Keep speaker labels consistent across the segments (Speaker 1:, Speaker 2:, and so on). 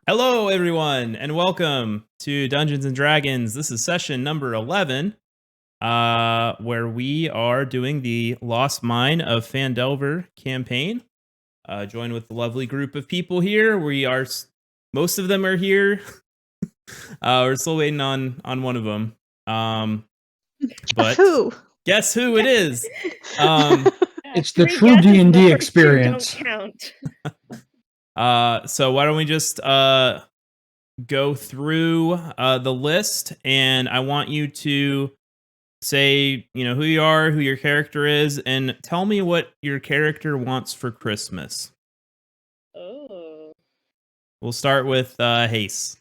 Speaker 1: Hello, everyone, and welcome to Dungeons and Dragons. This is session number 11, where we are doing the Lost Mine of Phandelver campaign. Joined with the lovely group of people here. Most of them are here. We're still waiting on one of them. But
Speaker 2: who?
Speaker 1: Guess who it is?
Speaker 3: It's the true D&D experience.
Speaker 2: Don't count.
Speaker 1: So why don't we just go through the list, and I want you to say, who you are, who your character is, and tell me what your character wants for Christmas.
Speaker 2: Oh.
Speaker 1: We'll start with Hase.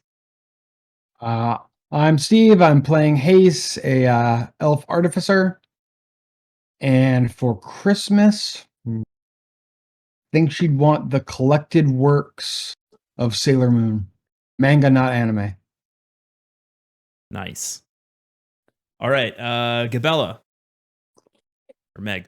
Speaker 3: I'm Steve. I'm playing Hase, a elf artificer. And for Christmas, I think she'd want the collected works of Sailor Moon. Manga, not anime.
Speaker 1: Nice. All right, Gabella. Or Meg.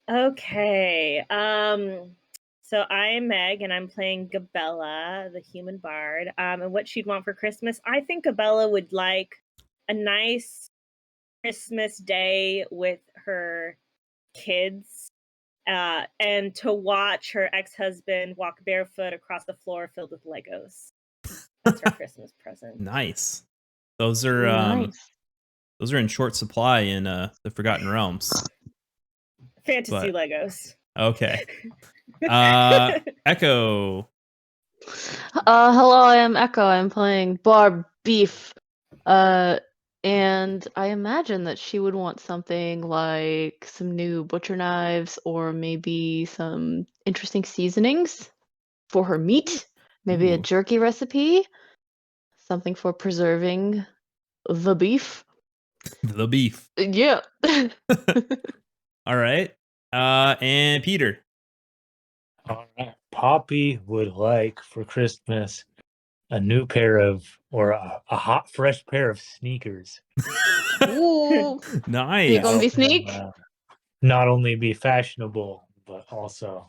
Speaker 2: Okay. So I'm Meg, and I'm playing Gabella, the human bard. And what she'd want for Christmas, I think Gabella would like a nice Christmas day with her kids, and to watch her ex-husband walk barefoot across the floor filled with Legos. That's her Christmas present.
Speaker 1: Nice. Those are
Speaker 2: Nice.
Speaker 1: Those are in short supply in the Forgotten Realms.
Speaker 2: Fantasy Legos.
Speaker 1: Okay. Echo.
Speaker 4: Hello, I am Echo. I'm playing Barb Beef. And I imagine that she would want something like some new butcher knives or maybe some interesting seasonings for her meat. Maybe a
Speaker 1: Ooh.
Speaker 4: jerky recipe. Something for preserving the beef.
Speaker 1: The beef.
Speaker 4: Yeah.
Speaker 1: All right. And Peter.
Speaker 5: All right. Poppy would like for Christmas a new pair of, or a hot, fresh pair of sneakers.
Speaker 4: Ooh.
Speaker 1: Nice.
Speaker 4: You gonna be
Speaker 5: Help them,
Speaker 4: sneak?
Speaker 5: not only be fashionable, but also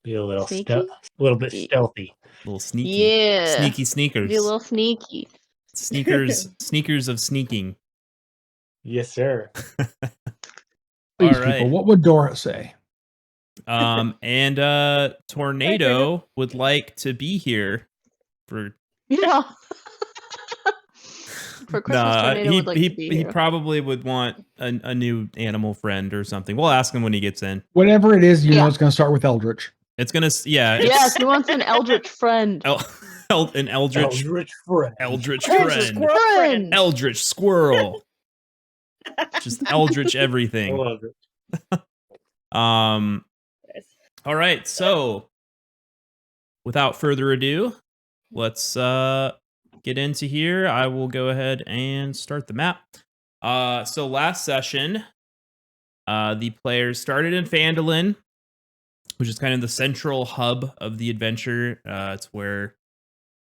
Speaker 5: be a little
Speaker 4: Sneaky?
Speaker 5: little bit stealthy.
Speaker 1: A little sneaky.
Speaker 4: Yeah.
Speaker 1: Sneaky sneakers.
Speaker 4: Be a little sneaky.
Speaker 1: Sneakers of sneaking.
Speaker 5: Yes, sir.
Speaker 3: Please,
Speaker 1: All right.
Speaker 3: people, what would Dora say?
Speaker 1: And Tornado would like to be here for.
Speaker 4: Yeah. For Christmas, Tornado would like to be
Speaker 1: he
Speaker 4: here.
Speaker 1: probably would want a new animal friend or something. We'll ask him when he gets in.
Speaker 3: Whatever it is, you know it's going to start with Eldritch.
Speaker 1: It's gonna, yeah.
Speaker 4: Yes, he wants an eldritch friend.
Speaker 1: An eldritch
Speaker 5: friend.
Speaker 1: Eldritch
Speaker 4: Friend.
Speaker 1: Eldritch squirrel. Just eldritch everything.
Speaker 5: I love it.
Speaker 1: All right, so without further ado, let's get into here. I will go ahead and start the map. So last session, the players started in Phandalin, which is kind of the central hub of the adventure. It's where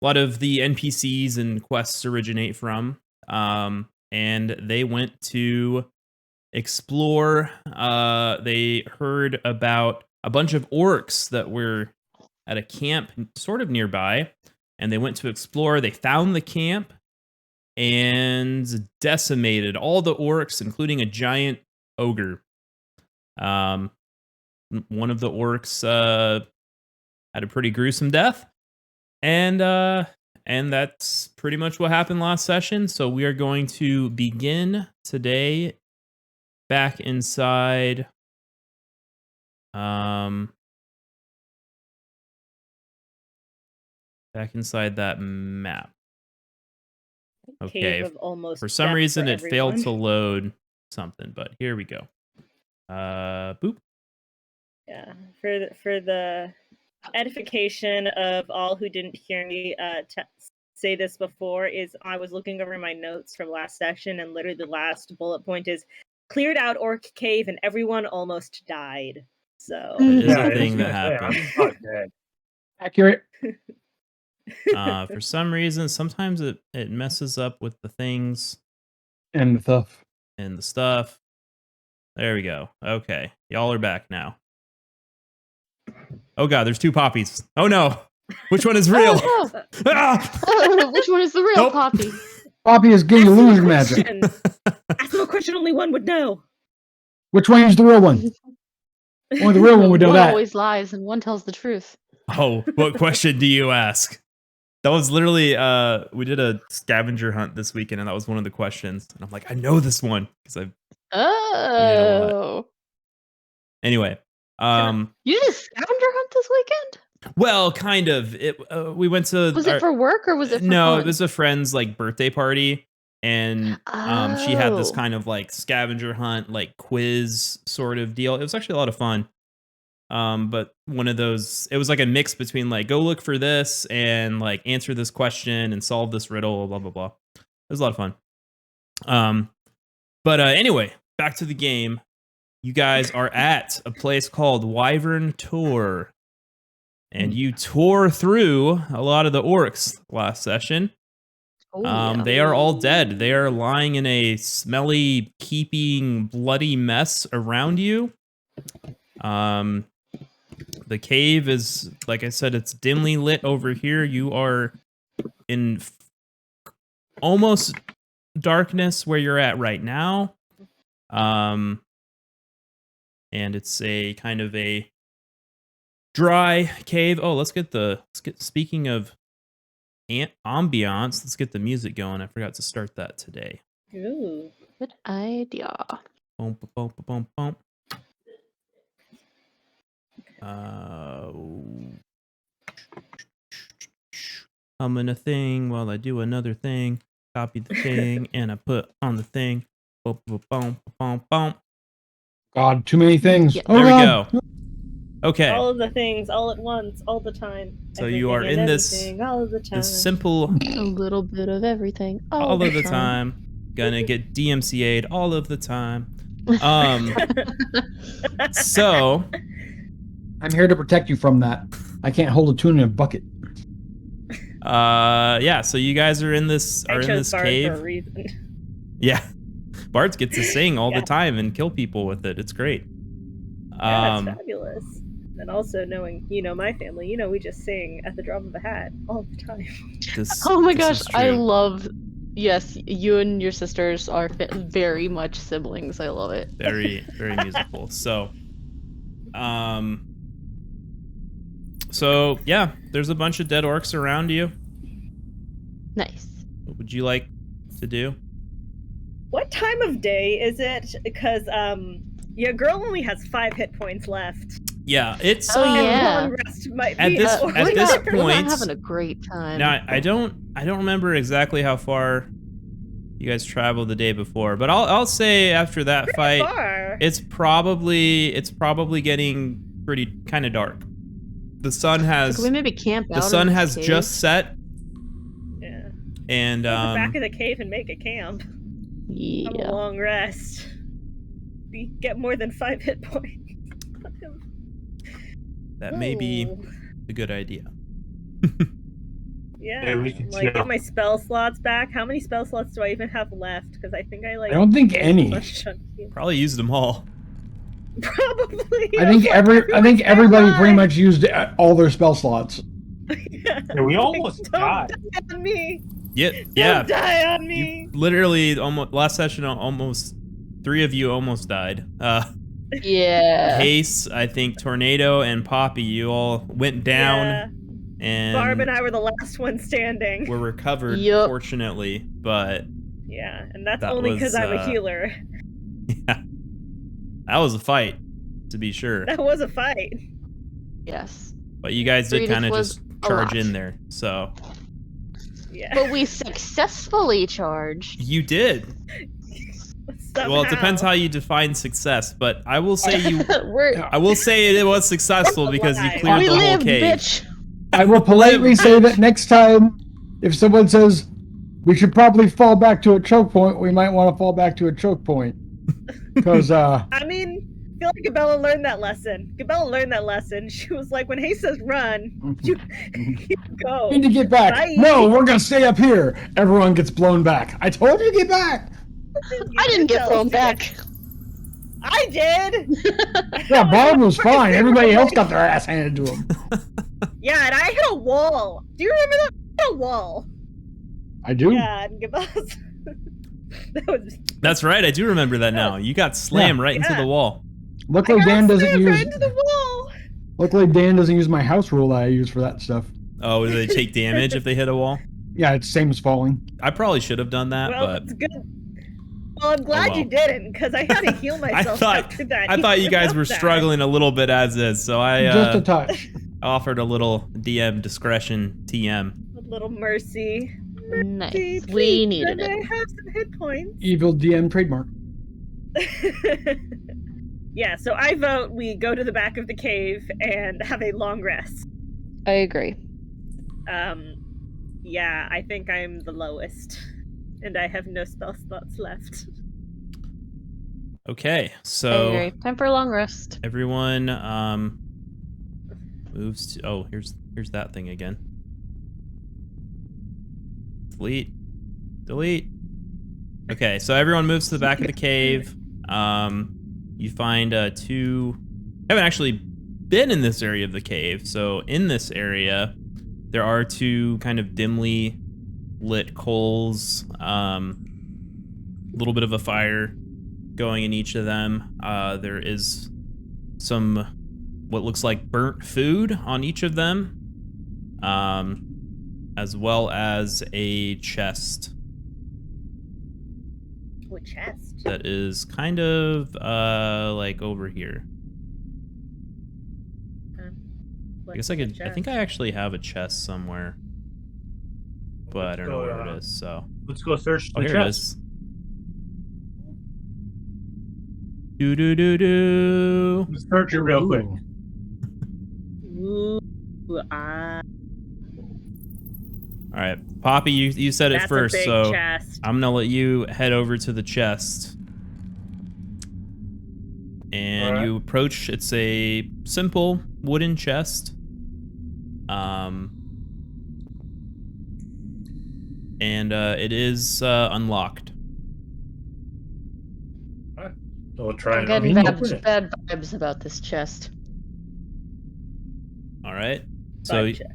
Speaker 1: a lot of the NPCs and quests originate from. And they went to explore. They heard about a bunch of orcs that were at a camp sort of nearby, and they went to explore. They found the camp and decimated all the orcs, including a giant ogre. One of the orcs had a pretty gruesome death, and that's pretty much what happened last session. So we are going to begin today back inside that map. Okay. For some reason it failed to load something, but here we go. Boop.
Speaker 2: Yeah, for the edification of all who didn't hear me say this before, is I was looking over my notes from last session, and literally the last bullet point is cleared out orc cave and everyone almost died. So
Speaker 1: it is a thing that happened.
Speaker 5: I'm not dead.
Speaker 3: Accurate.
Speaker 1: For some reason, sometimes it messes up with the things
Speaker 3: And the
Speaker 1: stuff. There we go. Okay, y'all are back now. Oh god, there's two poppies. Oh no. Which one is real?
Speaker 4: Oh,
Speaker 1: Ah!
Speaker 4: no. Which one is the real
Speaker 1: Nope.
Speaker 4: Poppy?
Speaker 3: Poppy is getting illusion magic.
Speaker 2: Ask him a question only one would know.
Speaker 3: Which one is the real one? Only the real one would know
Speaker 4: One
Speaker 3: that.
Speaker 4: always lies and one tells the truth.
Speaker 1: Oh, what question do you ask? That was literally we did a scavenger hunt this weekend, and that was one of the questions. And I'm like, I know this one because I've
Speaker 4: Oh.
Speaker 1: anyway.
Speaker 4: You did a scavenger hunt this weekend?
Speaker 1: Well, kind of. We went to.
Speaker 4: Was it for work or was it for
Speaker 1: No,
Speaker 4: fun?
Speaker 1: it was a friend's like birthday party, and she had this
Speaker 4: Oh.
Speaker 1: kind of like scavenger hunt, like quiz sort of deal. It was actually a lot of fun. But one of those, it was like a mix between like go look for this and like answer this question and solve this riddle, blah blah blah. It was a lot of fun. But anyway, back to the game. You guys are at a place called Wyvern Tor, and you tore through a lot of the orcs last session.
Speaker 4: Oh, yeah.
Speaker 1: They are all dead. They are lying in a smelly, keeping, bloody mess around you. The cave is, like I said, it's dimly lit over here. You are in almost darkness where you're at right now. And it's a kind of a dry cave. Oh, speaking of ambiance, let's get the music going. I forgot to start that today.
Speaker 2: Ooh.
Speaker 4: Good idea.
Speaker 1: Boom, boom, boom, boom. Humming a thing while I do another thing. Copy the thing and I put on the thing. Boom, boom, boom, boom, boom.
Speaker 3: God, too many things.
Speaker 4: Yeah.
Speaker 3: Oh,
Speaker 1: There we
Speaker 3: God.
Speaker 1: go. Okay.
Speaker 2: All of the things, all at once, all the time.
Speaker 1: So you are
Speaker 2: Everything
Speaker 1: in
Speaker 2: and
Speaker 1: this
Speaker 2: everything, all of the time.
Speaker 1: this simple
Speaker 4: A little bit of everything.
Speaker 1: all of the time. Gonna get DMCA'd all of the time. So
Speaker 3: I'm here to protect you from that. I can't hold a tune in a bucket.
Speaker 1: yeah, so you guys are in this
Speaker 2: I chose Barb for a
Speaker 1: cave.
Speaker 2: reason.
Speaker 1: Yeah. Bards get to sing all
Speaker 2: Yeah.
Speaker 1: the time and kill people with it. It's great.
Speaker 2: Yeah, it's fabulous. And also knowing, my family, we just sing at the drop of a hat all the time.
Speaker 4: Oh my
Speaker 1: this
Speaker 4: gosh,
Speaker 1: is
Speaker 4: I
Speaker 1: true.
Speaker 4: love. Yes, you and your sisters are very much siblings. I love it.
Speaker 1: Very, very musical. So yeah, there's a bunch of dead orcs around you.
Speaker 4: Nice.
Speaker 1: What would you like to do?
Speaker 2: What time of day is it? Because your girl only has 5 hit points left.
Speaker 1: Yeah, it's
Speaker 4: Oh, yeah.
Speaker 2: Long rest might
Speaker 1: At
Speaker 2: be
Speaker 1: this-
Speaker 2: in
Speaker 1: at
Speaker 2: order.
Speaker 1: this
Speaker 4: We're not
Speaker 1: point-
Speaker 4: having a great time.
Speaker 1: now I don't remember exactly how far you guys traveled the day before, but I'll say after that
Speaker 2: Pretty
Speaker 1: fight,
Speaker 2: far.
Speaker 1: it's probably getting pretty kind of dark. The sun has
Speaker 4: Can we maybe camp out?
Speaker 1: the sun
Speaker 4: in
Speaker 1: has
Speaker 4: cave?
Speaker 1: just set,
Speaker 2: Yeah.
Speaker 1: and
Speaker 2: Go to the back of the cave and make a camp. Have a
Speaker 4: Yeah.
Speaker 2: long rest. Get more than 5 hit points.
Speaker 1: that may be
Speaker 2: Ooh.
Speaker 1: a good idea.
Speaker 2: Yeah,
Speaker 5: Yeah, we can
Speaker 2: get
Speaker 5: chill.
Speaker 2: my spell slots back. How many spell slots do I even have left? Because I think I
Speaker 3: I don't think any.
Speaker 1: Probably used them all.
Speaker 2: Probably.
Speaker 3: I think everybody pretty much used all their spell slots.
Speaker 2: Yeah.
Speaker 5: Yeah, we almost
Speaker 2: Don't
Speaker 5: died.
Speaker 2: die on me.
Speaker 1: Yeah,
Speaker 2: Don't
Speaker 1: yeah.
Speaker 2: die on me.
Speaker 1: You literally almost last session. Almost 3 of you almost died.
Speaker 4: Yeah.
Speaker 1: Hase, I think Tornado and Poppy, you all went down,
Speaker 2: Yeah.
Speaker 1: and
Speaker 2: Barb and I were the last one standing.
Speaker 1: were recovered,
Speaker 4: Yup.
Speaker 1: fortunately. But
Speaker 2: Yeah, and that's
Speaker 1: That
Speaker 2: only
Speaker 1: was,
Speaker 2: because I'm a healer.
Speaker 1: yeah, that was a fight, to be sure.
Speaker 2: That was a fight.
Speaker 4: Yes.
Speaker 1: But you guys did
Speaker 4: Greedith
Speaker 1: kind of
Speaker 4: was
Speaker 1: just
Speaker 4: a
Speaker 1: charge
Speaker 4: lot.
Speaker 1: in there, so
Speaker 2: Yeah.
Speaker 4: But we successfully charged.
Speaker 1: you did. Well, it depends how you define success, but I will say
Speaker 4: We're
Speaker 1: I will say it was successful because you
Speaker 2: We
Speaker 1: cleared
Speaker 4: we
Speaker 1: the whole
Speaker 4: live,
Speaker 1: cave.
Speaker 4: bitch.
Speaker 3: I will politely say that next time, if someone says we should probably fall back to a choke point, we might want to fall back to a choke point. Because,
Speaker 2: I mean, I feel like Gabella learned that lesson. Gabella learned that lesson. She was like, when Hase says run, you go.
Speaker 3: need to get back.
Speaker 2: Bye.
Speaker 3: No, we're going to stay up here. Everyone gets blown back. I told you to get back.
Speaker 4: I didn't get
Speaker 2: tell
Speaker 4: thrown
Speaker 2: us.
Speaker 4: back.
Speaker 2: I did.
Speaker 3: Yeah, Barb was fine. Everybody else got their ass handed to him.
Speaker 2: Yeah, and I hit a wall. Do you remember that? I hit a wall.
Speaker 3: I do.
Speaker 2: Yeah, and Gabella's. That was.
Speaker 1: That's right. I do remember that now. You got slammed right into
Speaker 2: Yeah.
Speaker 1: the wall.
Speaker 3: Luckily, Dan doesn't use.
Speaker 2: Right into the wall.
Speaker 3: Luckily, Dan doesn't use my house rule that I use for that stuff.
Speaker 1: Oh, do they take damage if they hit a wall?
Speaker 3: Yeah, it's same as falling.
Speaker 1: I probably should have done that,
Speaker 2: Well,
Speaker 1: but
Speaker 2: it's good. Well, I'm glad you didn't, because I had to heal myself after that.
Speaker 1: I thought you guys were
Speaker 2: that.
Speaker 1: struggling a little bit as is, so I
Speaker 3: Just a touch.
Speaker 1: offered a little DM discretion TM.
Speaker 2: A little mercy.
Speaker 4: Nice.
Speaker 2: Please,
Speaker 4: We needed
Speaker 2: let
Speaker 4: it.
Speaker 2: me have some hit points.
Speaker 3: Evil DM trademark.
Speaker 2: Yeah, so I vote we go to the back of the cave and have a long rest.
Speaker 4: I agree.
Speaker 2: Yeah, I think I'm the lowest, and I have no spell slots left.
Speaker 1: Okay,
Speaker 4: I
Speaker 1: so
Speaker 4: agree. Time for a long rest.
Speaker 1: everyone moves to. Oh, here's that thing again. Delete. Okay, so everyone moves to the back of the cave. You find two. Haven't actually been in this area of the cave, so in this area, there are two kind of dimly lit coals. A little bit of a fire going in each of them. There is some what looks like burnt food on each of them, as well as a chest
Speaker 2: What chest?
Speaker 1: that is kind of like over here. I guess I could. I think I actually have a chest somewhere, but I don't know where it is. So
Speaker 5: Let's go search
Speaker 1: oh,
Speaker 5: the
Speaker 1: here it
Speaker 5: chest.
Speaker 1: is. Do.
Speaker 5: Let's search it real quick.
Speaker 2: Ooh,
Speaker 1: All right, Poppy, you said it
Speaker 2: that's
Speaker 1: first,
Speaker 2: a big
Speaker 1: so
Speaker 2: chest.
Speaker 1: I'm gonna let you head over to the chest. And
Speaker 5: Alright.
Speaker 1: you approach. It's a simple wooden chest. And it is unlocked.
Speaker 5: So we'll try
Speaker 4: I'm
Speaker 5: and
Speaker 4: getting
Speaker 5: open it.
Speaker 4: bad vibes about this chest.
Speaker 1: All right. So
Speaker 2: Vibe check.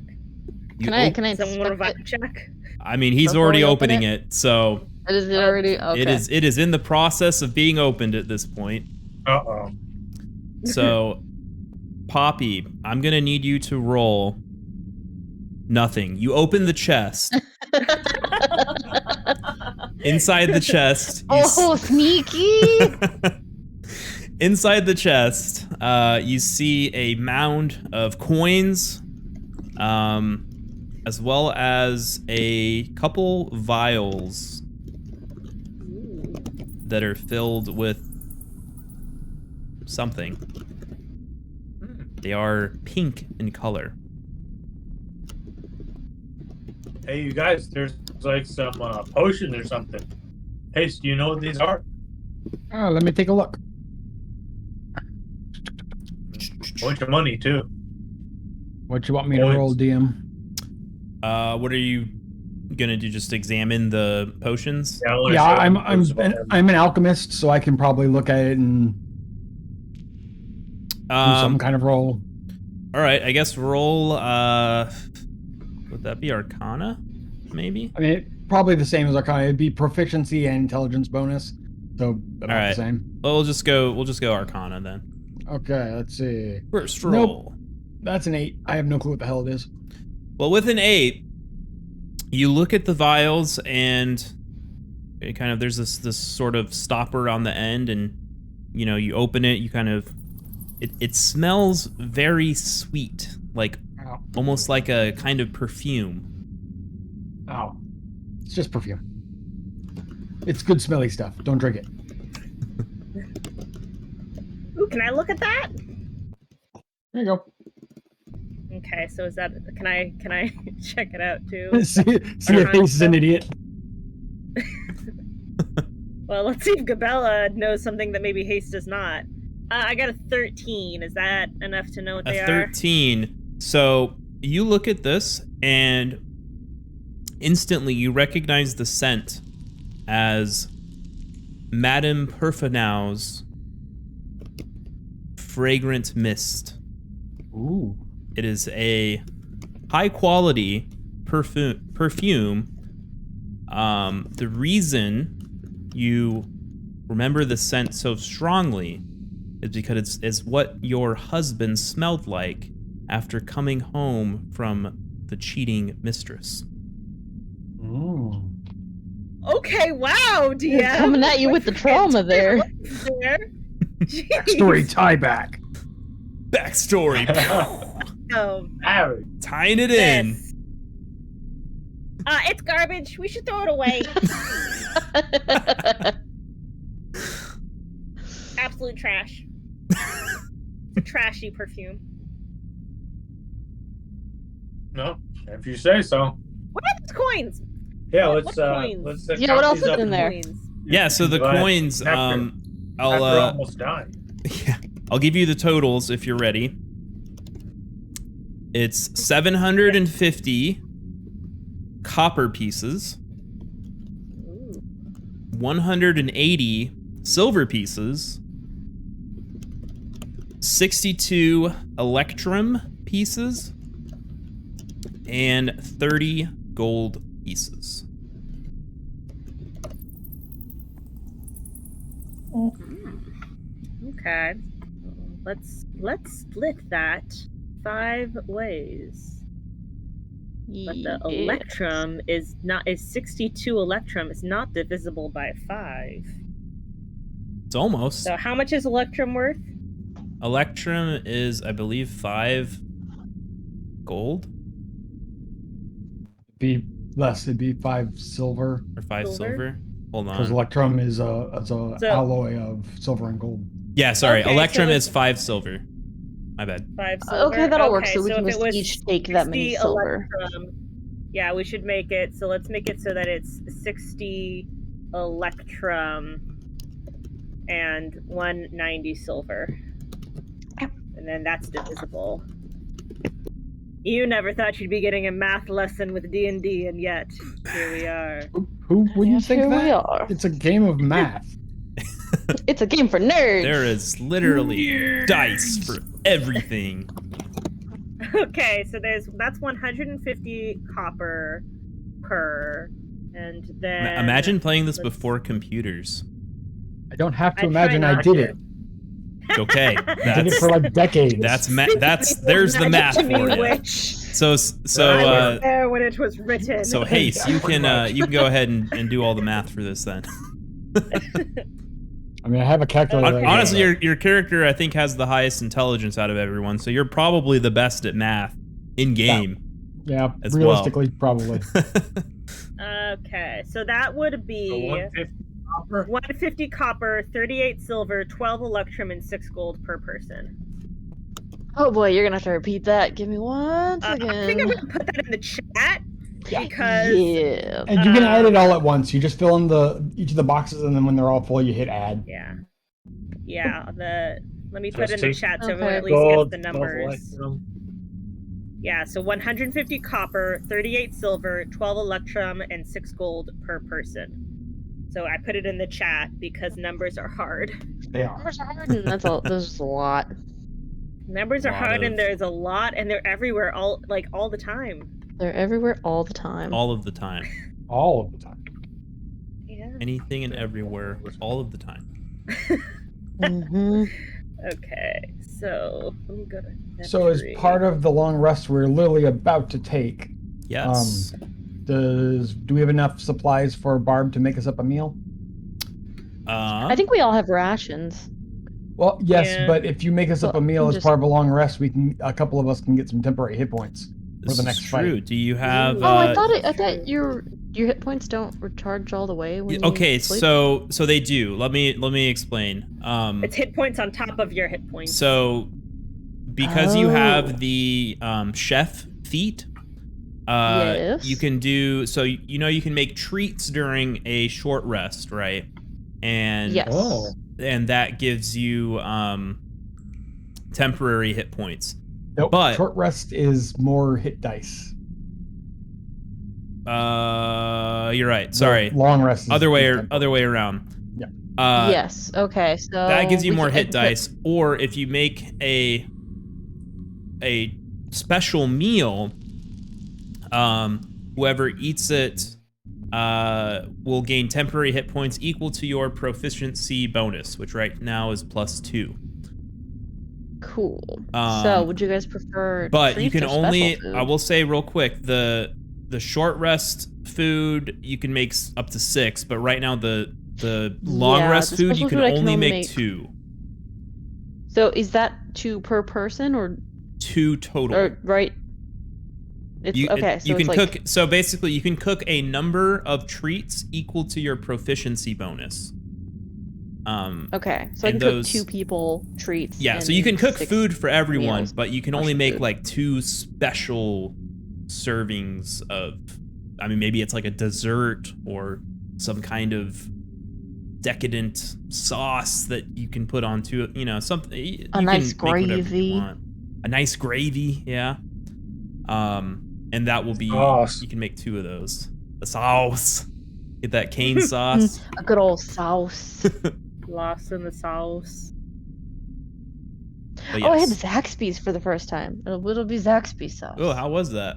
Speaker 1: you
Speaker 4: Can I
Speaker 2: Someone want a
Speaker 4: inspect
Speaker 2: vibe check?
Speaker 1: I mean, he's
Speaker 4: before
Speaker 1: already
Speaker 4: we open
Speaker 1: opening
Speaker 4: it?
Speaker 1: it, so
Speaker 4: it? Is it already? Okay.
Speaker 1: it is in the process of being opened at this point.
Speaker 5: Uh-oh.
Speaker 1: So, Poppy, I'm gonna need you to roll nothing. You open the chest. Inside the chest.
Speaker 4: Oh, sneaky!
Speaker 1: Inside the chest, you see a mound of coins, as well as a couple vials that are filled with something. They are pink in color.
Speaker 5: Hey, you guys, there's like some potions or something. Hey, do you know what these are?
Speaker 3: Oh, let me take a look.
Speaker 5: Bunch of money, too.
Speaker 3: What you want me to
Speaker 5: Points.
Speaker 3: roll, DM?
Speaker 1: What are you gonna do? Just examine the potions?
Speaker 5: I wanna
Speaker 3: Yeah,
Speaker 5: show
Speaker 3: I'm
Speaker 5: them first of all.
Speaker 3: I'm an alchemist, so I can probably look at it and do some kind of roll.
Speaker 1: All right, I guess roll. Would that be Arcana? Maybe.
Speaker 3: I mean, probably the same as Arcana. It'd be proficiency and intelligence bonus, so about
Speaker 1: All right.
Speaker 3: the same.
Speaker 1: Well, we'll just go Arcana then.
Speaker 3: Okay, let's see.
Speaker 1: First
Speaker 3: Nope.
Speaker 1: roll.
Speaker 3: That's an 8. I have no clue what the hell it is.
Speaker 1: Well, with an 8, you look at the vials and it kind of there's this sort of stopper on the end, and you know you open it. You kind of it smells very sweet, like
Speaker 3: Ow.
Speaker 1: almost like a kind of perfume.
Speaker 3: Ow. It's just perfume. It's good smelly stuff. Don't drink it.
Speaker 2: Ooh, can I look at that?
Speaker 3: There you go.
Speaker 2: Okay, so is that can I check it out too?
Speaker 3: see if Hase is an idiot.
Speaker 2: Well, let's see if Gabella knows something that maybe Hase does not. I got a 13. Is that enough to know what they
Speaker 1: A
Speaker 2: are?
Speaker 1: 13. So you look at this and instantly you recognize the scent as Madame Perfenau's fragrant mist.
Speaker 3: Ooh.
Speaker 1: It is a high quality perfume. The reason you remember the scent so strongly is because it's what your husband smelled like after coming home from the cheating mistress.
Speaker 3: Ooh.
Speaker 2: Okay, wow, DM.
Speaker 4: Coming at you with the trauma there.
Speaker 3: Backstory tie back.
Speaker 1: Backstory.
Speaker 2: Oh,
Speaker 5: Harry.
Speaker 1: Tying it in.
Speaker 2: this. It's garbage. We should throw it away. Absolute trash. It's a trashy perfume.
Speaker 5: No, if you say so.
Speaker 2: What are these coins?
Speaker 5: Yeah,
Speaker 2: What
Speaker 5: let's
Speaker 2: coins?
Speaker 4: Yeah, what
Speaker 5: count
Speaker 4: else
Speaker 5: these
Speaker 4: is
Speaker 5: up
Speaker 4: in
Speaker 5: and
Speaker 4: there?
Speaker 2: Coins.
Speaker 1: Yeah, so the
Speaker 5: Go ahead.
Speaker 1: coins,
Speaker 5: After
Speaker 1: I'll
Speaker 5: almost died.
Speaker 1: yeah, I'll give you the totals if you're ready. It's 750 copper pieces,
Speaker 2: Ooh.
Speaker 1: 180 silver pieces, 62 electrum pieces, and 30 gold pieces.
Speaker 2: Okay. Let's split that 5 ways. But the electrum is 62 electrum is not divisible by 5.
Speaker 1: It's almost.
Speaker 2: So how much is electrum worth?
Speaker 1: Electrum is, I believe, 5 gold
Speaker 3: Be less. It'd be 5 silver.
Speaker 1: or 5
Speaker 2: Silver?
Speaker 1: silver. Hold
Speaker 3: Because
Speaker 1: on.
Speaker 3: electrum is a
Speaker 2: So-
Speaker 3: alloy of silver and gold.
Speaker 1: Yeah, sorry.
Speaker 2: Okay, so
Speaker 1: Electrum
Speaker 2: it's-
Speaker 1: is 5 silver. My bad.
Speaker 2: 5 silver?
Speaker 4: Okay, that'll work.
Speaker 2: Okay,
Speaker 4: So we
Speaker 2: so
Speaker 4: can
Speaker 2: if
Speaker 4: just
Speaker 2: it was
Speaker 4: each take that many
Speaker 2: 60
Speaker 4: silver.
Speaker 2: electrum, yeah, we should make it. So let's make it so that it's 60 electrum and 190 silver. And then that's divisible. You never thought you'd be getting a math lesson with D&D, and yet here we are.
Speaker 3: Who wouldn't
Speaker 4: Yes,
Speaker 3: think
Speaker 4: here we
Speaker 3: that?
Speaker 4: are.
Speaker 3: It's a game of math.
Speaker 4: It's a game for nerds.
Speaker 1: There is literally dice for everything.
Speaker 2: Okay, so that's 150 copper per, and then
Speaker 1: Imagine playing this
Speaker 2: let's-
Speaker 1: before computers.
Speaker 3: I don't have to
Speaker 2: I try
Speaker 3: imagine I
Speaker 2: not
Speaker 3: did
Speaker 2: to.
Speaker 3: it.
Speaker 1: Okay,
Speaker 3: I did it
Speaker 1: that's
Speaker 3: for like decades.
Speaker 1: there's the math
Speaker 2: Imagine
Speaker 1: for
Speaker 2: me,
Speaker 1: you.
Speaker 2: witch.
Speaker 1: So
Speaker 2: I was there when it was written.
Speaker 1: so Hase,
Speaker 3: Yeah,
Speaker 1: you
Speaker 3: pretty
Speaker 1: can
Speaker 3: much.
Speaker 1: you can go ahead and do all the math for this then.
Speaker 3: I mean, I have a calculator. right
Speaker 1: Honestly,
Speaker 3: here,
Speaker 1: your character I think has the highest intelligence out of everyone, so you're probably the best at math in game.
Speaker 3: but yeah,
Speaker 1: as
Speaker 3: realistically, probably.
Speaker 2: Okay, so that would
Speaker 5: So
Speaker 2: be
Speaker 5: 150 copper.
Speaker 2: 150 copper, 38 silver, 12 electrum, and 6 gold per person.
Speaker 4: Oh boy, you're gonna have to repeat that. Give me one
Speaker 2: I think I'm
Speaker 4: second.
Speaker 2: gonna put that in the chat
Speaker 3: Yeah.
Speaker 2: because
Speaker 4: Yeah.
Speaker 3: And you can add it all at once. You just fill in each of the boxes, and then when they're all full, you hit add.
Speaker 2: yeah. Let me put
Speaker 5: Just
Speaker 2: it in the
Speaker 5: take
Speaker 2: chat so
Speaker 4: Okay.
Speaker 2: everyone at least
Speaker 5: Gold,
Speaker 2: gets the
Speaker 5: 12
Speaker 2: numbers.
Speaker 5: electrum.
Speaker 2: Yeah, so 150 copper, 38 silver, 12 electrum, and 6 gold per person. So I put it in the chat because numbers are hard.
Speaker 3: They are.
Speaker 4: Numbers are hard, and that's all. There's just a lot.
Speaker 2: Numbers are
Speaker 1: Lot
Speaker 2: hard,
Speaker 1: of-
Speaker 2: and there's a lot, and they're everywhere, all the time.
Speaker 4: They're everywhere all the time.
Speaker 1: All of the time.
Speaker 3: All of the time.
Speaker 2: Yeah.
Speaker 1: Anything and everywhere, all of the time.
Speaker 4: Mm-hmm.
Speaker 2: Okay, so let me go to.
Speaker 3: So as part of the long rest we're literally about to take,
Speaker 1: Yes.
Speaker 3: do we have enough supplies for Barb to make us up a meal?
Speaker 4: I think we all have rations.
Speaker 3: Well, yes,
Speaker 2: Yeah.
Speaker 3: but if you make us up a
Speaker 4: Well,
Speaker 3: meal as
Speaker 4: just-
Speaker 3: part of a long rest, a couple of us can get some temporary hit points for
Speaker 1: this
Speaker 3: the
Speaker 1: is
Speaker 3: next
Speaker 1: true.
Speaker 3: fight.
Speaker 1: Do you have?
Speaker 4: Oh, I thought your hit points don't recharge all the way when you
Speaker 1: Okay,
Speaker 4: sleep.
Speaker 1: so they do. Let me explain.
Speaker 2: It's hit points on top of your hit points.
Speaker 1: So because you
Speaker 4: Oh.
Speaker 1: have the chef feat,
Speaker 4: Yes.
Speaker 1: you can do so. You can make treats during a short rest, right? And
Speaker 4: Yes.
Speaker 5: Oh.
Speaker 1: and that gives you temporary hit points.
Speaker 3: Nope,
Speaker 1: But-
Speaker 3: short rest is more hit dice.
Speaker 1: You're right. Sorry.
Speaker 3: The long rest is
Speaker 1: Other way
Speaker 3: is temporary.
Speaker 1: around.
Speaker 3: Yeah.
Speaker 4: Yes. Okay. So
Speaker 1: That gives you
Speaker 4: we
Speaker 1: more
Speaker 4: can- I
Speaker 1: hit
Speaker 4: can
Speaker 1: dice. Or if you make a special meal, whoever eats it will gain temporary hit points equal to your proficiency bonus, which right now is +2.
Speaker 4: Cool. So would you guys prefer
Speaker 1: But you
Speaker 4: treats
Speaker 1: can
Speaker 4: or special
Speaker 1: only,
Speaker 4: food?
Speaker 1: I will say real quick, the short rest food you can make up to 6, but right now the long
Speaker 4: Yeah,
Speaker 1: rest
Speaker 4: the
Speaker 1: food you
Speaker 4: special
Speaker 1: can
Speaker 4: food I can
Speaker 1: only
Speaker 4: only
Speaker 1: make
Speaker 4: make-
Speaker 1: 2.
Speaker 4: So is that 2 per person or
Speaker 1: 2 total.
Speaker 4: right? It's okay. So
Speaker 1: you
Speaker 4: it's
Speaker 1: can
Speaker 4: like,
Speaker 1: cook. So basically, you can cook a number of treats equal to your proficiency bonus.
Speaker 4: okay, so I
Speaker 1: and
Speaker 4: can
Speaker 1: those-
Speaker 4: cook 2 people treats.
Speaker 1: Yeah, so
Speaker 4: and
Speaker 1: you can cook
Speaker 4: 6
Speaker 1: food for everyone,
Speaker 4: meals,
Speaker 1: but you can only
Speaker 4: special
Speaker 1: make
Speaker 4: food.
Speaker 1: like 2 special servings of. I mean, maybe it's like a dessert or some kind of decadent sauce that you can put onto it. You know, something. You can
Speaker 4: nice
Speaker 1: make whatever you
Speaker 4: gravy.
Speaker 1: want. A nice gravy, yeah. And that will be.
Speaker 5: Sauce.
Speaker 1: You can make 2 of those. The sauce. Get that cane sauce.
Speaker 4: A good old sauce.
Speaker 2: Lost in the sauce.
Speaker 1: But
Speaker 4: Oh, I had
Speaker 1: yes.
Speaker 4: Zaxby's for the first time. It'll be Zaxby's sauce.
Speaker 1: Oh, how was that?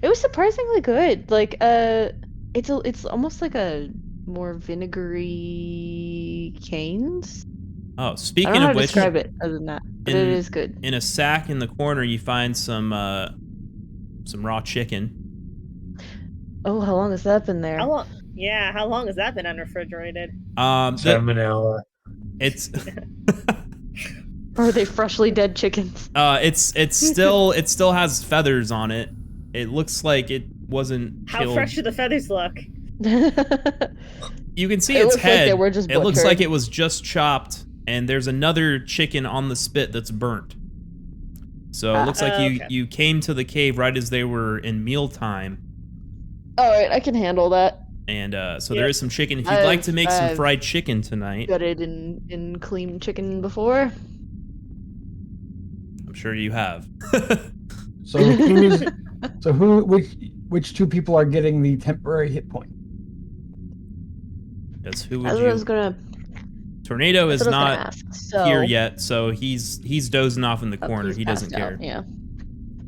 Speaker 4: It was surprisingly good. Like, it's almost like a more vinegary canes.
Speaker 1: Oh,
Speaker 4: I
Speaker 1: speaking
Speaker 4: don't know how
Speaker 1: of
Speaker 4: to
Speaker 1: which,
Speaker 4: describe it other than that, but it is good.
Speaker 1: in a sack in the corner, you find some raw chicken.
Speaker 4: Oh, how long has that been there?
Speaker 2: How long? Yeah, how long has that been unrefrigerated?
Speaker 5: Salmonella.
Speaker 1: It's
Speaker 4: Or are they freshly dead chickens?
Speaker 1: it's still it still has feathers on it. It looks like it wasn't
Speaker 2: How
Speaker 1: killed.
Speaker 2: fresh do the feathers look?
Speaker 1: You can see
Speaker 4: It
Speaker 1: its
Speaker 4: looks like
Speaker 1: head.
Speaker 4: they were just
Speaker 1: It looks like
Speaker 4: butchered.
Speaker 1: it was just chopped, and there's another chicken on the spit that's burnt. So it looks like
Speaker 2: okay.
Speaker 1: you came to the cave right as they were in mealtime.
Speaker 4: All right, I can handle that.
Speaker 1: And so there is some chicken. If you'd like to make some
Speaker 4: I've
Speaker 1: fried chicken tonight,
Speaker 4: Gutted and cleaned chicken before.
Speaker 1: I'm sure you have.
Speaker 3: So which 2 people are getting the temporary hit point?
Speaker 1: Because who would
Speaker 4: That's what I was
Speaker 1: you?
Speaker 4: gonna.
Speaker 1: Tornado
Speaker 4: That's
Speaker 1: is
Speaker 4: what I was
Speaker 1: not
Speaker 4: gonna ask. So
Speaker 1: here yet, so he's dozing off in the
Speaker 4: Oh,
Speaker 1: corner.
Speaker 4: he's
Speaker 1: He doesn't
Speaker 4: passed
Speaker 1: care.
Speaker 4: out, yeah.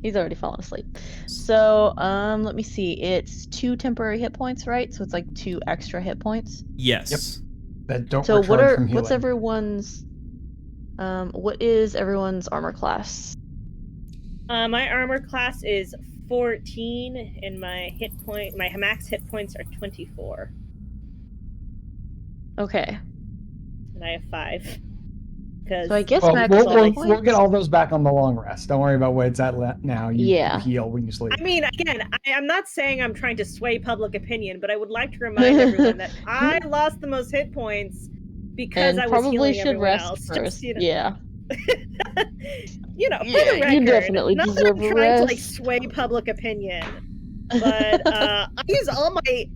Speaker 4: He's already fallen asleep. So, let me see. It's 2 temporary hit points, right? So it's like 2 extra hit points.
Speaker 1: Yes.
Speaker 3: That don't
Speaker 4: So
Speaker 3: recharge from healing.
Speaker 4: what's everyone's what is everyone's armor class?
Speaker 2: My armor class is 14, and my max hit points are 24,
Speaker 4: Okay.
Speaker 2: and I have 5.
Speaker 4: So I guess
Speaker 3: Well,
Speaker 4: max
Speaker 3: we'll,
Speaker 4: hit
Speaker 3: we'll,
Speaker 4: points.
Speaker 3: we'll get all those back on the long rest. Don't worry about where it's at now. You
Speaker 4: Yeah.
Speaker 3: heal when you sleep.
Speaker 2: I mean, again, I'm not saying I'm trying to sway public opinion, but I would like to remind everyone that I lost the most hit points because
Speaker 4: and
Speaker 2: I was
Speaker 4: probably
Speaker 2: healing
Speaker 4: should
Speaker 2: everyone
Speaker 4: rest
Speaker 2: else.
Speaker 4: first.
Speaker 2: Just, you know,
Speaker 4: Yeah.
Speaker 2: for the
Speaker 4: Yeah,
Speaker 2: record,
Speaker 4: you definitely
Speaker 2: not that
Speaker 4: deserve
Speaker 2: I'm
Speaker 4: a
Speaker 2: trying to like
Speaker 4: rest.
Speaker 2: sway public opinion, but I use all my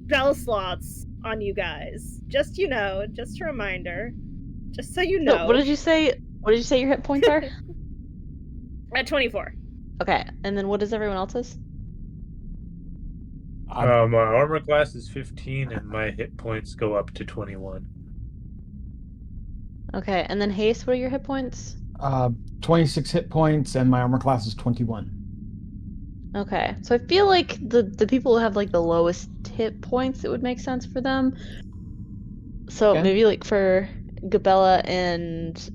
Speaker 2: spell slots on you guys. Just just a reminder, just so you know.
Speaker 4: So, what did you say? What did you say your hit points are?
Speaker 2: At 24.
Speaker 4: Okay, and then what is everyone else's?
Speaker 5: My armor class is 15, and my hit points go up to 21.
Speaker 4: Okay, and then Hase, what are your hit points?
Speaker 3: 26 hit points, and my armor class is 21.
Speaker 4: Okay, so I feel like the people who have like the lowest hit points, it would make sense for them. So
Speaker 3: Okay.
Speaker 4: maybe like for Gabella and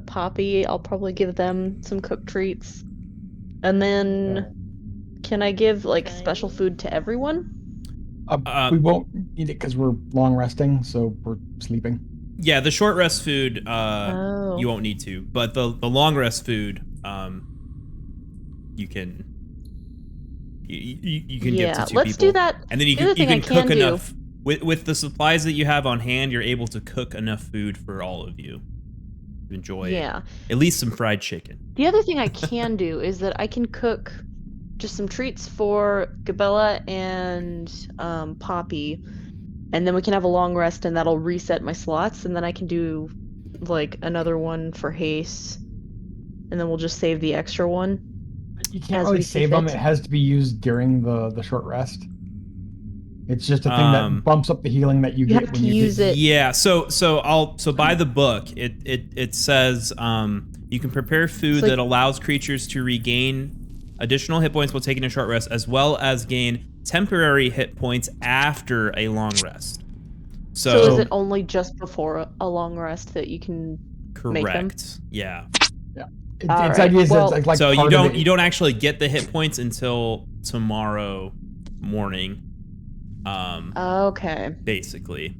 Speaker 4: Poppy, I'll probably give them some cooked treats. And then can I give like special food to everyone?
Speaker 3: We won't need it because we're long resting, so we're sleeping.
Speaker 1: Yeah, the short rest food,
Speaker 4: Oh.
Speaker 1: you won't need to, but the long rest food, you can you can give to 2 people.
Speaker 4: Let's do that.
Speaker 1: And then you
Speaker 4: The other
Speaker 1: can
Speaker 4: thing I
Speaker 1: cook
Speaker 4: can do-
Speaker 1: enough with the supplies that you have on hand. You're able to cook enough food for all of you to enjoy.
Speaker 4: Yeah.
Speaker 1: At least some fried chicken.
Speaker 4: The other thing I can do is that I can cook just some treats for Gabella and Poppy, and then we can have a long rest, and that'll reset my slots, and then I can do like another one for Hase, and then we'll just save the extra one.
Speaker 3: You can't
Speaker 4: As
Speaker 3: really
Speaker 4: we see
Speaker 3: save them.
Speaker 4: fit.
Speaker 3: It has to be used during the short rest. It's just a thing that bumps up the healing that you get
Speaker 4: have
Speaker 3: when
Speaker 4: to
Speaker 3: you
Speaker 4: use it.
Speaker 1: Yeah, so by the book, it says you can prepare food
Speaker 4: like-
Speaker 1: that allows creatures to regain additional hit points while taking a short rest, as well as gain temporary hit points after a long rest.
Speaker 4: So is it only just before a long rest that you can make them?
Speaker 1: Correct. Yeah.
Speaker 3: Its
Speaker 4: Alright,
Speaker 3: idea is
Speaker 4: well-
Speaker 3: it's like
Speaker 1: So
Speaker 3: part of it.
Speaker 1: you don't actually get the hit points until tomorrow morning.
Speaker 4: Okay.
Speaker 1: Basically.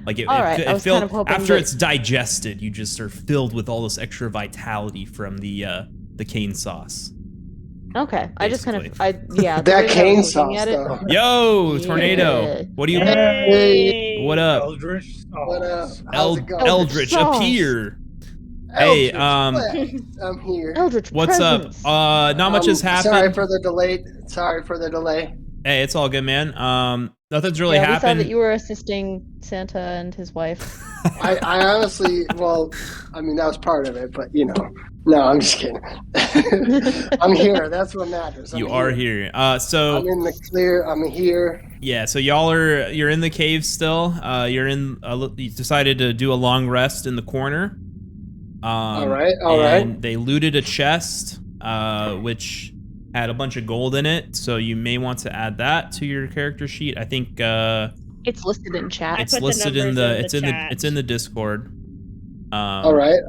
Speaker 1: Like it
Speaker 4: Alright, I was kind of hoping
Speaker 1: after
Speaker 4: that-
Speaker 1: it's digested, you just are filled with all this extra vitality from the cane sauce.
Speaker 4: Okay. I just kind of
Speaker 1: Basically.
Speaker 4: the
Speaker 6: That
Speaker 4: way I
Speaker 6: cane
Speaker 4: was looking
Speaker 6: sauce,
Speaker 4: at it-
Speaker 6: though.
Speaker 1: Yo,
Speaker 4: Yeah.
Speaker 1: Tornado. What do you
Speaker 2: Hey.
Speaker 1: What up?
Speaker 5: Eldritch.
Speaker 6: What up? How's it going?
Speaker 1: Eldritch
Speaker 4: Sauce.
Speaker 1: appear. Hey,
Speaker 6: Eldritch, I'm here.
Speaker 4: Eldritch
Speaker 1: what's
Speaker 4: presence.
Speaker 1: up? Not much has happened.
Speaker 6: Sorry for the delay. Sorry for the delay.
Speaker 1: Hey, it's all good, man. Nothing's really
Speaker 4: We thought
Speaker 1: happened.
Speaker 4: that you were assisting Santa and his wife.
Speaker 6: I honestly, well, I mean, that was part of it, but you know, no, I'm just kidding. I'm here. That's what matters.
Speaker 1: You are here. So
Speaker 6: I'm in the clear. I'm here.
Speaker 1: yeah, so you're in the cave still. You decided to do a long rest in the corner.
Speaker 6: All right.
Speaker 1: And they looted a chest, which had a bunch of gold in it. So you may want to add that to your character sheet. I think
Speaker 4: It's listed in chat.
Speaker 1: it's
Speaker 2: put the
Speaker 1: listed in
Speaker 2: numbers
Speaker 1: the
Speaker 2: in the chat.
Speaker 1: it's in the Discord.
Speaker 6: All right.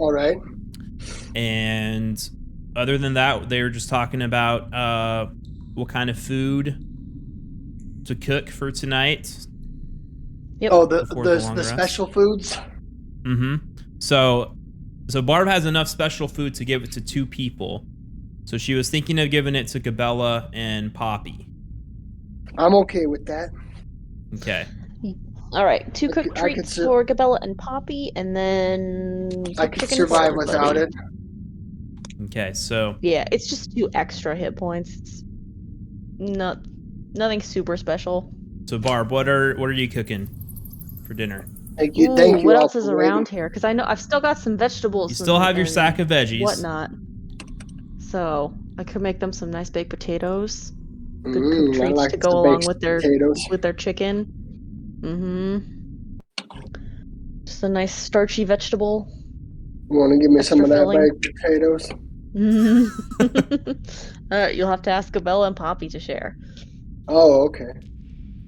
Speaker 1: And other than that, they were just talking about what kind of food to cook for tonight.
Speaker 4: Yep.
Speaker 6: Oh,
Speaker 1: Before the long
Speaker 6: the
Speaker 1: rest.
Speaker 6: special foods.
Speaker 1: Mm-hmm. So Barb has enough special food to give it to 2 people. So she was thinking of giving it to Gabella and Poppy.
Speaker 6: I'm okay with that.
Speaker 1: Okay.
Speaker 4: All right, 2
Speaker 6: I
Speaker 4: cooked
Speaker 6: could
Speaker 4: treats
Speaker 6: sur-
Speaker 4: for Gabella and Poppy, and then
Speaker 6: I
Speaker 4: some
Speaker 6: could
Speaker 4: chicken
Speaker 6: survive
Speaker 4: for
Speaker 6: without
Speaker 4: everybody.
Speaker 6: it.
Speaker 1: Okay, so
Speaker 4: Yeah, it's just 2 extra hit points. It's nothing super special.
Speaker 1: Barb, what are you cooking for dinner?
Speaker 6: Thank you.
Speaker 4: Ooh,
Speaker 6: Thank you.
Speaker 4: what
Speaker 6: all
Speaker 4: else
Speaker 6: for
Speaker 4: is
Speaker 6: waiting.
Speaker 4: around here? Because I know I've still got some vegetables.
Speaker 1: You still have your
Speaker 4: and
Speaker 1: sack of veggies.
Speaker 4: whatnot. So I could make them some nice baked potatoes. Good cooked
Speaker 6: I
Speaker 4: treats
Speaker 6: like
Speaker 4: to
Speaker 6: the
Speaker 4: go along
Speaker 6: baked
Speaker 4: with their
Speaker 6: potatoes.
Speaker 4: chicken. Mm-hmm. Just a nice starchy vegetable.
Speaker 6: You want to give me
Speaker 4: Extra
Speaker 6: some of that
Speaker 4: filling.
Speaker 6: baked potatoes?
Speaker 4: You'll have to ask Gabella and Poppy to share.
Speaker 6: Oh, okay.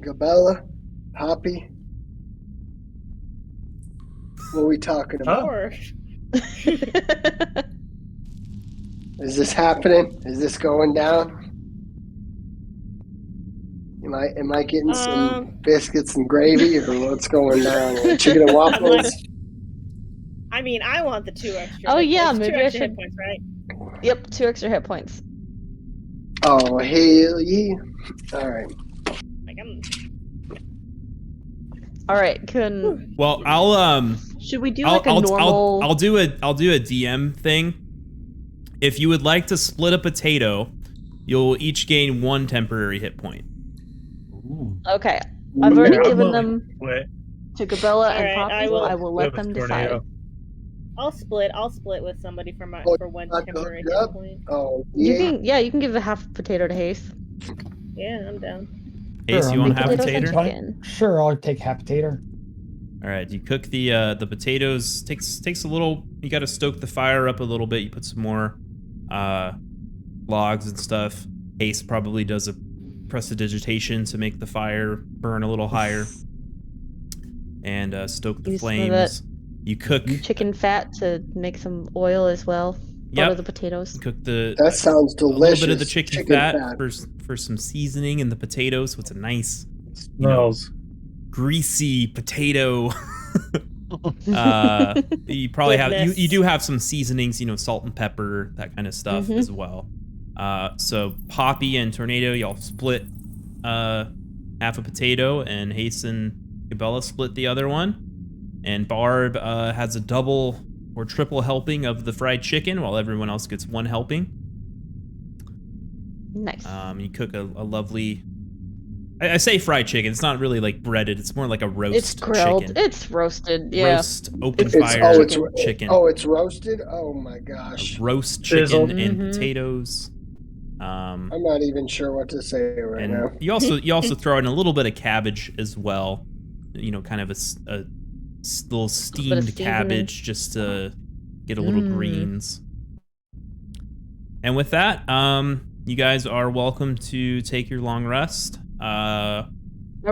Speaker 6: Gabella, Poppy. What are we talking about?
Speaker 2: Or
Speaker 6: Is this happening? Is this going down? Am I getting some biscuits and gravy, or what's going down? Chicken and waffles?
Speaker 2: I mean, I want the 2 extra.
Speaker 4: Oh,
Speaker 2: hit
Speaker 4: yeah,
Speaker 2: points. 2
Speaker 4: maybe I
Speaker 2: extra hit
Speaker 4: should-
Speaker 2: points, right?
Speaker 4: Yep, 2 extra hit points.
Speaker 6: Oh, hell yeah. All right.
Speaker 2: Like I'm.
Speaker 4: All right, can
Speaker 1: Well, I'll
Speaker 4: should we do like a normal?
Speaker 1: I'll do a DM thing. If you would like to split a potato, you'll each gain 1 temporary hit point.
Speaker 4: Okay, I've already
Speaker 5: I'm
Speaker 4: given
Speaker 5: willing.
Speaker 4: them
Speaker 5: Wait,
Speaker 4: to Gabella and
Speaker 2: Alright,
Speaker 4: Poppy.
Speaker 2: I will-
Speaker 4: let
Speaker 5: Give us
Speaker 4: them decide.
Speaker 5: tornado.
Speaker 2: I'll split with somebody for
Speaker 6: Oh,
Speaker 2: 1
Speaker 6: not
Speaker 2: temporary
Speaker 6: good.
Speaker 2: hit
Speaker 6: Yep.
Speaker 2: point.
Speaker 6: Oh,
Speaker 4: You
Speaker 6: yeah.
Speaker 4: can give a half potato to Hase.
Speaker 2: Yeah, I'm down.
Speaker 1: Ace, you
Speaker 3: Sure,
Speaker 1: want
Speaker 3: I'm
Speaker 1: to have a
Speaker 4: Potatoes and
Speaker 1: tater?
Speaker 4: chicken.
Speaker 3: Sure, I'll take half potato.
Speaker 1: All right, you cook the potatoes. Takes a little. You got to stoke the fire up a little bit. You put some more logs and stuff. Ace probably does a prestidigitation to make the fire burn a little higher, and stoke the
Speaker 4: Use some of
Speaker 1: flames. You cook.
Speaker 4: Chicken fat to make some oil as well. Butter
Speaker 1: Yep.
Speaker 4: the potatoes.
Speaker 1: Cook the
Speaker 6: That sounds
Speaker 1: a
Speaker 6: delicious.
Speaker 1: little bit of the chicken fat for some seasoning in the potatoes, so it's a nice
Speaker 5: Smells.
Speaker 1: greasy potato. You probably have
Speaker 2: Goodness.
Speaker 1: you do have some seasonings, salt and pepper, that kind of stuff
Speaker 4: Mhm.
Speaker 1: as well. So Poppy and Tornado, y'all split half a potato, and Hase and Gabella split the other one. And Barb has a double or triple helping of the fried chicken, while everyone else gets 1 helping.
Speaker 4: Nice.
Speaker 1: You cook a lovely. I say fried chicken. It's not really like breaded. It's more like a roast
Speaker 4: It's grilled.
Speaker 1: chicken.
Speaker 4: It's roasted. Yeah.
Speaker 1: Roast open
Speaker 6: It's
Speaker 1: fire
Speaker 6: chicken.
Speaker 1: chicken.
Speaker 6: Oh, it's roasted. Oh my gosh.
Speaker 1: Roast chicken
Speaker 5: Sizzle.
Speaker 1: and
Speaker 4: Mhm.
Speaker 1: potatoes.
Speaker 6: I'm not even sure what to say right now.
Speaker 1: And you also throw in a little bit of cabbage as well. You know, kind of a little steamed
Speaker 4: seasoning.
Speaker 1: cabbage just to get a little greens. And with that, you guys are welcome to take your long rest.
Speaker 4: Are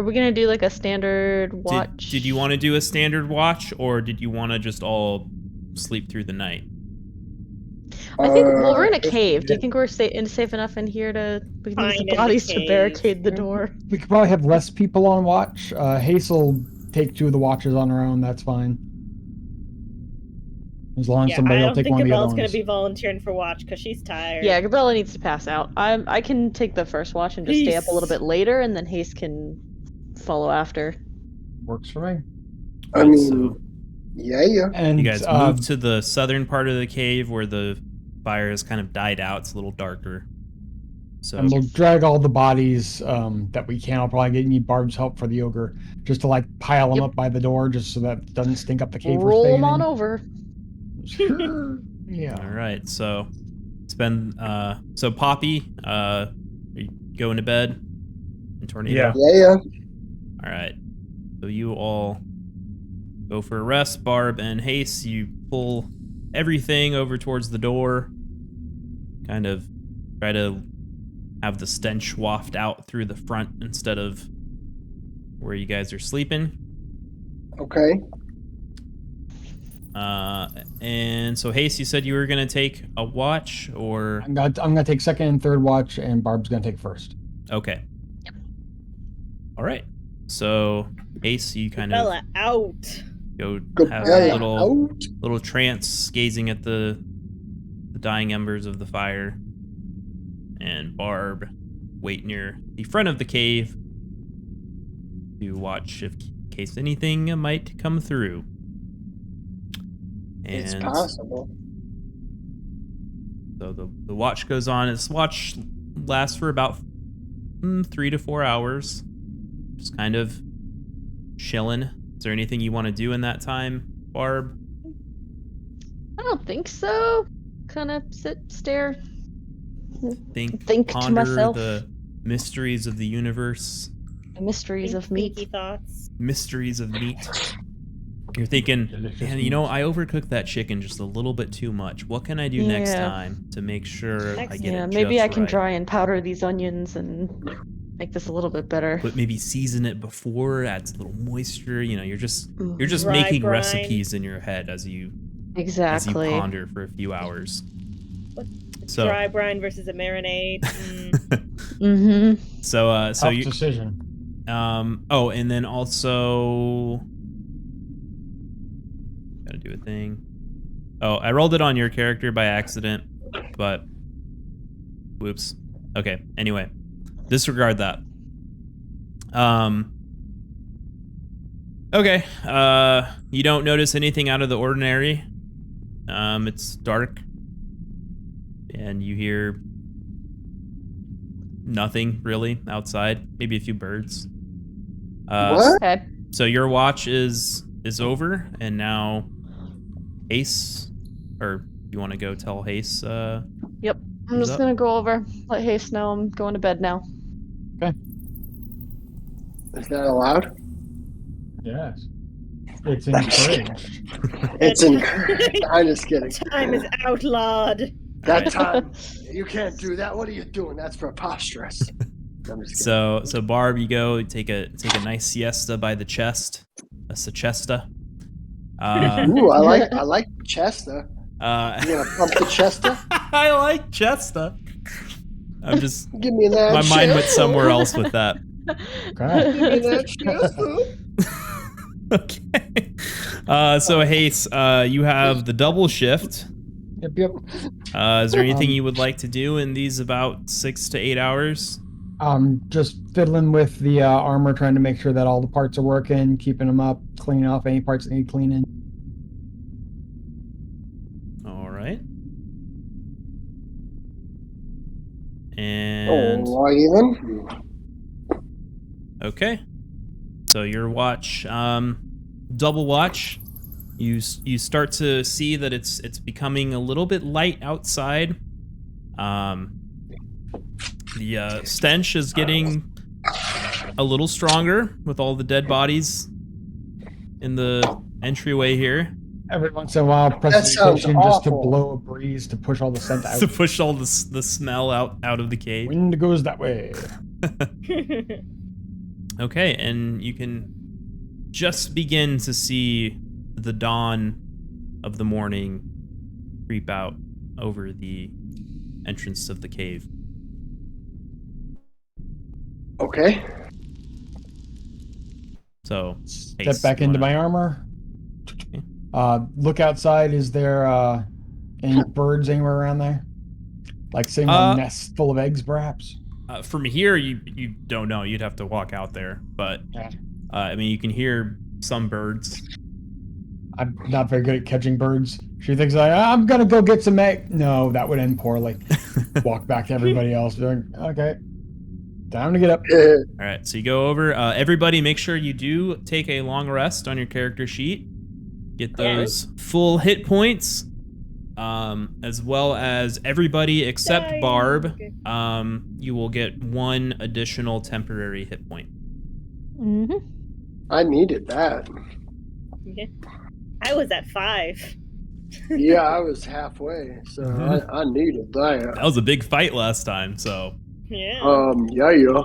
Speaker 4: we gonna do like a standard watch?
Speaker 1: Did you want to do a standard watch, or did you want to just all sleep through the night?
Speaker 4: I think we're in a cave. Do you think we're safe enough in here to we can use
Speaker 2: Fine
Speaker 4: the
Speaker 2: in the
Speaker 4: bodies to
Speaker 2: cave.
Speaker 4: barricade the door?
Speaker 3: We could probably have less people on watch. Hase will take 2 of the watches on her own. That's fine. As long as
Speaker 2: Yeah,
Speaker 3: somebody
Speaker 2: I
Speaker 3: will
Speaker 2: don't
Speaker 3: take
Speaker 2: think
Speaker 3: one of the other
Speaker 2: Gabella's going
Speaker 3: ones.
Speaker 2: to be volunteering for watch because she's tired.
Speaker 4: Yeah, Gabella needs to pass out. I can take the first watch and just stay up a little
Speaker 2: Peace.
Speaker 4: bit later, and then Hase can follow after.
Speaker 3: Works for me.
Speaker 6: I
Speaker 1: Right,
Speaker 6: mean,
Speaker 1: so
Speaker 6: yeah.
Speaker 3: And
Speaker 1: you guys move to the southern part of the cave where the fire has kind of died out. It's a little darker. So
Speaker 3: and we'll drag all the bodies that we can. I'll probably need Barb's help for the ogre, just to like pile them
Speaker 4: Yep.
Speaker 3: up by the door, just so that it doesn't stink up the cave we're
Speaker 4: Roll
Speaker 3: staying
Speaker 4: them on
Speaker 3: in.
Speaker 4: over.
Speaker 3: Sure. Yeah.
Speaker 1: all right, so it's been so Poppy, are you going to bed? And Tornado.
Speaker 6: Yeah.
Speaker 1: All right. So you all go for a rest. Barb and Hase, you pull everything over towards the door. Kind of try to have the stench waft out through the front instead of where you guys are sleeping.
Speaker 6: Okay.
Speaker 1: And so Hase, you said you were gonna take a watch, or
Speaker 3: I'm gonna take second and third watch, and Barb's gonna take first.
Speaker 1: okay. All right. So Hase, you kind of
Speaker 2: Bella out.
Speaker 1: go have
Speaker 6: Gabella
Speaker 1: a
Speaker 6: out.
Speaker 1: little trance, gazing at the dying embers of the fire. And Barb wait near the front of the cave to watch in case anything might come through. And
Speaker 6: It's possible.
Speaker 1: so the watch goes on. This watch lasts for about 3 to 4 hours. Just kind of chilling. Is there anything you want to do in that time, Barb?
Speaker 4: I don't think so. Kind of stare.
Speaker 1: Think
Speaker 4: to
Speaker 1: ponder
Speaker 4: myself.
Speaker 1: the mysteries of the universe,
Speaker 4: The mysteries of
Speaker 2: Thinky
Speaker 4: meat.
Speaker 2: thoughts.
Speaker 1: mysteries of meat. You're thinking, man, you know, I overcooked that chicken just a little bit too much. What can I do next
Speaker 4: Yeah.
Speaker 1: time to make sure I get
Speaker 4: Yeah,
Speaker 1: it
Speaker 4: maybe
Speaker 1: just
Speaker 4: I can
Speaker 1: right?
Speaker 4: dry and powder these onions and make this a little bit better.
Speaker 1: But maybe season it before, adds a little moisture. You know, you're just
Speaker 2: Dry
Speaker 1: making
Speaker 2: brine.
Speaker 1: recipes in your head as you
Speaker 4: Exactly.
Speaker 1: ponder for a few hours.
Speaker 2: What?
Speaker 1: So
Speaker 2: Dry brine versus a marinade.
Speaker 4: Mm-hmm.
Speaker 1: so
Speaker 3: Tough
Speaker 1: you
Speaker 3: decision.
Speaker 1: oh, and then also gotta do a thing. Oh, I rolled it on your character by accident, but whoops. Okay, anyway, disregard that. Okay, you don't notice anything out of the ordinary. It's dark, and you hear nothing really outside. Maybe a few birds.
Speaker 6: What?
Speaker 4: Okay.
Speaker 1: So your watch is over, and now Hase, or you want to go tell Hase?
Speaker 4: Yep. I'm
Speaker 1: Who's
Speaker 4: just
Speaker 1: up?
Speaker 4: gonna go over, let Hase know I'm going to bed now.
Speaker 6: Is that allowed?
Speaker 3: Yes. It's encouraged.
Speaker 6: It's encouraged. I'm just kidding.
Speaker 2: Time is outlawed.
Speaker 6: That time, you can't do that. What are you doing? That's preposterous. I'm just kidding.
Speaker 1: So Barb, you go take a nice siesta by the chest, a siesta.
Speaker 6: Ooh, I like Chester. You gonna pump the Chester?
Speaker 1: I like Chesta. I'm just
Speaker 6: Give me that.
Speaker 1: my mind went
Speaker 6: Chester.
Speaker 1: somewhere else with that.
Speaker 3: Okay.
Speaker 6: Give me that Chester.
Speaker 1: Okay. So Hase, you have the double shift.
Speaker 3: Yep.
Speaker 1: Is there anything you would like to do in these about 6 to 8 hours?
Speaker 3: Just fiddling with the armor, trying to make sure that all the parts are working, keeping them up, cleaning off any parts that need cleaning.
Speaker 1: All right. And
Speaker 6: Oh, even.
Speaker 1: okay. So your watch, double watch. You start to see that it's becoming a little bit light outside. The stench is getting a little stronger with all the dead bodies in the entryway here.
Speaker 3: Every once in a while,
Speaker 6: sounds
Speaker 3: precipitation just to
Speaker 6: awful.
Speaker 3: blow a breeze to push all the scent out.
Speaker 1: To push all the smell out of the cave.
Speaker 3: Wind goes that way.
Speaker 1: Okay, and you can just begin to see the dawn of the morning creep out over the entrance of the cave.
Speaker 6: Okay.
Speaker 1: So,
Speaker 3: Step
Speaker 1: Hase,
Speaker 3: back
Speaker 1: you
Speaker 3: into
Speaker 1: wanna-
Speaker 3: my armor. Look outside. Is there any birds anywhere around there? Like sitting on nests full of eggs, perhaps?
Speaker 1: From here, you don't know. You'd have to walk out there. But,
Speaker 3: Yeah.
Speaker 1: I mean, you can hear some birds.
Speaker 3: I'm not very good at catching birds. She thinks I'm gonna go get some egg. No, that would end poorly. Walk back to everybody else. Doing okay. Time to get up.
Speaker 1: All right, so you go over. Everybody, make sure you do take a long rest on your character sheet. Get those full hit points, as well as everybody except
Speaker 2: Dying.
Speaker 1: Barb.
Speaker 2: Okay.
Speaker 1: You will get 1 additional temporary hit point.
Speaker 4: Mm-hmm.
Speaker 6: I needed that.
Speaker 2: Okay. I was at 5.
Speaker 6: Yeah, I was halfway, so I needed that.
Speaker 1: That was a big fight last time, so
Speaker 2: Yeah.
Speaker 6: Yeah.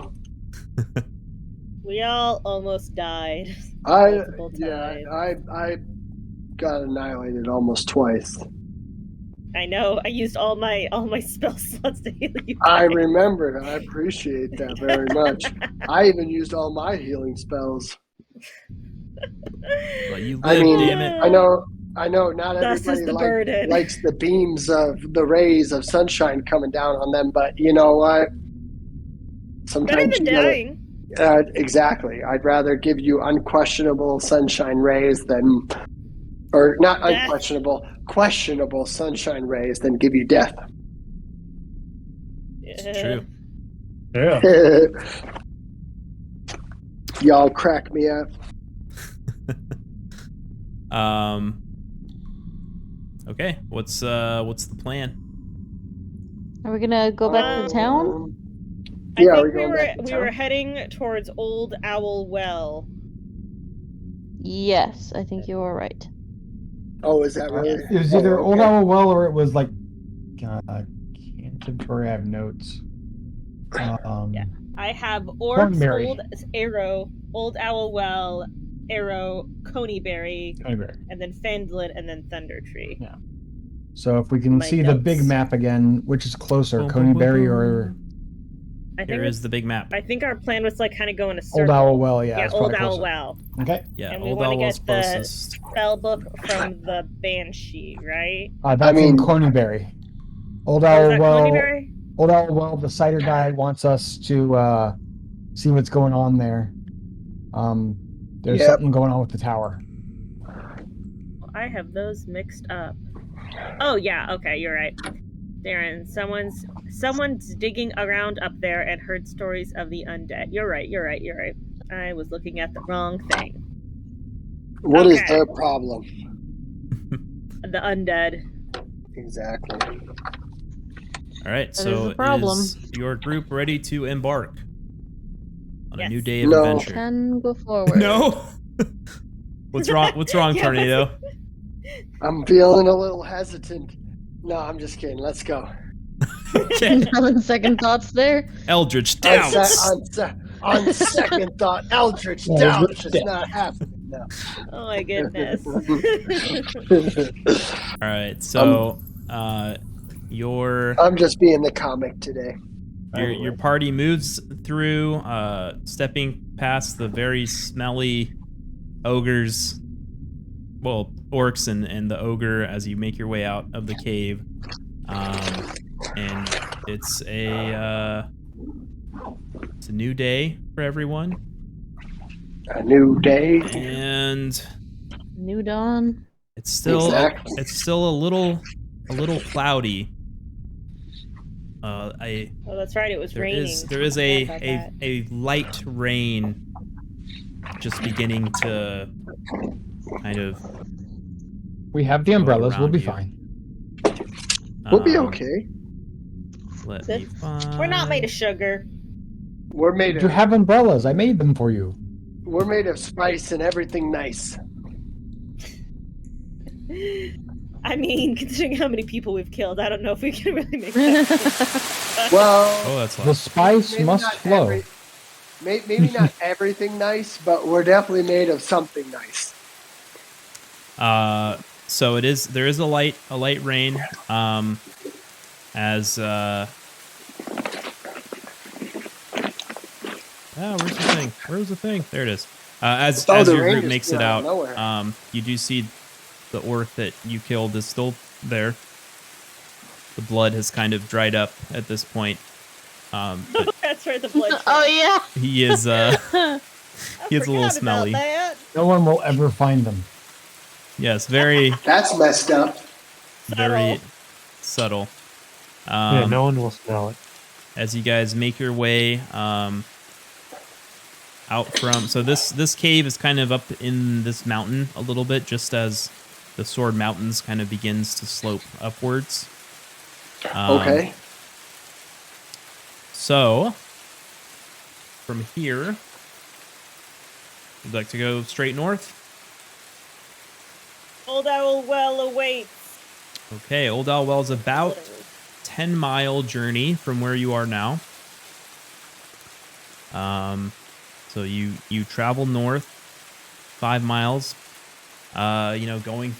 Speaker 2: We all almost died.
Speaker 6: I
Speaker 2: Multiple times.
Speaker 6: I got annihilated almost twice.
Speaker 2: I know. I used all my spell slots to heal you.
Speaker 6: I
Speaker 2: guys.
Speaker 6: remember. I appreciate that very much. I even used all my healing spells.
Speaker 1: but you
Speaker 6: I
Speaker 1: live,
Speaker 6: mean,
Speaker 1: damn it.
Speaker 6: I know. Not
Speaker 2: Thus is
Speaker 6: everybody
Speaker 2: the burden.
Speaker 6: likes the beams of the rays of sunshine coming down on them, but you know what?
Speaker 2: Better
Speaker 6: Sometimes
Speaker 2: than
Speaker 6: you gotta-
Speaker 2: dying.
Speaker 6: Exactly. I'd rather give you unquestionable sunshine rays than, or not
Speaker 2: Death.
Speaker 6: unquestionable, questionable sunshine rays than give you death.
Speaker 1: It's true.
Speaker 5: Yeah.
Speaker 6: Y'all crack me up.
Speaker 1: Okay, what's the plan?
Speaker 4: Are we gonna go back to town?
Speaker 2: I
Speaker 6: Yeah,
Speaker 2: think
Speaker 6: we're going back to
Speaker 2: we
Speaker 6: town.
Speaker 2: were heading towards Old Owl Well.
Speaker 4: Yes, I think you are right.
Speaker 6: Oh, is that really?
Speaker 3: It was either
Speaker 6: Oh,
Speaker 3: Old
Speaker 6: okay.
Speaker 3: Owl Well or it was like Canterbury. I have notes.
Speaker 2: Yeah. I have Orcs,
Speaker 3: Cornberry.
Speaker 2: Old Arrow, Old Owl Well, Arrow, Coneyberry,
Speaker 3: Canterbury.
Speaker 2: and then Fendlin, and then Thunder Tree.
Speaker 3: Yeah. So if we can
Speaker 2: My
Speaker 3: see the
Speaker 2: notes.
Speaker 3: big map again, which is closer,
Speaker 1: Boom, boom, boom,
Speaker 3: Coneyberry
Speaker 1: boom.
Speaker 3: or
Speaker 2: I think
Speaker 1: Here is
Speaker 2: it's-
Speaker 1: the big map.
Speaker 2: I think our plan was to like kind of go in a circle.
Speaker 3: Old Owl Well? Yeah,
Speaker 2: Yeah,
Speaker 3: it's
Speaker 2: Old
Speaker 3: probably
Speaker 2: Owl
Speaker 3: closer.
Speaker 2: Well.
Speaker 3: Okay.
Speaker 1: Yeah,
Speaker 2: And we
Speaker 1: Old
Speaker 2: wanna
Speaker 1: Owl's
Speaker 2: get the-
Speaker 1: closest.
Speaker 2: Spell book from the Banshee, right?
Speaker 3: That's in
Speaker 6: mean-
Speaker 3: Coneyberry. Old
Speaker 2: Oh, is
Speaker 3: Owl
Speaker 2: that
Speaker 3: Well.
Speaker 2: Coneyberry?
Speaker 3: Old Owl Well. The cider guy wants us to see what's going on there. There's
Speaker 6: Yep.
Speaker 3: something going on with the tower.
Speaker 2: I have those mixed up. Oh yeah, okay, you're right. Darren, someone's digging around up there and heard stories of the undead. You're right. I was looking at the wrong thing.
Speaker 6: What is
Speaker 2: Okay.
Speaker 6: their problem?
Speaker 2: The undead.
Speaker 6: Exactly.
Speaker 1: All right,
Speaker 4: That
Speaker 1: so
Speaker 4: is a problem.
Speaker 1: is your group ready to embark on a
Speaker 2: Yes.
Speaker 1: new day of
Speaker 6: No.
Speaker 1: adventure?
Speaker 4: Can go forward.
Speaker 1: No. What's wrong? What's wrong,
Speaker 2: Yeah,
Speaker 1: Tornado?
Speaker 6: I'm feeling a little hesitant. No, I'm just kidding. Let's go.
Speaker 1: Okay.
Speaker 4: Having second thoughts there.
Speaker 1: Eldritch
Speaker 6: On,
Speaker 1: doubts.
Speaker 6: on second thought, Eldritch Doubt is not happening. No.
Speaker 2: Oh my goodness.
Speaker 1: All right, so your
Speaker 6: I'm just being the comic today.
Speaker 1: your party moves through, stepping past the very smelly ogres, well, orcs and the ogre as you make your way out of the cave, and it's a new day for everyone,
Speaker 6: A new day.
Speaker 1: and
Speaker 4: New dawn.
Speaker 1: it's still
Speaker 6: Exactly.
Speaker 1: it's still a little cloudy.
Speaker 2: Oh, that's right. It was
Speaker 1: There
Speaker 2: raining.
Speaker 1: is
Speaker 2: I forgot about that.
Speaker 1: a light rain just beginning to kind of
Speaker 3: We have the umbrellas. We'll
Speaker 1: around
Speaker 3: be
Speaker 1: you.
Speaker 3: fine.
Speaker 6: We'll be
Speaker 1: um,
Speaker 6: okay.
Speaker 1: Let me find.
Speaker 2: We're not made of sugar.
Speaker 6: We're made
Speaker 3: You
Speaker 6: of
Speaker 3: have umbrellas. I made them for you.
Speaker 6: spice and everything nice.
Speaker 2: I mean, considering how many people we've killed, I don't know if we can really make that.
Speaker 6: Well,
Speaker 1: Oh, that's
Speaker 3: The
Speaker 1: loud.
Speaker 3: spice
Speaker 6: maybe
Speaker 3: must
Speaker 6: not
Speaker 3: flow.
Speaker 6: maybe not everything nice, but we're definitely made of something nice.
Speaker 1: So it is. There is a light rain. As where's the thing? Where's the thing? There it is. As
Speaker 6: Oh, the
Speaker 1: your
Speaker 6: rain
Speaker 1: group
Speaker 6: just
Speaker 1: makes
Speaker 6: came
Speaker 1: it
Speaker 6: out of
Speaker 1: out,
Speaker 6: nowhere.
Speaker 1: you do see the orc that you killed is still there. The blood has kind of dried up at this point. But
Speaker 2: That's right, the blood.
Speaker 4: Oh yeah.
Speaker 1: he is he is a little
Speaker 2: Forgot about
Speaker 1: smelly.
Speaker 2: that.
Speaker 3: No one will ever find them.
Speaker 1: Yes, very
Speaker 6: That's messed up.
Speaker 1: very subtle.
Speaker 5: Yeah, no one will smell it.
Speaker 1: As you guys make your way out from, so this cave is kind of up in this mountain a little bit, just as the Sword Mountains kind of begins to slope upwards.
Speaker 6: Okay.
Speaker 1: So from here, you'd like to go straight north?
Speaker 2: Old Owl Well awaits.
Speaker 1: Okay, Old Owl Well is about 10-mile journey from where you are now. So you travel north 5 miles. Going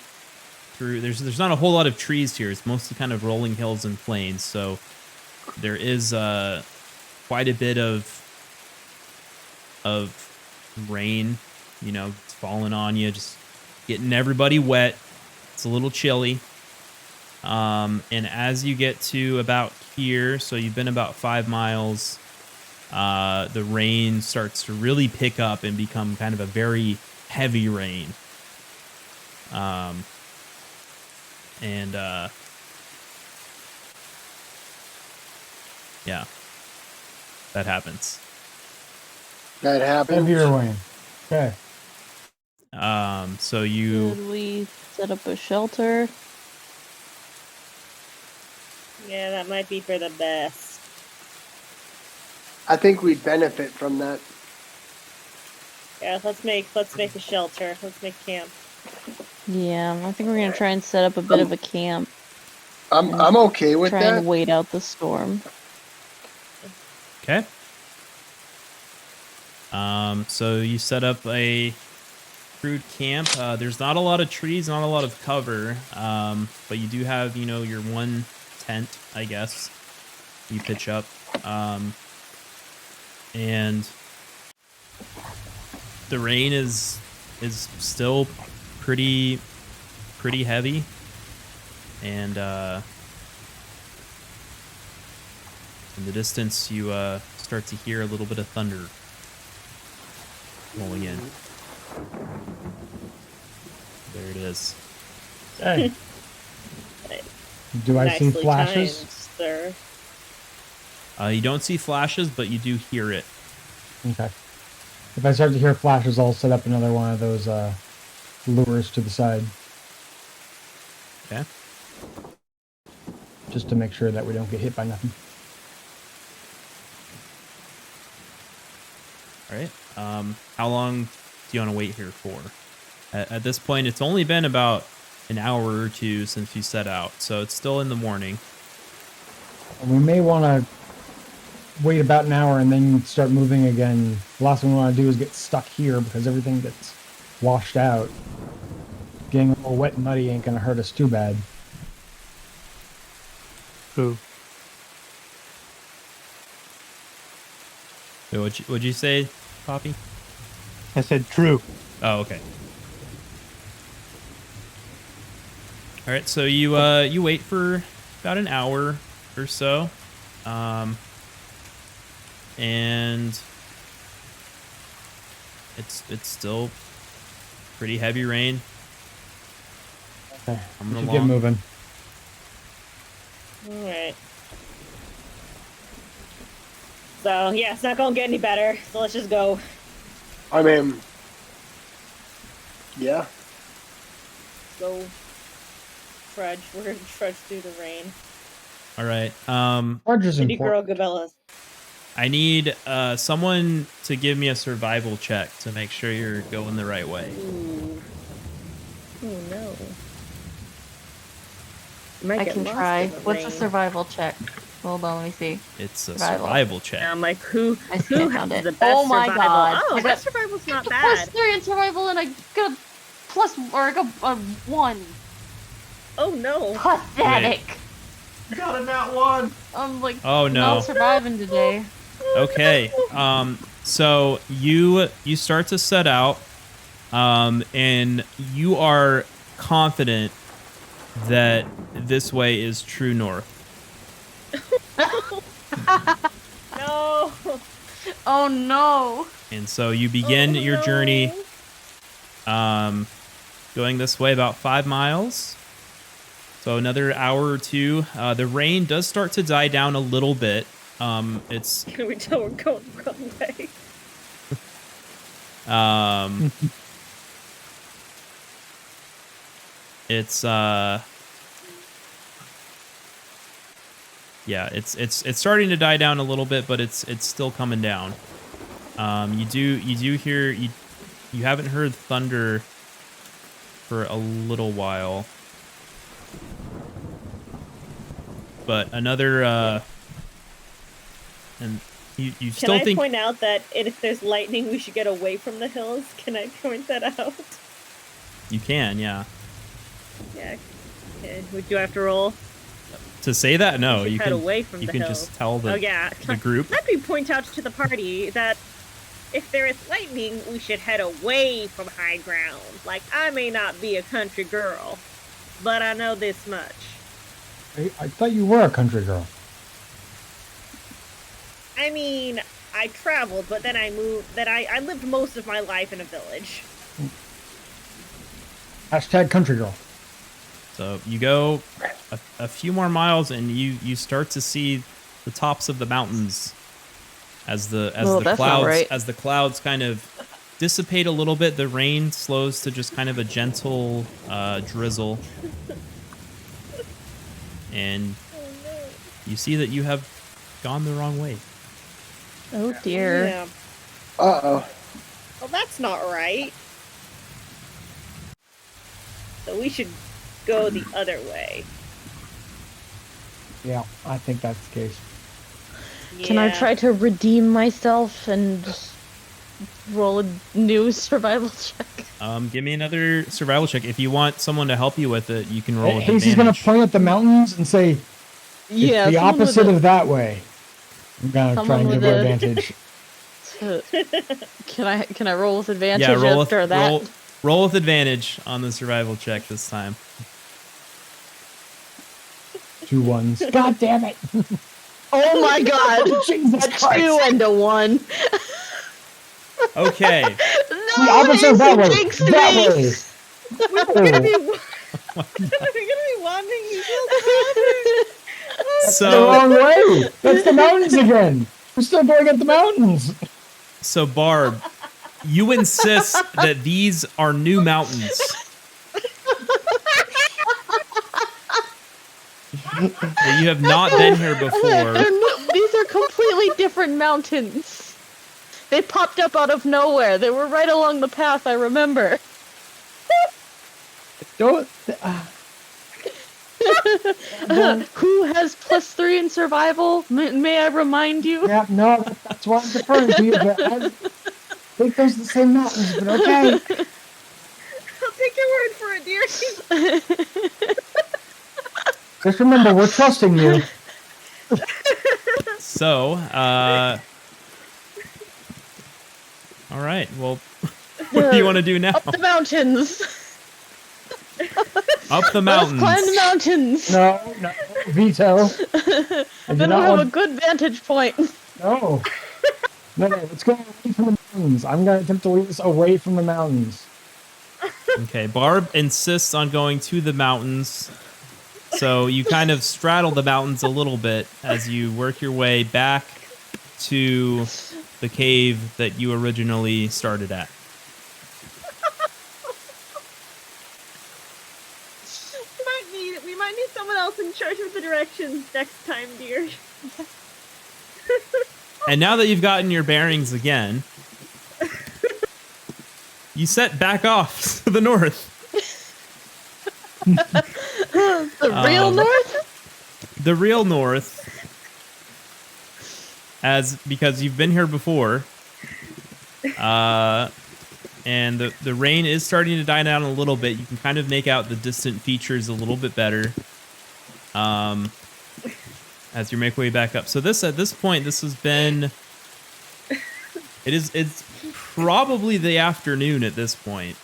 Speaker 1: through, there's not a whole lot of trees here. It's mostly kind of rolling hills and plains. So there is quite a bit of rain. It's falling on you, just getting everybody wet. It's a little chilly. And as you get to about here, so you've been about 5 miles, the rain starts to really pick up and become kind of a very heavy rain. Yeah, that happens.
Speaker 6: That happened.
Speaker 3: Heavier rain. Okay.
Speaker 1: So you
Speaker 4: Should we set up a shelter?
Speaker 2: Yeah, that might be for the best.
Speaker 6: I think we'd benefit from that.
Speaker 2: Yeah, let's make a shelter. Let's make camp.
Speaker 4: Yeah, I think we're gonna try and set up a bit of a camp.
Speaker 6: I'm okay with
Speaker 4: Try
Speaker 6: that.
Speaker 4: and wait out the storm.
Speaker 1: okay? So you set up a crude camp. There's not a lot of trees, not a lot of cover, but you do have, your one tent, I guess. You pitch up, and the rain is still pretty heavy, and in the distance you start to hear a little bit of thunder rolling in. There it is.
Speaker 5: Hey,
Speaker 3: Do I see
Speaker 2: Nicely
Speaker 3: flashes?
Speaker 2: timed, sir.
Speaker 1: You don't see flashes, but you do hear it.
Speaker 3: Okay. If I start to hear flashes, I'll set up another one of those lures to the side,
Speaker 1: Okay.
Speaker 3: just to make sure that we don't get hit by nothing.
Speaker 1: All right. How long do you want to wait here for? At this point, it's only been about an hour or two since you set out, so it's still in the morning.
Speaker 3: And we may want to wait about an hour and then start moving again. The last thing we want to do is get stuck here because everything gets washed out. Getting a little wet and muddy ain't gonna hurt us too bad.
Speaker 5: true.
Speaker 1: Wait, what'd you say, Poppy?
Speaker 5: I said true.
Speaker 1: Oh, okay. All right, so you wait for about an hour or so, and it's still pretty heavy rain.
Speaker 3: Okay,
Speaker 1: Coming
Speaker 3: we should
Speaker 1: along.
Speaker 3: get moving.
Speaker 2: All right. So yeah, it's not gonna get any better. So let's just go.
Speaker 6: I mean, yeah.
Speaker 2: Go. Trudge. We're gonna trudge through the rain.
Speaker 1: All right.
Speaker 3: Charge is
Speaker 2: City girl
Speaker 3: important.
Speaker 2: Gabella.
Speaker 1: I need someone to give me a survival check to make sure you're going the right way.
Speaker 2: Ooh. Oh no. You might
Speaker 4: I
Speaker 2: get
Speaker 4: can
Speaker 2: lost
Speaker 4: try.
Speaker 2: in the
Speaker 4: What's a
Speaker 2: rain.
Speaker 4: survival check? Hold on, let me see.
Speaker 1: It's a
Speaker 4: Survival.
Speaker 1: survival check.
Speaker 2: I'm like, who
Speaker 4: I see, I
Speaker 2: who
Speaker 4: found
Speaker 2: has
Speaker 4: it.
Speaker 2: the best
Speaker 4: Oh my
Speaker 2: survival?
Speaker 4: god.
Speaker 2: Oh,
Speaker 4: I
Speaker 2: that
Speaker 4: got-
Speaker 2: survival's not
Speaker 4: I got
Speaker 2: bad.
Speaker 4: +3 in survival and I got a plus, or I got a 1.
Speaker 2: Oh no.
Speaker 4: Pathetic.
Speaker 3: Got a nat 1.
Speaker 4: I'm like,
Speaker 1: Oh no.
Speaker 4: not surviving today.
Speaker 1: Okay. So you start to set out, and you are confident that this way is true north.
Speaker 2: No.
Speaker 4: Oh no.
Speaker 1: And so you begin
Speaker 2: Oh,
Speaker 1: your
Speaker 2: no.
Speaker 1: journey, going this way about 5 miles. So another hour or two. The rain does start to die down a little bit. It's
Speaker 2: Can we tell we're going the wrong way?
Speaker 1: it's yeah, it's starting to die down a little bit, but it's still coming down. You do hear you haven't heard thunder for a little while. But another and you still
Speaker 2: Can I
Speaker 1: think
Speaker 2: point out that if there's lightning, we should get away from the hills? Can I point that out?
Speaker 1: you can, yeah.
Speaker 2: Yeah. Okay. Would you have to roll?
Speaker 1: To say that, no,
Speaker 2: We should
Speaker 1: you
Speaker 2: head
Speaker 1: can
Speaker 2: away from
Speaker 1: you
Speaker 2: the
Speaker 1: can
Speaker 2: hills.
Speaker 1: just tell the
Speaker 2: Oh yeah.
Speaker 1: the group.
Speaker 2: Let me point out to the party that if there is lightning, we should head away from high ground. Like, I may not be a country girl, but I know this much.
Speaker 3: I thought you were a country girl.
Speaker 2: I mean, I traveled, but then I moved. Then I lived most of my life in a village.
Speaker 3: Hashtag country girl.
Speaker 1: So you go a few more miles, and you start to see the tops of the mountains as the
Speaker 4: Well, that's not right.
Speaker 1: as the clouds kind of dissipate a little bit. The rain slows to just kind of a gentle drizzle, and
Speaker 2: Oh no.
Speaker 1: you see that you have gone the wrong way.
Speaker 4: Oh dear.
Speaker 2: Yeah.
Speaker 6: Uh-oh.
Speaker 2: Well, that's not right. So we should go the other way.
Speaker 3: Yeah, I think that's the case.
Speaker 4: Can I
Speaker 2: Yeah.
Speaker 4: try to redeem myself and just roll a new survival check?
Speaker 1: Give me another survival check. If you want someone to help you with it, you can roll with
Speaker 3: Hazy's gonna
Speaker 1: advantage.
Speaker 3: point at the mountains and say,
Speaker 4: Yeah,
Speaker 3: it's the
Speaker 4: someone with
Speaker 3: opposite
Speaker 4: a-
Speaker 3: of that way. I'm gonna try
Speaker 4: Someone
Speaker 3: and give
Speaker 4: with
Speaker 3: her
Speaker 4: a-
Speaker 3: advantage.
Speaker 4: Can I roll with advantage
Speaker 1: Yeah, roll
Speaker 4: after
Speaker 1: with,
Speaker 4: that?
Speaker 1: roll with advantage on the survival check this time.
Speaker 3: 2 1s. God damn it!
Speaker 4: Oh my god!
Speaker 3: Jesus
Speaker 4: A
Speaker 3: Christ.
Speaker 4: 2 and a 1.
Speaker 1: Okay.
Speaker 3: The opposite of that way.
Speaker 4: jinxed
Speaker 3: That
Speaker 4: me.
Speaker 3: way.
Speaker 2: We're gonna be wanting you
Speaker 3: The
Speaker 1: So
Speaker 3: wrong way. That's the mountains again. We're still going at the mountains.
Speaker 1: so Barb, you insist that these are new mountains. That you have not been here before.
Speaker 4: These are completely different mountains. They popped up out of nowhere. They were right along the path, I remember.
Speaker 3: Don't.
Speaker 4: Who has +3 in survival? May I remind you?
Speaker 3: Yeah, no, that's what I'm referring to. But I think those are the same mountains, but okay.
Speaker 2: I'll take your word for it, dear.
Speaker 3: Just remember, we're trusting you.
Speaker 1: So, all right. Well, what do you want to do now?
Speaker 4: Up the mountains.
Speaker 1: Up the
Speaker 4: Let's
Speaker 1: mountains.
Speaker 4: climb the mountains.
Speaker 3: No, veto. I do
Speaker 4: Then we'll
Speaker 3: not
Speaker 4: have a
Speaker 3: want.
Speaker 4: good vantage point.
Speaker 3: No. No, let's go away from the mountains. I'm going to attempt to lead us away from the mountains.
Speaker 1: Okay, Barb insists on going to the mountains. So you kind of straddle the mountains a little bit as you work your way back to the cave that you originally started at.
Speaker 2: We might me someone else in charge of the directions next time, dear.
Speaker 1: And now that you've gotten your bearings again, you set back off to the north.
Speaker 4: The real north?
Speaker 1: The real north. Because you've been here before. And the rain is starting to die down a little bit. You can kind of make out the distant features a little bit better. As you make your way back up. So at this point, this has been... It's probably the afternoon at this point.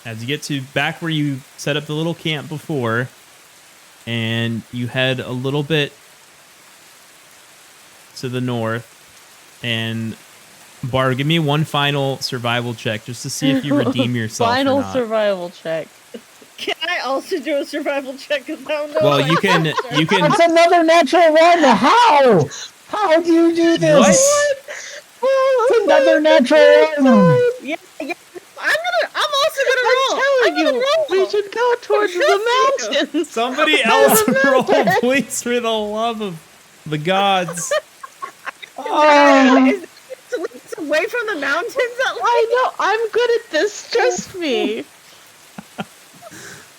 Speaker 1: As you get to back where you set up the little camp before, and you head a little bit to the north, and Barb, give me one final survival check just to see if you redeem yourself.
Speaker 4: Final
Speaker 1: or not.
Speaker 4: survival check.
Speaker 2: Can I also do a survival check? Because I don't know.
Speaker 1: Well, you can.
Speaker 3: It's another natural one. How? How do you do this?
Speaker 1: What?
Speaker 3: It's another natural one.
Speaker 2: Yeah. I'm also gonna roll.
Speaker 4: I'm telling you, we should go towards the mountains.
Speaker 1: Somebody else roll, please, for the love of the gods.
Speaker 2: Is it away from the mountains?
Speaker 4: I know. I'm good at this. Trust me.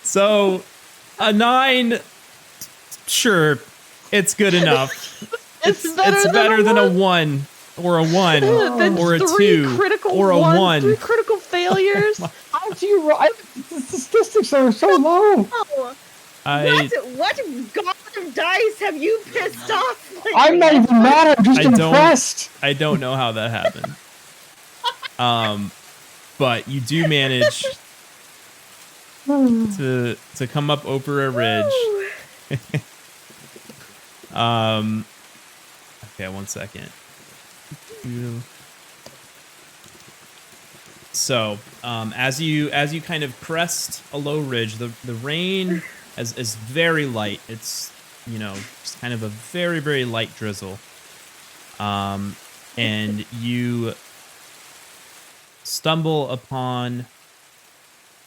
Speaker 1: So, a 9, sure, it's good enough. It's better than a 1, or a 1, or a 2, or a 1.
Speaker 4: 3 critical failures.
Speaker 3: How do you roll? The statistics are so low.
Speaker 2: What god of dice have you pissed off?
Speaker 3: I'm not even mad. I'm just impressed.
Speaker 1: I don't know how that happened. But you do manage to come up over a ridge. Okay, 1 second. So, as you kind of crest a low ridge, the rain is very light. It's, just kind of a very, very light drizzle. And you stumble upon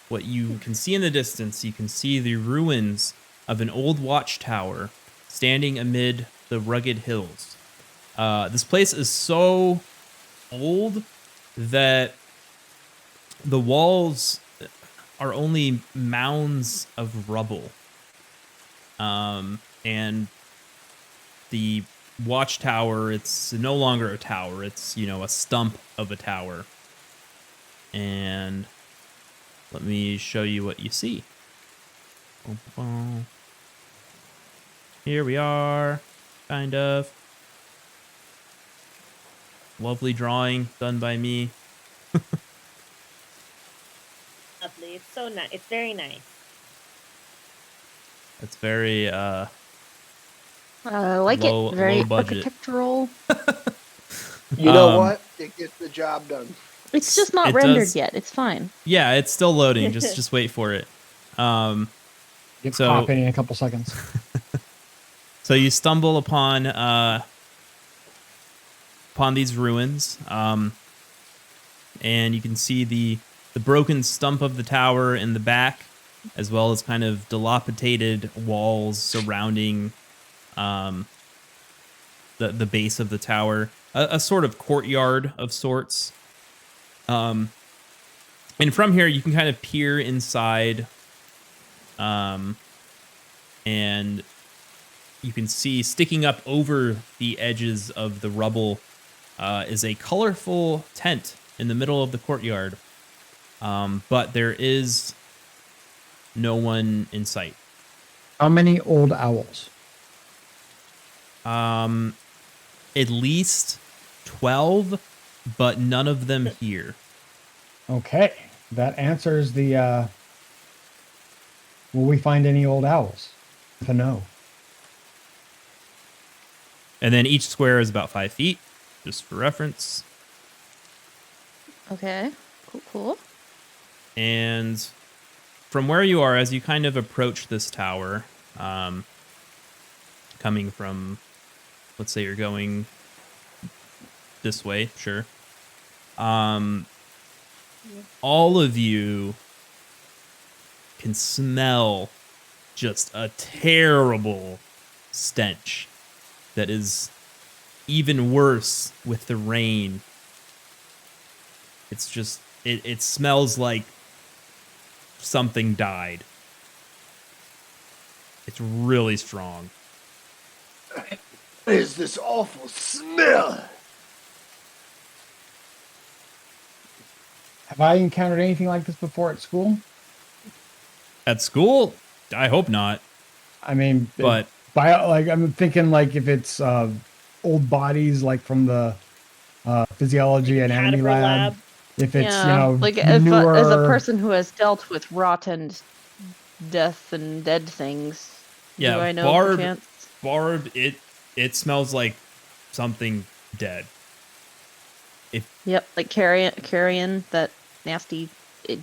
Speaker 1: what you can see in the distance. You can see the ruins of an old watchtower standing amid the rugged hills. This place is so old that the walls are only mounds of rubble. And the watchtower, it's no longer a tower. It's, a stump of a tower. And let me show you what you see. Here we are, kind of. Lovely drawing done by me.
Speaker 2: Lovely. It's so nice. It's very nice.
Speaker 1: It's very
Speaker 4: I like
Speaker 1: low,
Speaker 4: it. Very
Speaker 1: low budget.
Speaker 4: architectural.
Speaker 6: You know what? It gets the job done.
Speaker 4: It's just not rendered yet. It's fine.
Speaker 1: Yeah, it's still loading. just wait for it.
Speaker 3: It's popping in a couple seconds.
Speaker 1: So you stumble upon these ruins, and you can see the broken stump of the tower in the back, as well as kind of dilapidated walls surrounding the base of the tower, a sort of courtyard of sorts. And from here, you can kind of peer inside, and you can see sticking up over the edges of the rubble is a colorful tent in the middle of the courtyard. But there is no one in sight.
Speaker 3: How many old owls?
Speaker 1: At least 12, but none of them here.
Speaker 3: Okay, that answers the. Will we find any old owls? To know.
Speaker 1: And then each square is about 5 feet, just for reference.
Speaker 4: Okay, cool.
Speaker 1: And from where you are, as you kind of approach this tower, coming from, let's say you're going this way, sure. All of you can smell just a terrible stench that is even worse with the rain. It's just, it smells like something died. It's really strong.
Speaker 6: What is this awful smell?
Speaker 3: Have I encountered anything like this before at school?
Speaker 1: At school? I hope not.
Speaker 3: I mean,
Speaker 1: But
Speaker 3: I'm thinking like if it's old bodies like from the physiology and anatomy
Speaker 2: Cadaver
Speaker 3: lab. If it's
Speaker 4: like
Speaker 3: newer,
Speaker 4: as a person who has dealt with rot and death and dead things,
Speaker 1: yeah,
Speaker 4: do I know
Speaker 1: Barb,
Speaker 4: perchance?
Speaker 1: Barb, it smells like something dead.
Speaker 4: Yep, like carrion, that nasty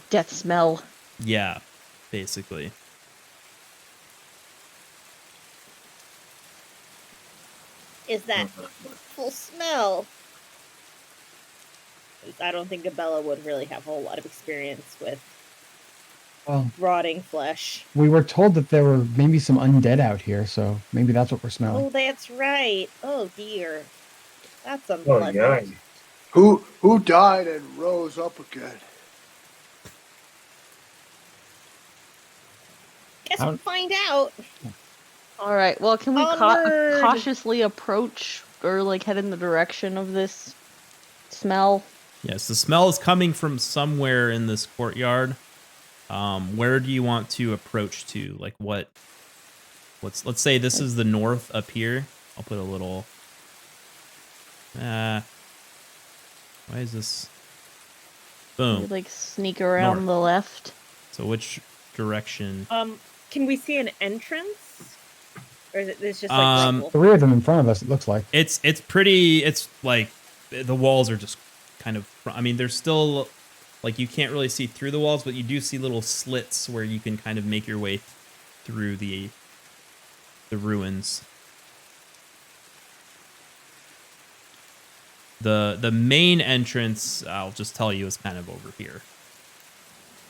Speaker 4: death smell.
Speaker 1: Yeah, basically.
Speaker 2: Is that full smell? I don't think Gabella would really have a whole lot of experience with rotting flesh.
Speaker 3: we were told that there were maybe some undead out here, so maybe that's what we're smelling.
Speaker 2: Oh, that's right. Oh dear, that's
Speaker 5: Oh,
Speaker 2: unpleasant.
Speaker 5: yeah.
Speaker 6: Who died and rose up again?
Speaker 2: Guess we'll find out.
Speaker 4: All right. Well, can we
Speaker 2: Onward!
Speaker 4: cautiously approach or like head in the direction of this smell?
Speaker 1: Yes, the smell is coming from somewhere in this courtyard. Where do you want to approach to? Like let's say this is the north up here. I'll put a little why is this? Boom.
Speaker 4: Like sneak around
Speaker 1: North.
Speaker 4: the left.
Speaker 1: So which direction?
Speaker 2: Can we see an entrance, or is it just like rubble?
Speaker 3: 3 of them in front of us. It looks like
Speaker 1: It's pretty. It's like the walls are just kind of. I mean, there's still like you can't really see through the walls, but you do see little slits where you can kind of make your way through the ruins. The main entrance, I'll just tell you, is kind of over here.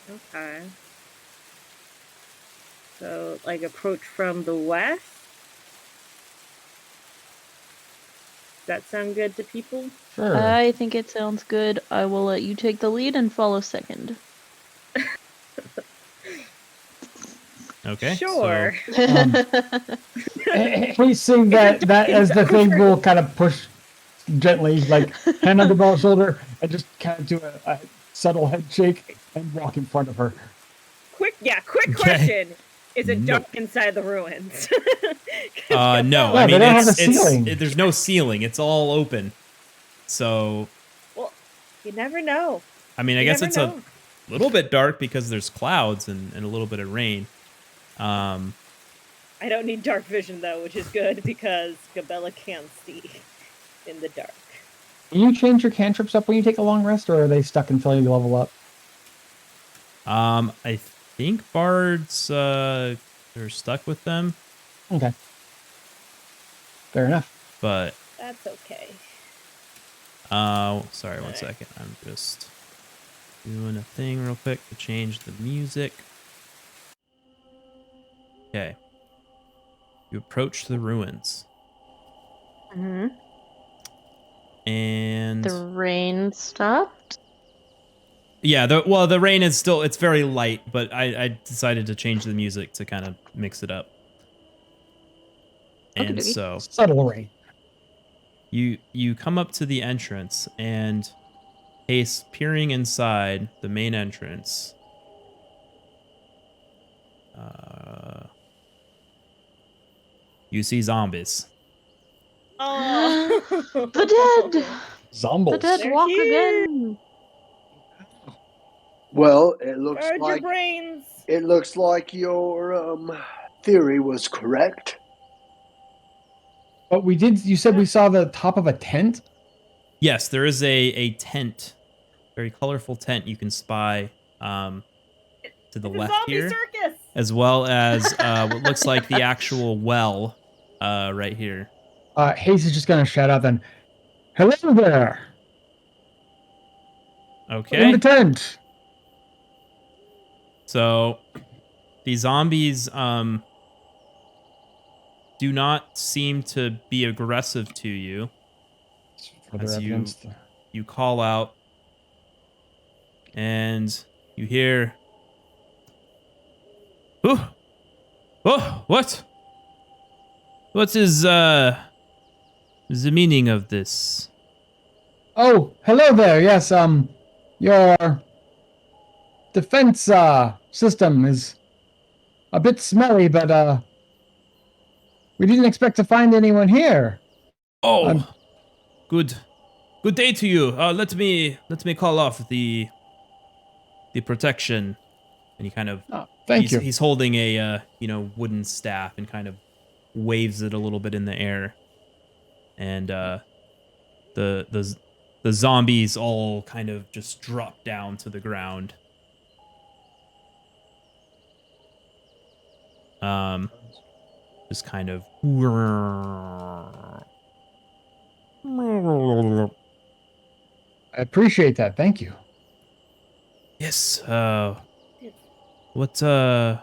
Speaker 2: Okay. So, like, approach from the west? Does that sound good to people?
Speaker 3: sure.
Speaker 4: I think it sounds good. I will let you take the lead and follow second.
Speaker 1: Okay.
Speaker 2: Sure.
Speaker 3: He's seeing that as the thing will kind of push gently, like hand on the ball's shoulder, and just kind of do a subtle head shake and walk in front of her.
Speaker 2: Quick
Speaker 1: Okay.
Speaker 2: question. Is it
Speaker 1: No.
Speaker 2: dark inside the ruins?
Speaker 1: No, I
Speaker 3: Yeah,
Speaker 1: mean
Speaker 3: they don't have a
Speaker 1: it's
Speaker 3: ceiling.
Speaker 1: there's no ceiling. It's all open. So
Speaker 2: Well, you never know.
Speaker 1: I mean, I
Speaker 2: You
Speaker 1: guess
Speaker 2: never
Speaker 1: it's
Speaker 2: know.
Speaker 1: a little bit dark because there's clouds and a little bit of rain.
Speaker 2: I don't need dark vision, though, which is good because Gabella can't see in the dark.
Speaker 3: Can you change your cantrips up when you take a long rest, or are they stuck until you level up?
Speaker 1: I think bards they're stuck with them,
Speaker 3: Okay. Fair enough.
Speaker 1: but
Speaker 2: That's okay.
Speaker 1: sorry, one
Speaker 2: Alright.
Speaker 1: second. I'm just doing a thing real quick to change the music. Okay. You approach the ruins
Speaker 4: Hmm.
Speaker 1: and
Speaker 4: The rain stopped.
Speaker 1: yeah, the rain is still, it's very light, but I decided to change the music to kind of mix it up. And
Speaker 4: Okey-dokey.
Speaker 1: so
Speaker 3: Subtle rain.
Speaker 1: you come up to the entrance, and Hase, peering inside the main entrance, you see zombies.
Speaker 2: Oh,
Speaker 4: The dead!
Speaker 3: Zombies.
Speaker 4: The dead
Speaker 2: They're
Speaker 4: walk
Speaker 2: here.
Speaker 4: again!
Speaker 6: Well, it looks
Speaker 2: Guard your
Speaker 6: like
Speaker 2: brains.
Speaker 6: your theory was correct.
Speaker 3: But you said we saw the top of a tent?
Speaker 1: Yes, there is a tent, very colorful tent you can spy to the
Speaker 2: It's a
Speaker 1: left
Speaker 2: zombie
Speaker 1: here,
Speaker 2: circus.
Speaker 1: as well as what looks like the actual well right here.
Speaker 3: Hayes is just going to shout out then, "Hello there! In
Speaker 1: Okay,
Speaker 3: the tent!"
Speaker 1: so the zombies do not seem to be aggressive to you
Speaker 3: Further
Speaker 1: as
Speaker 3: evidence.
Speaker 1: you call out and you hear, oh, what is the meaning of this?
Speaker 3: Oh, hello there. Yes, your defense system is a bit smelly, but we didn't expect to find anyone here.
Speaker 1: Oh, good day to you. Let me call off the protection. And he kind of
Speaker 3: Thank you.
Speaker 1: he's holding a wooden staff and kind of waves it a little bit in the air. And the zombies all kind of just drop down to the ground. Just kind of.
Speaker 3: I appreciate that. Thank you.
Speaker 1: Yes. What are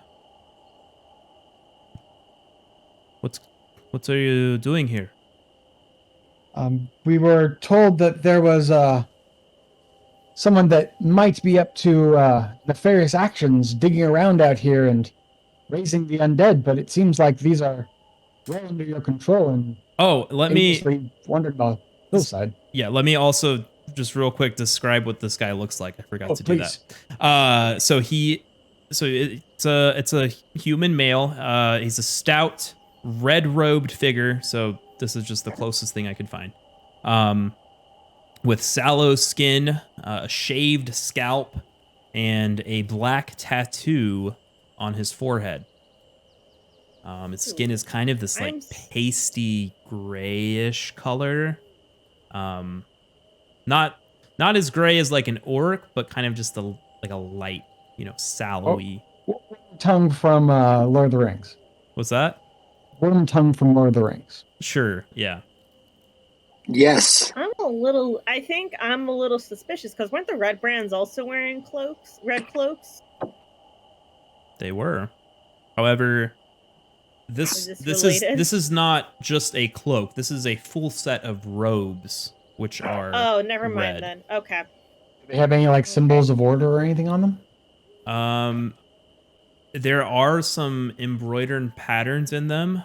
Speaker 1: you doing here?
Speaker 3: We were told that there was someone that might be up to nefarious actions digging around out here and raising the undead, but it seems like these are well under your control and
Speaker 1: Let me
Speaker 3: aimlessly wondered about hillside.
Speaker 1: Yeah, let me also just real quick describe what this guy looks like. I forgot to
Speaker 3: please.
Speaker 1: do that. It's a human male. He's a stout, red-robed figure. So this is just the closest thing I could find. With sallow skin, a shaved scalp, and a black tattoo on his forehead. His skin is kind of this like pasty grayish color. Not as gray as like an orc, but kind of just a light, sallowy.
Speaker 3: Tongue from Lord of the Rings.
Speaker 1: What's that?
Speaker 3: Worm tongue from Lord of the Rings.
Speaker 1: Sure, yeah.
Speaker 6: Yes.
Speaker 2: I think I'm a little suspicious because weren't the Red Brands also wearing red cloaks?
Speaker 1: They were. However, this is not just a cloak. This is a full set of robes, which are
Speaker 2: never mind
Speaker 1: red.
Speaker 2: then. Okay.
Speaker 3: Do they have any like symbols of order or anything on them?
Speaker 1: There are some embroidered patterns in them.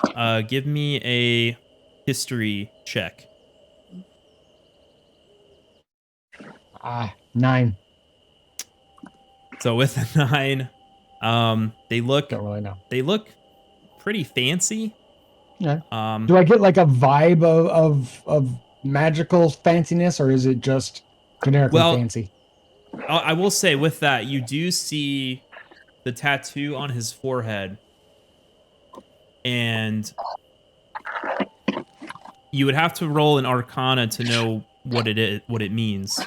Speaker 1: Give me a history check.
Speaker 3: 9.
Speaker 1: So with a 9, they look.
Speaker 3: Don't really know.
Speaker 1: They look pretty fancy.
Speaker 3: Yeah. Do I get like a vibe of magical fanciness, or is it just generically fancy?
Speaker 1: I will say with that, you do see the tattoo on his forehead, and you would have to roll an Arcana to know what it means.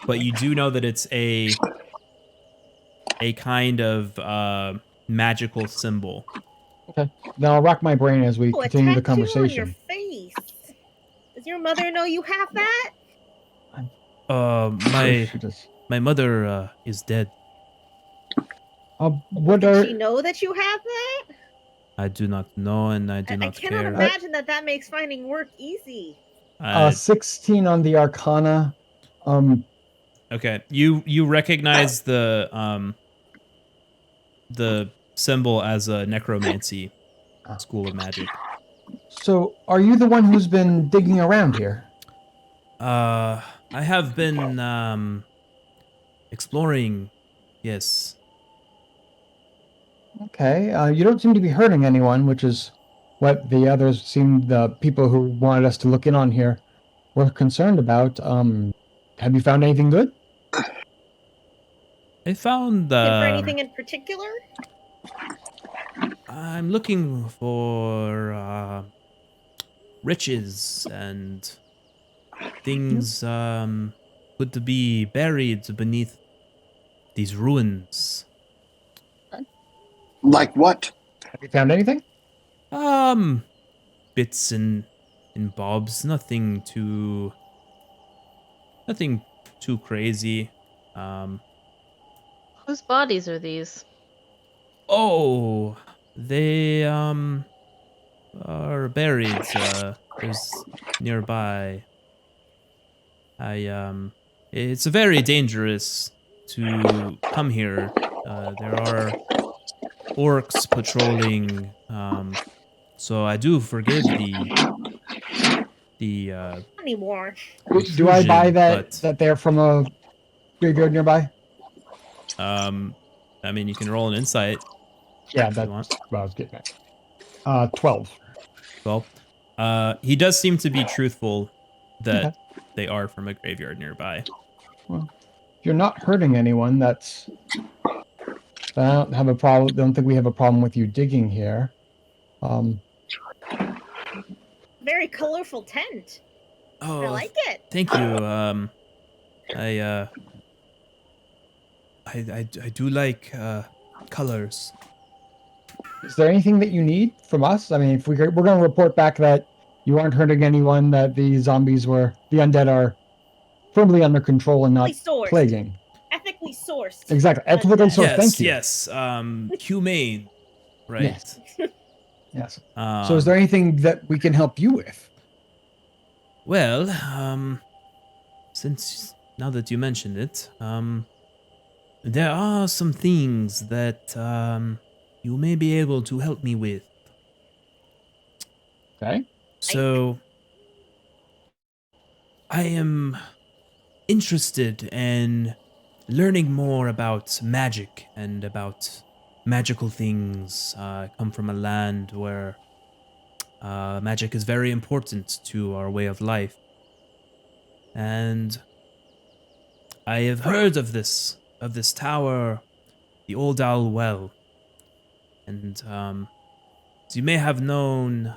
Speaker 1: But you do know that it's a kind of magical symbol.
Speaker 3: Okay. Then I'll rack my brain as we continue the conversation.
Speaker 2: On your face. Does your mother know you have that?
Speaker 1: My mother is dead.
Speaker 2: Did she know that you have that?
Speaker 1: I do not know, and I do not care.
Speaker 2: I cannot imagine that makes finding work easy.
Speaker 3: 16 on the Arcana.
Speaker 1: Okay, you recognize the symbol as a necromancy school of magic.
Speaker 3: So, are you the one who's been digging around here?
Speaker 1: I have been exploring. Yes.
Speaker 3: Okay. You don't seem to be hurting anyone, which is what the people who wanted us to look in on here were concerned about. Have you found anything good?
Speaker 1: I found.
Speaker 2: For anything in particular?
Speaker 1: I'm looking for riches and things could be buried beneath these ruins.
Speaker 6: Like what?
Speaker 3: Have you found anything?
Speaker 1: Bits and bobs. Nothing too crazy.
Speaker 4: Whose bodies are these?
Speaker 1: Oh, they are buried. There's nearby. It's very dangerous to come here. There are orcs patrolling. So I do forgive the
Speaker 2: Anymore.
Speaker 3: Do I buy
Speaker 1: intrusion,
Speaker 3: that they're from a graveyard nearby?
Speaker 1: I mean, you can roll an insight.
Speaker 3: Yeah,
Speaker 1: if
Speaker 3: that's
Speaker 1: you want.
Speaker 3: what I was getting at. 12.
Speaker 1: Well, he does seem to be truthful that
Speaker 3: Okay.
Speaker 1: they are from a graveyard nearby.
Speaker 3: Well, if you're not hurting anyone, that's. I don't have a problem. Don't think we have a problem with you digging here.
Speaker 2: Very colorful tent.
Speaker 1: Oh,
Speaker 2: I like it.
Speaker 1: thank you. I do like colors.
Speaker 3: Is there anything that you need from us? I mean, if we're going to report back that you aren't hurting anyone, that the undead are firmly under control and not
Speaker 2: Ethically sourced.
Speaker 3: plaguing.
Speaker 2: Ethically sourced.
Speaker 3: Exactly. Ethically
Speaker 2: Undead.
Speaker 3: sourced. Thank you.
Speaker 1: Yes. Humane, right?
Speaker 3: Yes. Yes. So is there anything that we can help you with?
Speaker 1: Well, since now that you mentioned it, there are some things that you may be able to help me with.
Speaker 3: Okay.
Speaker 1: So, I am interested in learning more about magic and about magical things. I come from a land where magic is very important to our way of life. And I have heard of this tower, the Old Owl Well. And as you may have known,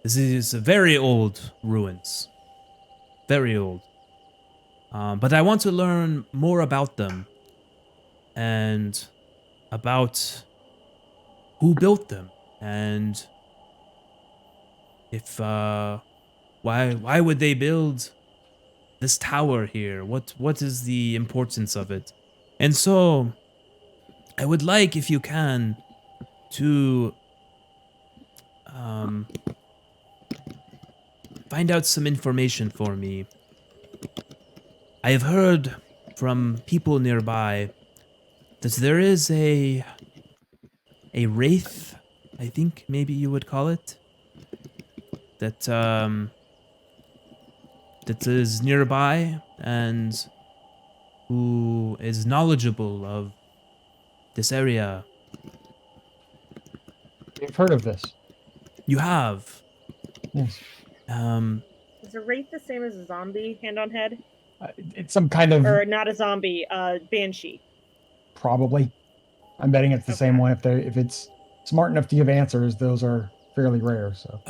Speaker 1: this is a very old ruins. Very old. But I want to learn more about them and about who built them and if why would they build this tower here? What is the importance of it? And so I would like, if you can, to find out some information for me. I have heard from people nearby that there is a wraith, I think maybe you would call it, that that is nearby and who is knowledgeable of this area.
Speaker 3: We've heard of this.
Speaker 1: You have.
Speaker 3: Yes.
Speaker 2: Is a wraith the same as a zombie, hand on head?
Speaker 3: It's some kind of.
Speaker 2: Or not a zombie, banshee.
Speaker 3: Probably. I'm betting it's the same one. If it's smart enough to give answers, those are fairly rare. So.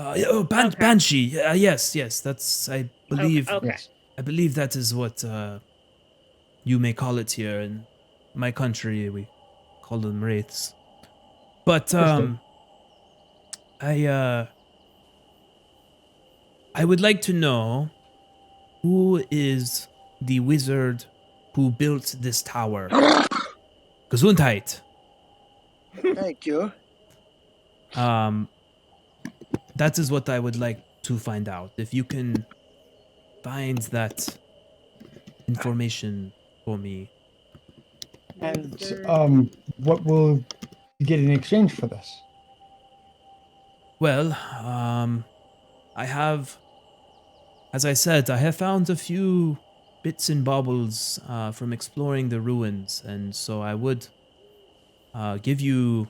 Speaker 1: Banshee. Yes. That's. I believe.
Speaker 2: Okay.
Speaker 3: Yes.
Speaker 1: I believe that is what you may call it here in my country. We call them wraiths. But I would like to know who is the wizard who built this tower. Gesundheit.
Speaker 6: Thank you.
Speaker 1: That is what I would like to find out. If you can find that information for me.
Speaker 3: And what will you get in exchange for this?
Speaker 1: Well, I have, as I said, I have found a few bits and baubles from exploring the ruins, and so I would give you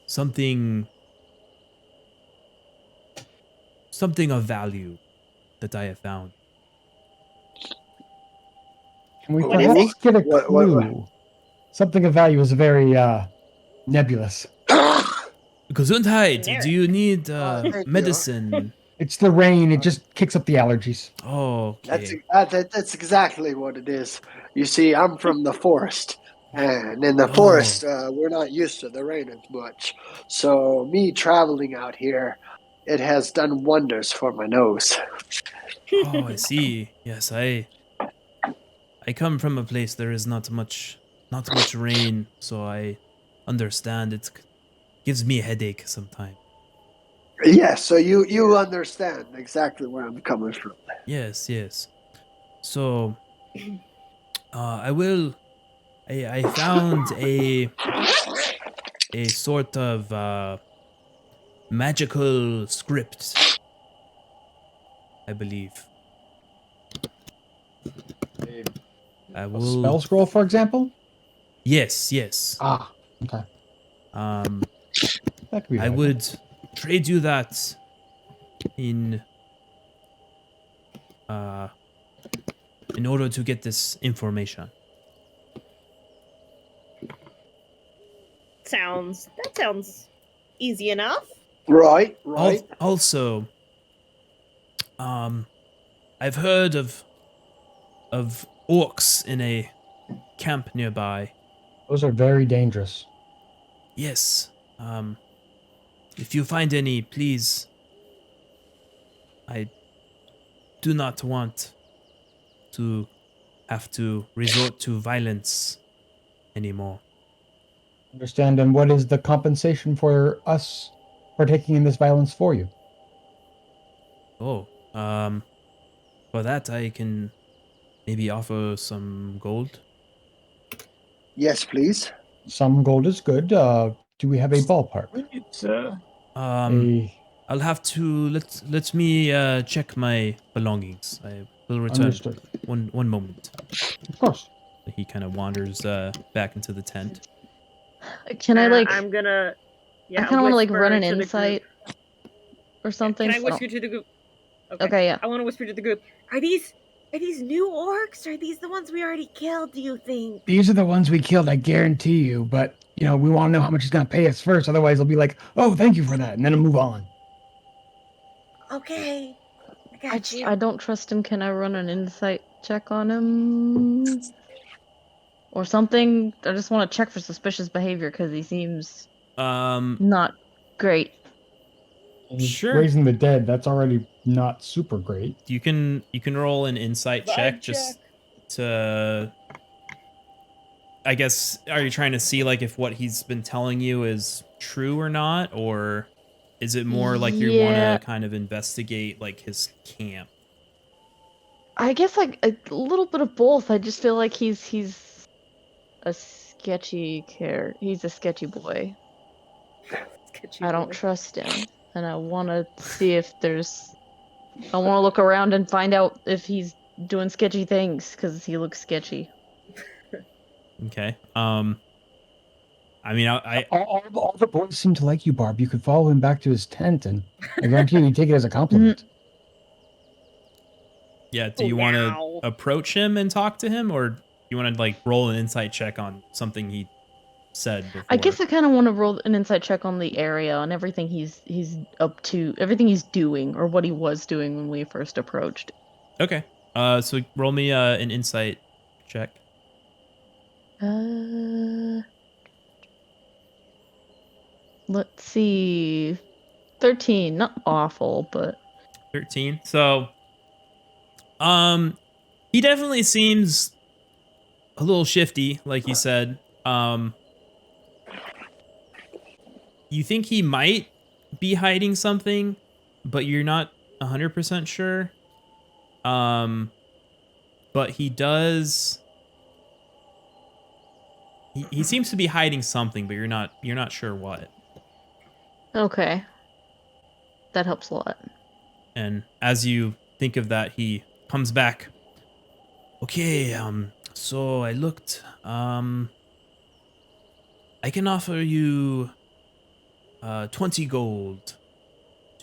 Speaker 1: something of value that I have found.
Speaker 3: Can we
Speaker 2: What is
Speaker 3: perhaps get a
Speaker 6: What-
Speaker 3: clue?
Speaker 6: what-
Speaker 3: Something of value is very nebulous.
Speaker 1: Gesundheit,
Speaker 2: Generic.
Speaker 1: do you need
Speaker 6: thank you.
Speaker 1: medicine?
Speaker 3: It's the rain. It just kicks up the allergies.
Speaker 1: Oh,
Speaker 6: That's
Speaker 1: okay.
Speaker 6: that's exactly what it is. You see, I'm from the forest, and in the forest, we're not used to the rain as much. So me traveling out here, it has done wonders for my nose.
Speaker 1: Oh, I see. Yes, I come from a place there is not much not much rain, so I understand it gives me a headache sometimes.
Speaker 6: Yes, so you understand exactly where I'm coming from.
Speaker 1: Yes, yes. So, I found a sort of magical script, I believe. I
Speaker 3: A
Speaker 1: will.
Speaker 3: spell scroll, for example?
Speaker 1: Yes, yes.
Speaker 3: Ah, okay.
Speaker 1: Um,
Speaker 3: That could be
Speaker 1: I
Speaker 3: valuable.
Speaker 1: would trade you that in uh in order to get this information.
Speaker 2: That sounds easy enough.
Speaker 6: Right, right.
Speaker 1: Also, I've heard of orcs in a camp nearby.
Speaker 3: Those are very dangerous.
Speaker 1: Yes. If you find any, please. I do not want to have to resort to violence anymore.
Speaker 3: Understand, and what is the compensation for us partaking in this violence for you?
Speaker 1: Oh, for that I can maybe offer some gold.
Speaker 6: Yes, please.
Speaker 3: Some gold is good. Do we have a ballpark?
Speaker 5: It's
Speaker 3: A
Speaker 1: I'll have to let me check my belongings. I will return.
Speaker 3: understood.
Speaker 1: One moment.
Speaker 3: Of course.
Speaker 1: He kind of wanders back into the tent.
Speaker 4: Can I like?
Speaker 2: I'm gonna. Yeah,
Speaker 4: I kind of want to like
Speaker 2: whisper
Speaker 4: run an
Speaker 2: to the group.
Speaker 4: insight or something.
Speaker 2: Can I
Speaker 4: so don't-
Speaker 2: whisper to the group?
Speaker 4: Okay, yeah.
Speaker 2: I want to whisper to the group. Are these new orcs? Are these the ones we already killed? Do you think?
Speaker 3: These are the ones we killed, I guarantee you. But, you know, we want to know how much he's going to pay us first. Otherwise, he'll be like, oh, thank you for that. And then he'll move on.
Speaker 2: Okay, I got you.
Speaker 4: I don't trust him. Can I run an insight check on him? Or something? I just want to check for suspicious behavior because he seems not great.
Speaker 3: He's
Speaker 1: Sure.
Speaker 3: raising the dead. That's already not super great.
Speaker 1: You can roll an insight check
Speaker 2: Vibe
Speaker 1: just
Speaker 2: check.
Speaker 1: to. I guess, are you trying to see like if what he's been telling you is true or not, or is it more like you want
Speaker 4: Yeah.
Speaker 1: to kind of investigate like his camp?
Speaker 4: I guess like a little bit of both. I just feel like he's a sketchy character. He's a sketchy boy.
Speaker 2: Sketchy
Speaker 4: I don't
Speaker 2: boy.
Speaker 4: trust him, and I want to see if there's. I want to look around and find out if he's doing sketchy things because he looks sketchy.
Speaker 1: Okay. I mean, I
Speaker 3: All the boys seem to like you, Barb. You could follow him back to his tent, and I guarantee you, he'd take it as a compliment.
Speaker 1: yeah. Do you want to
Speaker 2: Wow.
Speaker 1: approach him and talk to him, or you want to like roll an insight check on something he said before?
Speaker 4: I guess I kind of want to roll an insight check on the area and everything he's up to, everything he's doing or what he was doing when we first approached.
Speaker 1: Okay. So roll me an insight check.
Speaker 4: Let's see. 13, not awful, but
Speaker 1: 13. So, he definitely seems a little shifty, like you said. You think he might be hiding something, but you're not 100% sure. But he does. He seems to be hiding something, but you're not sure what.
Speaker 4: okay. That helps a lot.
Speaker 1: And as you think of that, he comes back. Okay, so I looked. I can offer you 20 gold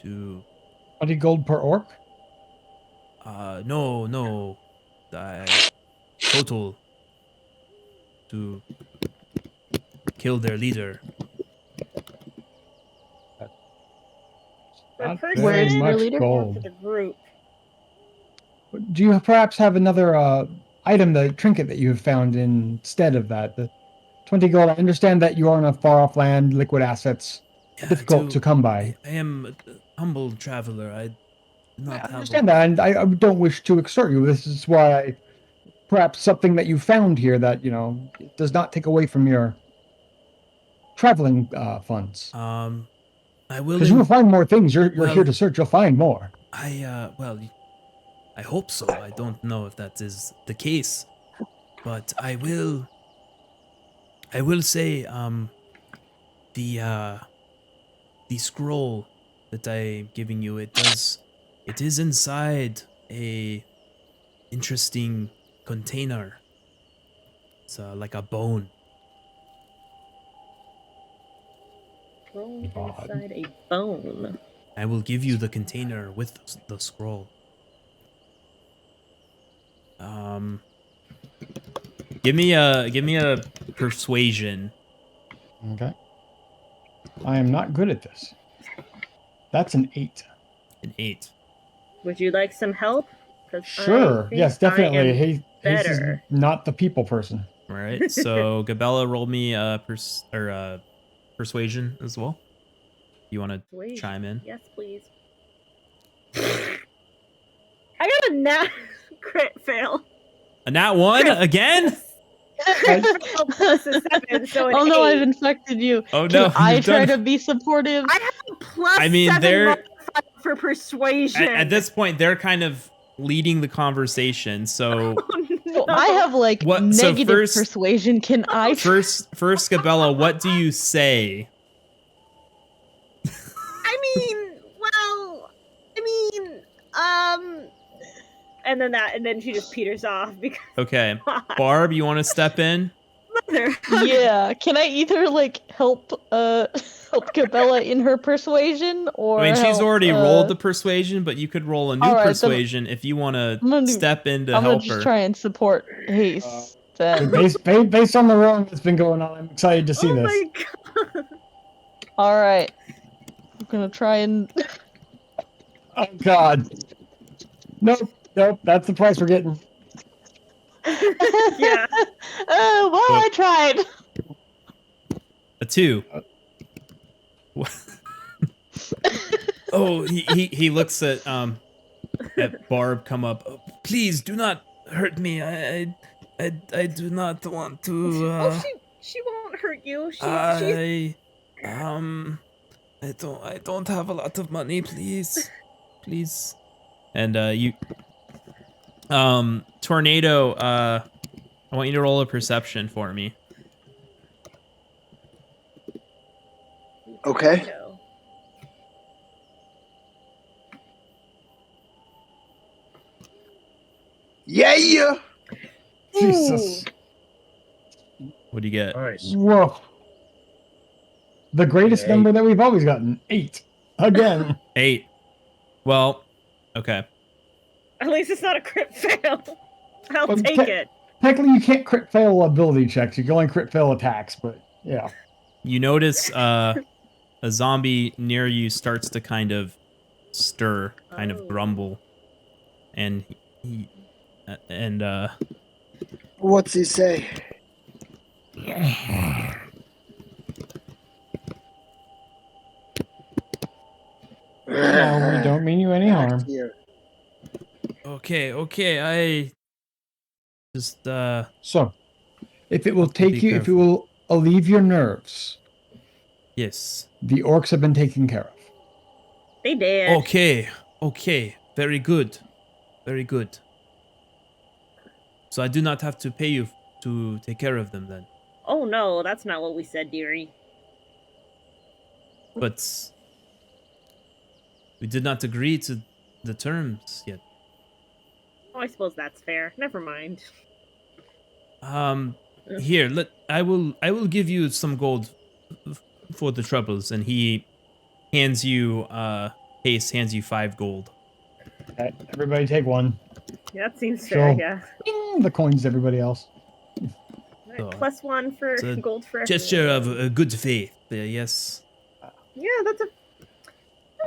Speaker 1: to
Speaker 3: 20 gold per orc?
Speaker 1: no. Total to kill their leader.
Speaker 2: Per
Speaker 3: Not
Speaker 2: person
Speaker 4: Where's your
Speaker 3: very much
Speaker 4: leader?
Speaker 2: or
Speaker 3: gold.
Speaker 2: for the group?
Speaker 3: Do you perhaps have another item, the trinket that you have found instead of that? The 20 gold. I understand that you are on a far off land, liquid assets,
Speaker 1: Yeah,
Speaker 3: difficult to come by.
Speaker 1: I am a humble traveler. I do not
Speaker 3: I
Speaker 1: have
Speaker 3: understand that, and I don't wish to extort you. This is why perhaps something that you found here that, does not take away from your traveling funds.
Speaker 1: I will.
Speaker 3: Because you will find more things. You're
Speaker 1: well,
Speaker 3: here to search. You'll find more.
Speaker 1: I hope so. I don't know if that is the case, but I will say, the scroll that I'm giving you, it is inside a interesting container. It's like a bone.
Speaker 2: Roll inside a bone.
Speaker 1: I will give you the container with the scroll. Give me a persuasion.
Speaker 3: Okay. I am not good at this. That's an 8.
Speaker 1: An 8.
Speaker 2: Would you like some help? 'Cause
Speaker 3: Sure. Yes, definitely. Hase is
Speaker 2: better.
Speaker 3: not the people person.
Speaker 1: All right. So Gabella, roll me a persuasion as well. You want to chime in?
Speaker 2: Yes, please. I got a nat crit fail.
Speaker 1: A nat 1 again?
Speaker 2: Plus a 7, so an
Speaker 4: Oh no,
Speaker 2: 8.
Speaker 4: I've infected you.
Speaker 1: Oh
Speaker 4: Can
Speaker 1: no!
Speaker 4: I
Speaker 1: you've
Speaker 4: try
Speaker 1: done-
Speaker 4: to be supportive?
Speaker 2: I have a plus
Speaker 1: I mean,
Speaker 2: 7
Speaker 1: they're-
Speaker 2: modifier for persuasion.
Speaker 1: At this point, they're kind of leading the conversation. So
Speaker 2: Oh, no.
Speaker 4: I have like
Speaker 1: What- so
Speaker 4: negative
Speaker 1: first-
Speaker 4: persuasion. Can I?
Speaker 1: first, Gabella, what do you say?
Speaker 2: And then she just peters off because
Speaker 1: Okay, Barb, you want to step in?
Speaker 2: mother.
Speaker 4: Yeah. Can I either like help Gabella in her persuasion, or
Speaker 1: I mean, she's
Speaker 4: help,
Speaker 1: already rolled the persuasion, but you could roll a new
Speaker 4: All right, then
Speaker 1: persuasion if you want
Speaker 4: I'm
Speaker 1: to
Speaker 4: gonna
Speaker 1: step in to
Speaker 4: I'm gonna
Speaker 1: help
Speaker 4: just
Speaker 1: her.
Speaker 4: try and support Hase. Then.
Speaker 3: Based on the rolling that's been going on, I'm excited to see
Speaker 2: Oh
Speaker 3: this.
Speaker 2: my god.
Speaker 4: All right. I'm gonna try and.
Speaker 3: Oh God. Nope. That's the price we're getting.
Speaker 2: Yeah.
Speaker 4: Well, I tried.
Speaker 1: A 2. Oh, he looks at Barb come up. "Oh, please do not hurt me. I do not want to.
Speaker 2: Oh, she won't hurt you. She's
Speaker 1: I don't have a lot of money. Please. And you, Tornado. I want you to roll a perception for me.
Speaker 6: Okay. Yeah.
Speaker 3: Jesus.
Speaker 1: What do you get?
Speaker 5: Nice.
Speaker 3: Whoa. The greatest
Speaker 5: Eight.
Speaker 3: number that we've always gotten. 8. Again.
Speaker 1: 8. Well, okay.
Speaker 2: At least it's not a crit fail. I'll
Speaker 3: Well,
Speaker 2: take it.
Speaker 3: Technically, you can't crit fail ability checks. You can only crit fail attacks, but yeah.
Speaker 1: You notice a zombie near you starts to kind of stir, kind of
Speaker 2: Oh.
Speaker 1: grumble, and he
Speaker 6: What's he say?
Speaker 3: No, we don't mean you any harm.
Speaker 6: Here.
Speaker 1: okay, I just
Speaker 3: So, if it will
Speaker 1: Have to be
Speaker 3: take you, if it
Speaker 1: careful.
Speaker 3: will alleviate your nerves,
Speaker 1: yes.
Speaker 3: the orcs have been taken care of.
Speaker 2: They did.
Speaker 1: Okay, very good. So I do not have to pay you to take care of them then.
Speaker 2: Oh no, that's not what we said, dearie.
Speaker 1: But we did not agree to the terms yet.
Speaker 2: Oh, I suppose that's fair. Never mind.
Speaker 1: Here, I will give you some gold for the troubles, and he hands you Hase hands you 5 gold.
Speaker 3: Okay, everybody take 1.
Speaker 2: Yeah, that seems fair,
Speaker 3: So-
Speaker 2: yeah.
Speaker 3: The coins, to everybody else.
Speaker 2: Right,
Speaker 1: So,
Speaker 2: +1 for
Speaker 1: it's a
Speaker 2: gold for
Speaker 1: Gesture
Speaker 2: everyone.
Speaker 1: of good faith. Yes.
Speaker 2: Yeah, that's a.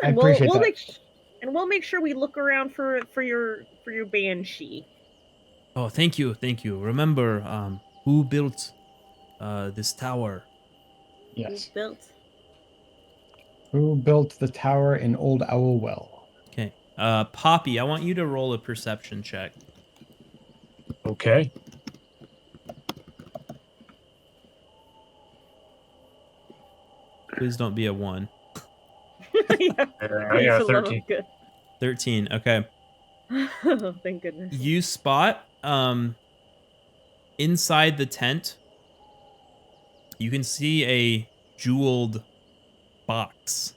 Speaker 3: I appreciate that.
Speaker 2: We'll make sure we look around for your banshee.
Speaker 1: Oh, thank you. Remember, who built this tower?
Speaker 3: Yes.
Speaker 2: Who built?
Speaker 3: Who built the tower in Old Owl Well?
Speaker 1: Okay. Poppy, I want you to roll a perception check.
Speaker 5: Okay.
Speaker 1: Please don't be a 1.
Speaker 2: Yeah,
Speaker 5: I
Speaker 2: for
Speaker 5: got
Speaker 2: the love of
Speaker 5: 13.
Speaker 2: good.
Speaker 1: 13. Okay.
Speaker 2: Oh, thank goodness.
Speaker 1: You spot inside the tent, you can see a jeweled box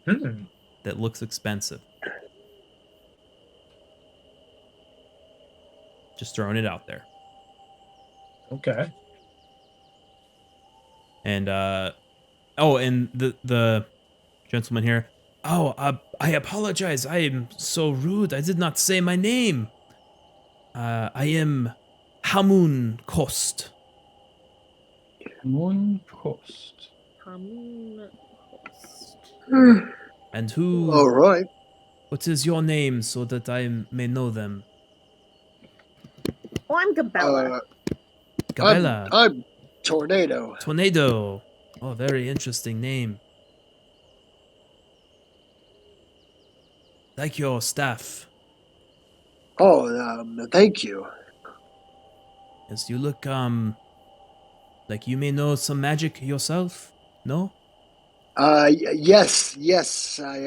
Speaker 5: Hmm.
Speaker 1: that looks expensive. Just throwing it out there.
Speaker 5: Okay.
Speaker 1: And and the gentleman here. Oh, I apologize. I am so rude. I did not say my name. I am Hamun Kost.
Speaker 3: One cost.
Speaker 2: Hamun host.
Speaker 1: And who?
Speaker 6: All right.
Speaker 1: What is your name so that I may know them?
Speaker 2: Oh, I'm Gabella.
Speaker 1: Gabella.
Speaker 6: I'm Tornado.
Speaker 1: Tornado. Oh, very interesting name. Like your staff.
Speaker 6: Oh, thank you.
Speaker 1: Yes, you look like you may know some magic yourself. No?
Speaker 6: Yes, I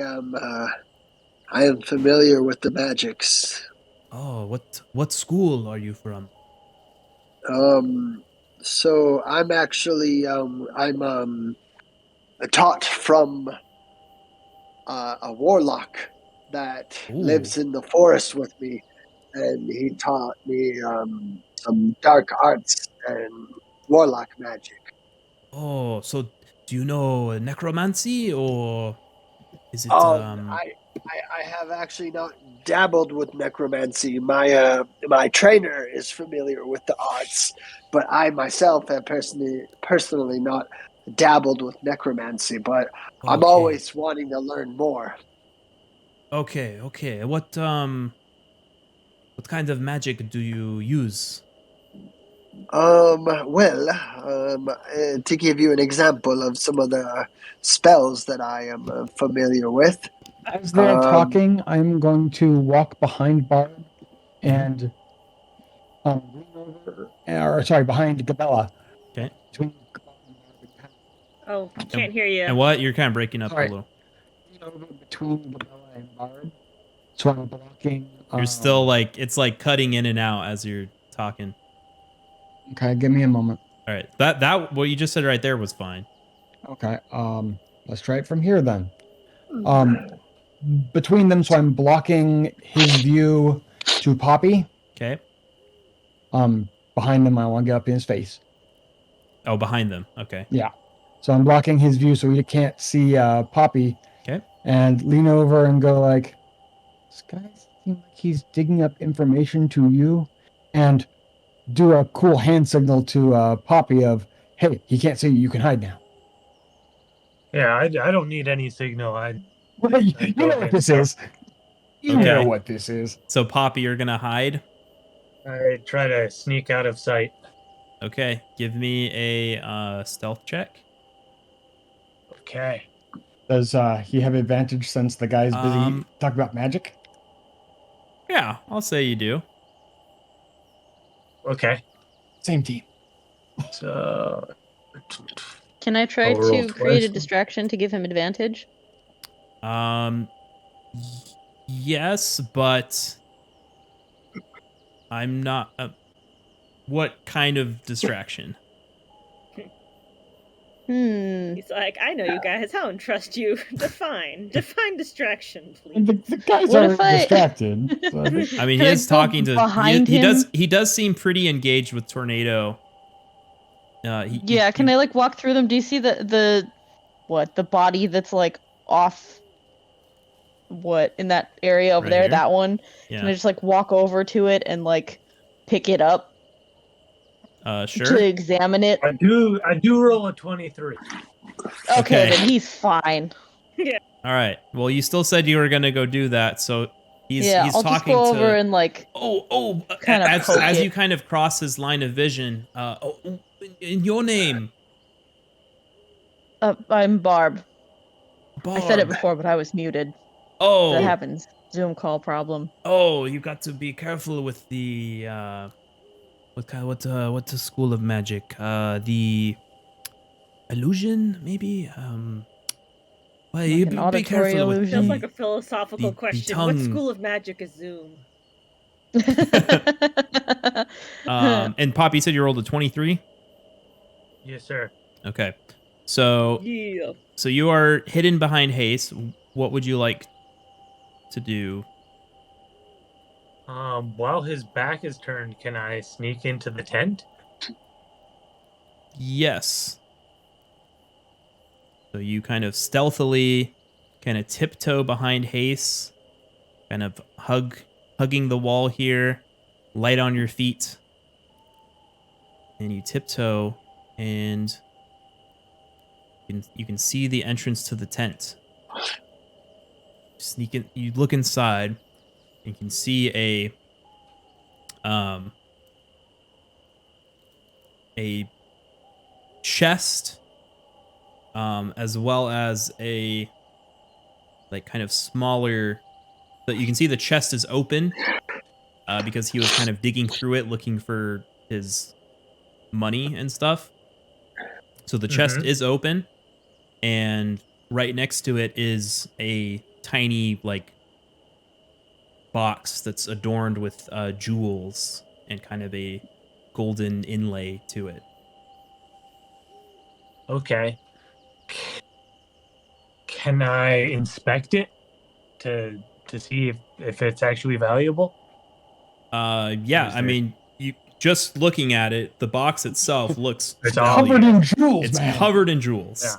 Speaker 6: am familiar with the magics.
Speaker 1: Oh, what school are you from?
Speaker 6: So I'm actually I'm taught from a warlock that
Speaker 1: Ooh.
Speaker 6: lives in the forest with me, and he taught me some dark arts and warlock magic.
Speaker 1: Oh, so do you know necromancy or is it
Speaker 6: I have actually not dabbled with necromancy. My trainer is familiar with the arts, but I myself have personally not dabbled with necromancy. But I'm
Speaker 1: okay.
Speaker 6: always wanting to learn more.
Speaker 1: Okay, okay. What kind of magic do you use?
Speaker 6: To give you an example of some of the spells that I am familiar with.
Speaker 3: As they're talking, I'm going to walk behind Barb and lean over, or sorry, behind Gabella.
Speaker 1: Okay.
Speaker 3: Between Gabella and Barb and kind
Speaker 2: Oh, can't hear you.
Speaker 1: And what? You're kind of breaking up
Speaker 3: Sorry.
Speaker 1: a little.
Speaker 3: of lean over between Gabella and Barb. So I'm blocking.
Speaker 1: You're still like it's like cutting in and out as you're talking.
Speaker 3: Okay, give me a moment.
Speaker 1: All right. That what you just said right there was fine.
Speaker 3: Okay, let's try it from here then. Between them, so I'm blocking his view to Poppy.
Speaker 1: Okay.
Speaker 3: Behind him, I want to get up in his face.
Speaker 1: Oh, behind them. Okay.
Speaker 3: Yeah. So I'm blocking his view so he can't see Poppy.
Speaker 1: Okay.
Speaker 3: And lean over and go like, this guy seems like he's digging up information to you. And do a cool hand signal to Poppy of, hey, he can't see you. You can hide now.
Speaker 5: Yeah, I don't need any signal.
Speaker 3: You know what this is. You
Speaker 1: Okay.
Speaker 3: know what this is.
Speaker 1: So Poppy, you're gonna hide.
Speaker 5: I try to sneak out of sight.
Speaker 1: Okay. Give me a stealth check.
Speaker 5: Okay.
Speaker 3: Does he have advantage since the guy's busy talking about magic?
Speaker 1: Yeah, I'll say you do.
Speaker 5: Okay.
Speaker 3: Same team.
Speaker 5: So
Speaker 4: Can I try
Speaker 5: I'll roll
Speaker 4: to create a
Speaker 5: twice.
Speaker 4: distraction to give him advantage?
Speaker 1: Yes, but I'm not. What kind of distraction?
Speaker 2: He's like, I know you guys. I don't trust you. Define distraction, please.
Speaker 3: The guys
Speaker 4: What
Speaker 3: are
Speaker 4: if I-
Speaker 3: distracted. So I think-
Speaker 1: I mean,
Speaker 4: Can
Speaker 1: he
Speaker 4: I
Speaker 1: is
Speaker 4: go
Speaker 1: talking to.
Speaker 4: behind
Speaker 1: He
Speaker 4: him?
Speaker 1: does seem pretty engaged with Tornado.
Speaker 4: Yeah, can I like walk through them? Do you see the body that's like off in that area over
Speaker 1: Right
Speaker 4: there,
Speaker 1: here?
Speaker 4: that one?
Speaker 1: Yeah.
Speaker 4: Can I just like walk over to it and like pick it up
Speaker 1: Sure.
Speaker 4: to examine it?
Speaker 5: I do roll a 23.
Speaker 1: Okay.
Speaker 4: Then he's fine.
Speaker 1: All right. Well, you still said you were gonna go do that, so he's
Speaker 4: I'll just
Speaker 1: talking
Speaker 4: go
Speaker 1: to.
Speaker 4: over and like
Speaker 1: Kind
Speaker 4: of poke
Speaker 1: as
Speaker 4: it.
Speaker 1: you kind of cross his line of vision. In your name,
Speaker 4: I'm Barb.
Speaker 1: Barb.
Speaker 4: I said it before, but I was muted.
Speaker 1: Oh,
Speaker 4: That happens Zoom call problem.
Speaker 1: Oh, you got to be careful with the what's a school of magic? The illusion, maybe. Well, you
Speaker 4: Like an
Speaker 1: be
Speaker 4: auditory
Speaker 1: careful with
Speaker 2: Feels
Speaker 4: illusion.
Speaker 2: like a philosophical
Speaker 1: the
Speaker 2: question. What
Speaker 1: tongue.
Speaker 2: school of magic is Zoom?
Speaker 1: And Poppy said you rolled a 23.
Speaker 5: Yes, sir.
Speaker 1: Okay, so
Speaker 2: Yeah.
Speaker 1: you are hidden behind Hase. What would you like to do?
Speaker 5: While his back is turned, can I sneak into the tent?
Speaker 1: Yes. So you kind of stealthily, kind of tiptoe behind Hase, kind of hugging the wall here, light on your feet, and you tiptoe, and you can see the entrance to the tent. Sneak in, you look inside, and can see a chest, as well as a like kind of smaller. But you can see the chest is open, because he was kind of digging through it looking for his money and stuff. So the chest
Speaker 5: Mm-hmm.
Speaker 1: is open, and right next to it is a tiny like box that's adorned with jewels and kind of a golden inlay to it.
Speaker 5: Okay. Can I inspect it to see if it's actually valuable?
Speaker 1: Yeah,
Speaker 5: Is
Speaker 1: I
Speaker 5: there-
Speaker 1: mean, you just looking at it, the box itself looks
Speaker 5: It's
Speaker 1: valuable.
Speaker 3: Covered in jewels,
Speaker 1: It's
Speaker 3: man.
Speaker 1: covered in jewels.
Speaker 5: Yeah.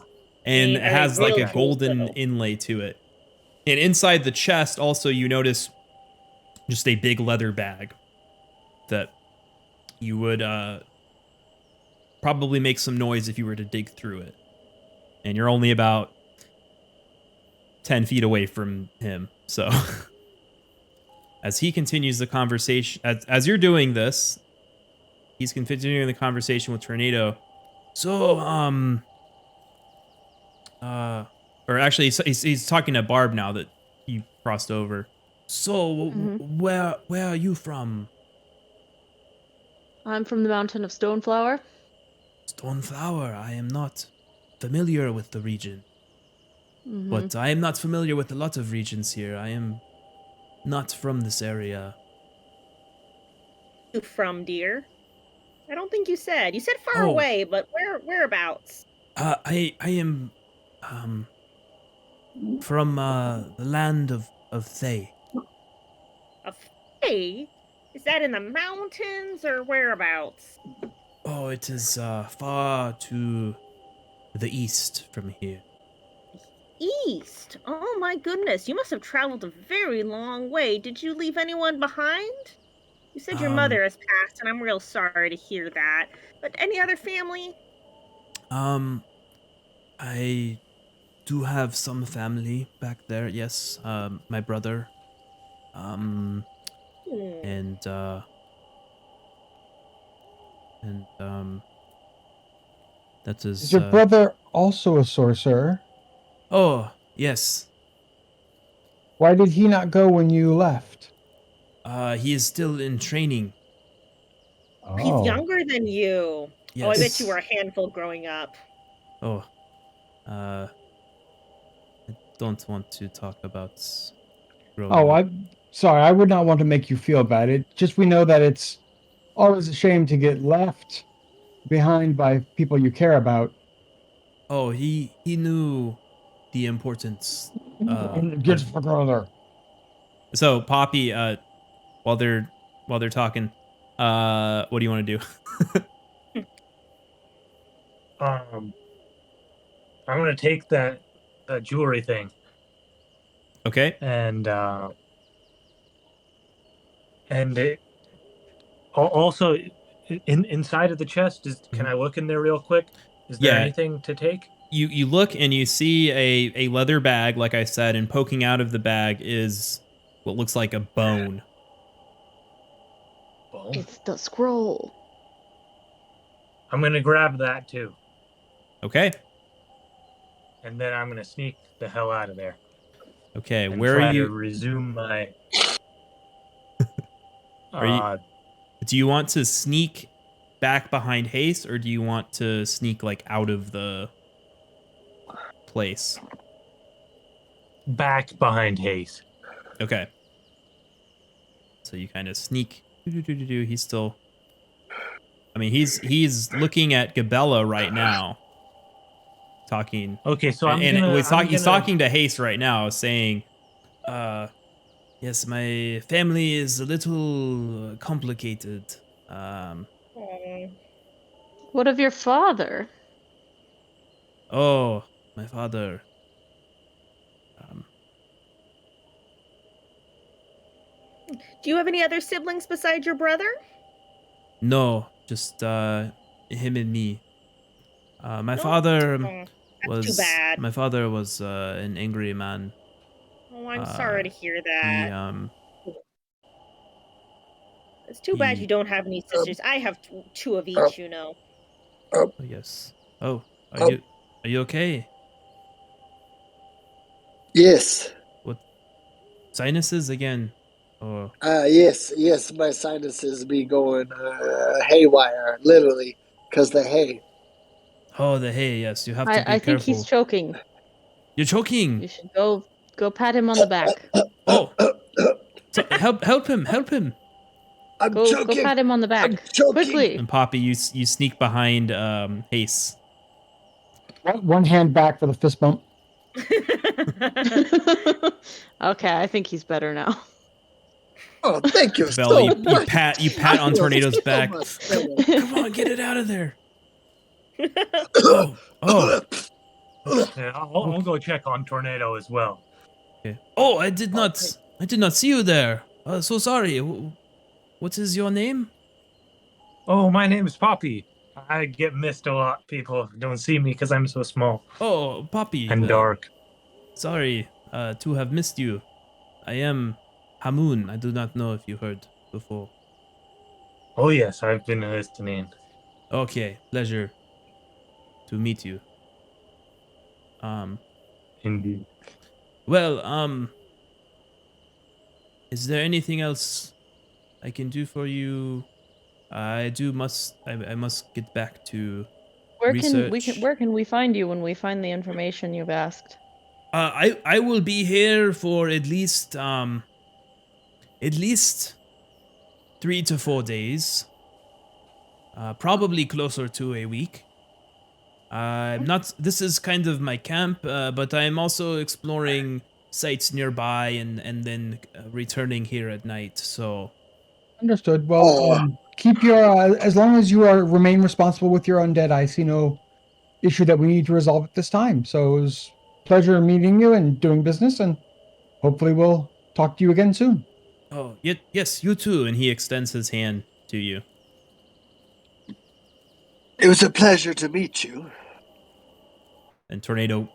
Speaker 1: And it
Speaker 2: Are they
Speaker 1: has like
Speaker 2: real
Speaker 1: a
Speaker 2: jewels,
Speaker 1: golden
Speaker 2: though?
Speaker 1: inlay to it. And inside the chest, also, you notice just a big leather bag that you would probably make some noise if you were to dig through it. And you're only about 10 feet away from him. So as he continues the conversation, as you're doing this, he's continuing the conversation with Fernando. So, or actually, he's talking to Barb now that you crossed over. So,
Speaker 4: Mhm.
Speaker 1: where are you from?
Speaker 4: I'm from the mountain of Stoneflower.
Speaker 1: Stoneflower. I am not familiar with the region,
Speaker 4: Mhm.
Speaker 1: but I am not familiar with a lot of regions here. I am not from this area.
Speaker 2: You from, dear? I don't think you said. You said far
Speaker 1: Oh.
Speaker 2: away, but whereabouts?
Speaker 1: I am, from the land of Thay.
Speaker 2: A Fae? Is that in the mountains or whereabouts?
Speaker 1: Oh, it is far to the east from here.
Speaker 2: East. Oh my goodness, you must have traveled a very long way. Did you leave anyone behind? You said your mother has passed, and I'm real sorry to hear that. But any other family?
Speaker 1: I do have some family back there. Yes, my brother, um,
Speaker 2: Hmm.
Speaker 1: and that is.
Speaker 3: Is your brother also a sorcerer?
Speaker 1: Oh, yes.
Speaker 3: Why did he not go when you left?
Speaker 1: He is still in training.
Speaker 2: He's
Speaker 3: Oh.
Speaker 2: younger than you.
Speaker 1: Yes.
Speaker 2: Oh, I bet you were a handful growing up.
Speaker 1: Oh, I don't want to talk about growing
Speaker 3: Oh,
Speaker 1: up.
Speaker 3: I'm sorry. I would not want to make you feel bad. It just we know that it's always a shame to get left behind by people you care about.
Speaker 1: Oh, he knew the importance.
Speaker 3: Get the fuck out of there.
Speaker 1: So Poppy, while they're talking, what do you want to do?
Speaker 5: I'm gonna take that jewelry thing
Speaker 1: Okay.
Speaker 5: and it also inside of the chest is. Can I look in there real quick? Is there
Speaker 1: Yeah.
Speaker 5: anything to take?
Speaker 1: You look and you see a leather bag, like I said, and poking out of the bag is what looks like a bone.
Speaker 5: Well,
Speaker 4: It's the scroll.
Speaker 5: I'm gonna grab that too,
Speaker 1: Okay.
Speaker 5: and then I'm gonna sneak the hell out of there.
Speaker 1: Okay,
Speaker 5: and
Speaker 1: where
Speaker 5: try
Speaker 1: are
Speaker 5: to
Speaker 1: you?
Speaker 5: resume my.
Speaker 1: Are you? Do you want to sneak back behind Hase, or do you want to sneak like out of the place?
Speaker 5: Back behind Hase.
Speaker 1: Okay. So you kind of sneak. He's still. I mean, he's looking at Gabella right now, talking.
Speaker 5: Okay, so
Speaker 1: He's talking to Hase right now, saying, yes, my family is a little complicated.
Speaker 2: Oh.
Speaker 4: What of your father?
Speaker 1: Oh, my father.
Speaker 2: Do you have any other siblings besides your brother?
Speaker 1: No, just him and me. My father
Speaker 2: That's too bad.
Speaker 1: my father was an angry man.
Speaker 2: Oh, I'm sorry to hear
Speaker 1: He
Speaker 2: that. It's too bad you don't have any sisters. I have two of each, you know.
Speaker 1: Oh, yes. Oh, are you okay?
Speaker 6: Yes.
Speaker 1: What sinuses again? Oh,
Speaker 6: Yes, my sinuses be going haywire, literally, because the hay.
Speaker 1: oh, the hay. Yes, you have to be
Speaker 4: I think
Speaker 1: careful.
Speaker 4: he's choking.
Speaker 1: You're choking.
Speaker 4: You should go pat him on the back.
Speaker 1: Oh, so help him! Help him!
Speaker 6: I'm
Speaker 4: Go
Speaker 6: choking.
Speaker 4: pat him on the back.
Speaker 6: I'm choking.
Speaker 4: Quickly.
Speaker 1: And Poppy, you sneak behind Hase.
Speaker 3: One hand back for the fist bump.
Speaker 4: Okay, I think he's better now.
Speaker 6: Oh, thank you
Speaker 1: Bella,
Speaker 6: so much.
Speaker 1: you pat on Tornado's back. Come on, get it out of there. Oh.
Speaker 5: Yeah, I'll go check on Tornado as well.
Speaker 1: Okay. Oh, I did not see you there. So sorry. What is your name?
Speaker 5: Oh, my name is Poppy. I get missed a lot. People don't see me because I'm so small
Speaker 1: Oh, Poppy.
Speaker 5: and dark.
Speaker 1: Sorry to have missed you. I am Hamoon. I do not know if you heard before.
Speaker 5: Oh yes, I've been listening.
Speaker 1: Okay, pleasure to meet you.
Speaker 5: Indeed.
Speaker 1: Well, is there anything else I can do for you? I must get back to research.
Speaker 4: Where can we find you when we find the information you've asked?
Speaker 1: I will be here for at least 3 to 4 days. Probably closer to a week. This is kind of my camp, but I'm also exploring sites nearby and then returning here at night. So
Speaker 3: Understood. Well, keep your as long as you remain responsible with your undead. I see no issue that we need to resolve at this time. So it was a pleasure meeting you and doing business, and hopefully we'll talk to you again soon.
Speaker 1: oh, yes, you too. And he extends his hand to you.
Speaker 6: It was a pleasure to meet you.
Speaker 1: And Tornado,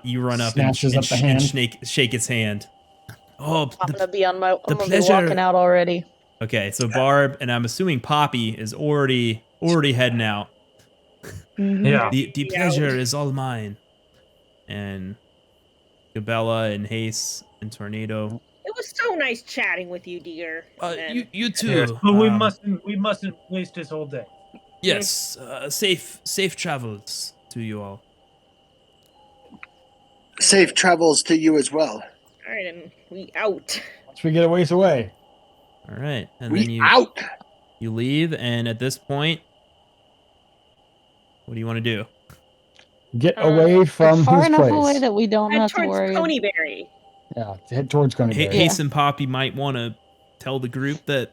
Speaker 1: you run up
Speaker 3: Snatches up the hand.
Speaker 1: shake his hand. Oh,
Speaker 4: I'm gonna be walking
Speaker 1: pleasure.
Speaker 4: out already.
Speaker 1: Okay, so Barb and I'm assuming Poppy is already heading out.
Speaker 4: Mm-hmm.
Speaker 5: Yeah.
Speaker 1: The pleasure is all mine. And Gabella and Hase and Tornado.
Speaker 2: It was so nice chatting with you, dear.
Speaker 1: You too.
Speaker 5: Yes, but we mustn't waste this whole day.
Speaker 1: Yes, safe travels to you all.
Speaker 6: Safe travels to you as well.
Speaker 2: All right, and we out.
Speaker 3: Once we get a ways away.
Speaker 1: All right, and
Speaker 6: We
Speaker 1: then you leave, and at this point, what do you want to do?
Speaker 3: Get away from
Speaker 4: far
Speaker 3: his
Speaker 4: enough
Speaker 3: place.
Speaker 4: away that we don't
Speaker 2: Head
Speaker 4: have to
Speaker 2: towards
Speaker 4: worry.
Speaker 2: Coneyberry.
Speaker 3: Yeah, head towards Coneyberry.
Speaker 1: Hase and Poppy might want to tell the group that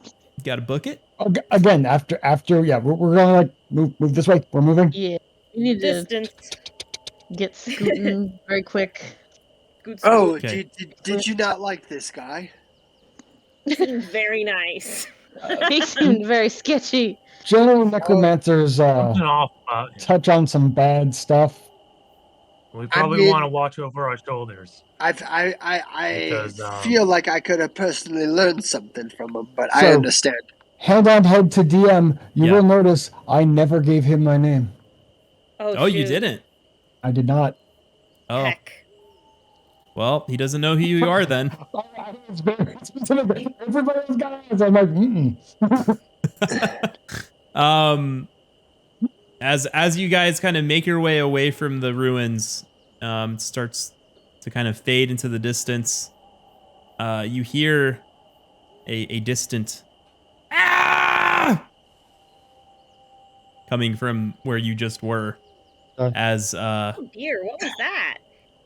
Speaker 1: you got to book it.
Speaker 3: Again, after, yeah, we're gonna like move this way. We're moving.
Speaker 4: Yeah, we need
Speaker 2: Distance.
Speaker 4: to get scooting very quick.
Speaker 2: Good
Speaker 6: Oh,
Speaker 1: Okay.
Speaker 6: did you not like this guy?
Speaker 2: seemed very nice.
Speaker 4: He seemed very sketchy.
Speaker 3: General necromancers
Speaker 5: Something off about him.
Speaker 3: touch on some bad stuff.
Speaker 5: We probably
Speaker 6: mean-
Speaker 5: want to watch over our shoulders.
Speaker 6: I
Speaker 5: Because,
Speaker 6: feel like I could have personally learned something from him, but I
Speaker 3: So-
Speaker 6: understand.
Speaker 3: Hand on head to DM. You
Speaker 1: Yeah.
Speaker 3: will notice I never gave him my name.
Speaker 2: Oh,
Speaker 1: Oh, you
Speaker 2: shoot.
Speaker 1: didn't.
Speaker 3: I did not.
Speaker 1: Oh,
Speaker 2: Heck.
Speaker 1: Well, he doesn't know who you are then.
Speaker 3: It's very specific. Everybody's got eyes. I'm like,
Speaker 1: As you guys kind of make your way away from the ruins, it starts to kind of fade into the distance. You hear a distant ah! coming from where you just were. As
Speaker 2: Oh dear, what was that?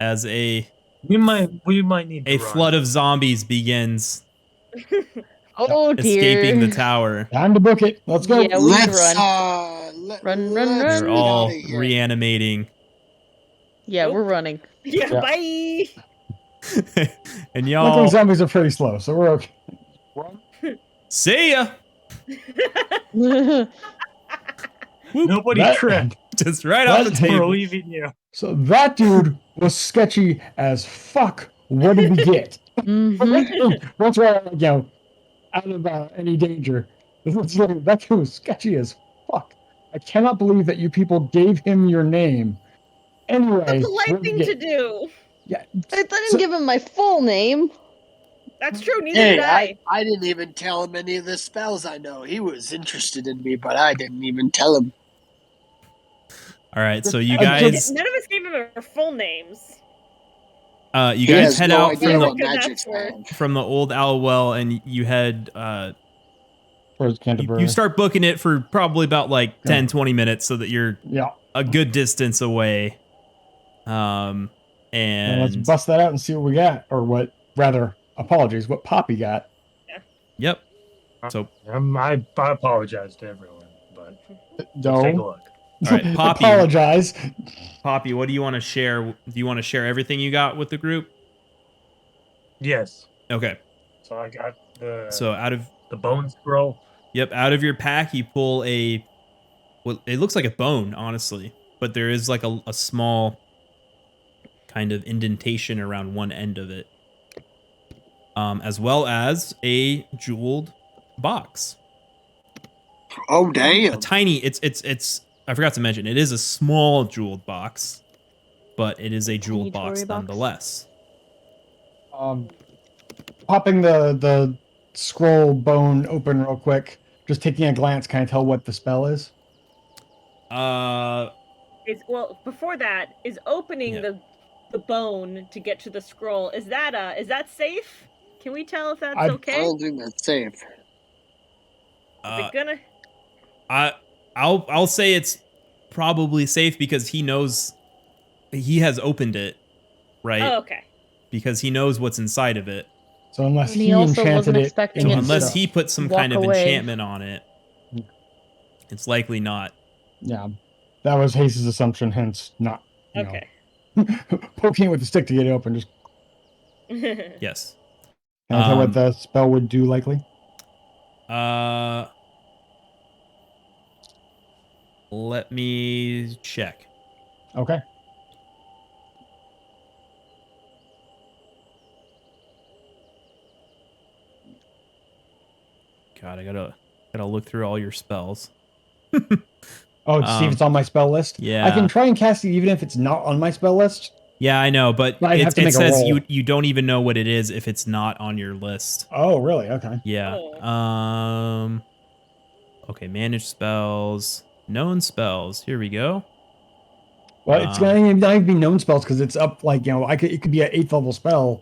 Speaker 1: as
Speaker 5: We might need to
Speaker 1: a
Speaker 5: run.
Speaker 1: flood of zombies begins
Speaker 4: Oh dear.
Speaker 1: escaping the tower.
Speaker 3: time to book it. Let's go.
Speaker 4: Yeah, we need to
Speaker 6: Let's
Speaker 4: run. Run,
Speaker 6: let's
Speaker 1: They're
Speaker 6: get
Speaker 1: all
Speaker 6: out of here.
Speaker 1: reanimating.
Speaker 4: Yeah,
Speaker 2: Nope.
Speaker 4: we're running.
Speaker 2: Yeah,
Speaker 3: Yeah.
Speaker 2: bye.
Speaker 1: And
Speaker 3: Luckily,
Speaker 1: y'all
Speaker 3: zombies are pretty slow, so we're okay.
Speaker 1: see ya.
Speaker 5: Nobody
Speaker 3: That-
Speaker 5: trip.
Speaker 1: Just right off the
Speaker 3: That's-
Speaker 5: We're
Speaker 1: table.
Speaker 5: leaving you.
Speaker 3: So that dude was sketchy as fuck. What did we get?
Speaker 4: Mhm.
Speaker 3: That's why, out of any danger. That dude was sketchy as fuck. I cannot believe that you people gave him your name. Anyway,
Speaker 2: The polite
Speaker 3: what did
Speaker 2: thing
Speaker 3: we
Speaker 2: to
Speaker 3: get?
Speaker 2: do.
Speaker 3: Yeah,
Speaker 4: I didn't give him my full name.
Speaker 2: That's true. Neither
Speaker 6: Hey,
Speaker 2: did I.
Speaker 6: I didn't even tell him any of the spells I know. He was interested in me, but I didn't even tell him.
Speaker 1: All right, so you
Speaker 3: I
Speaker 1: guys,
Speaker 3: just-
Speaker 2: None of us gave him our full names.
Speaker 1: you
Speaker 6: He
Speaker 1: guys
Speaker 6: has
Speaker 1: head
Speaker 6: no
Speaker 1: out
Speaker 6: idea
Speaker 1: from
Speaker 6: what
Speaker 2: Good
Speaker 6: magic
Speaker 2: enough for-
Speaker 6: spells.
Speaker 1: from the old owl well, and you head.
Speaker 3: towards Canterbury.
Speaker 1: You start booking it for probably about like 10, 20 minutes, so that you're
Speaker 3: Yeah.
Speaker 1: a good distance away.
Speaker 3: And let's
Speaker 1: And
Speaker 3: bust that out and see what we got, or what? Rather, apologies, what Poppy got.
Speaker 1: yep. So
Speaker 5: I apologize to everyone, but let's take a
Speaker 3: No.
Speaker 5: look.
Speaker 1: all right, Poppy.
Speaker 3: Apologize.
Speaker 1: Poppy, what do you want to share? Do you want to share everything you got with the group?
Speaker 5: Yes.
Speaker 1: Okay.
Speaker 5: So I got the
Speaker 1: So out of
Speaker 5: bone scroll.
Speaker 1: out of your pack, you pull a. Well, it looks like a bone, honestly, but there is like a small kind of indentation around one end of it, as well as a jeweled box.
Speaker 6: Oh damn!
Speaker 1: A tiny. It's. I forgot to mention, it is a small jeweled box, but it is a jeweled
Speaker 4: Tiny
Speaker 1: box
Speaker 4: jewelry box.
Speaker 1: nonetheless.
Speaker 3: Popping the scroll bone open real quick. Just taking a glance, can I tell what the spell is?
Speaker 2: Well, before that, is opening
Speaker 1: Yeah.
Speaker 2: the bone to get to the scroll. Is that safe? Can we tell if that's
Speaker 3: I-
Speaker 6: I
Speaker 2: okay?
Speaker 6: don't think that's safe.
Speaker 2: Is it gonna?
Speaker 1: I'll say it's probably safe because he knows he has opened it, right?
Speaker 2: Oh, okay.
Speaker 1: Because he knows what's inside of it.
Speaker 3: So unless
Speaker 4: And
Speaker 3: he
Speaker 4: he also
Speaker 3: enchanted
Speaker 4: wasn't
Speaker 3: it,
Speaker 4: expecting
Speaker 3: into
Speaker 4: it to
Speaker 1: Unless
Speaker 3: stuff.
Speaker 1: he put some
Speaker 4: walk
Speaker 1: kind of
Speaker 4: away.
Speaker 1: enchantment on it, it's likely not.
Speaker 3: Yeah, that was Hase's assumption. Hence, not
Speaker 2: Okay.
Speaker 3: poking it with the stick to get it open. Just
Speaker 1: Yes.
Speaker 3: can I tell what the spell would do likely?
Speaker 1: Let me check.
Speaker 3: Okay.
Speaker 1: God, I gotta look through all your spells.
Speaker 3: Oh, to see if it's on my spell list.
Speaker 1: yeah.
Speaker 3: I can try and cast it even if it's not on my spell list.
Speaker 1: Yeah, I know, but
Speaker 3: I'd have to
Speaker 1: it
Speaker 3: make a
Speaker 1: says
Speaker 3: roll.
Speaker 1: you don't even know what it is if it's not on your list.
Speaker 3: Oh, really? Okay.
Speaker 1: Yeah.
Speaker 2: Oh.
Speaker 1: Okay, manage spells, known spells. Here we go.
Speaker 3: Well, it's gonna not even be known spells because it's up like it could be an 8th level spell.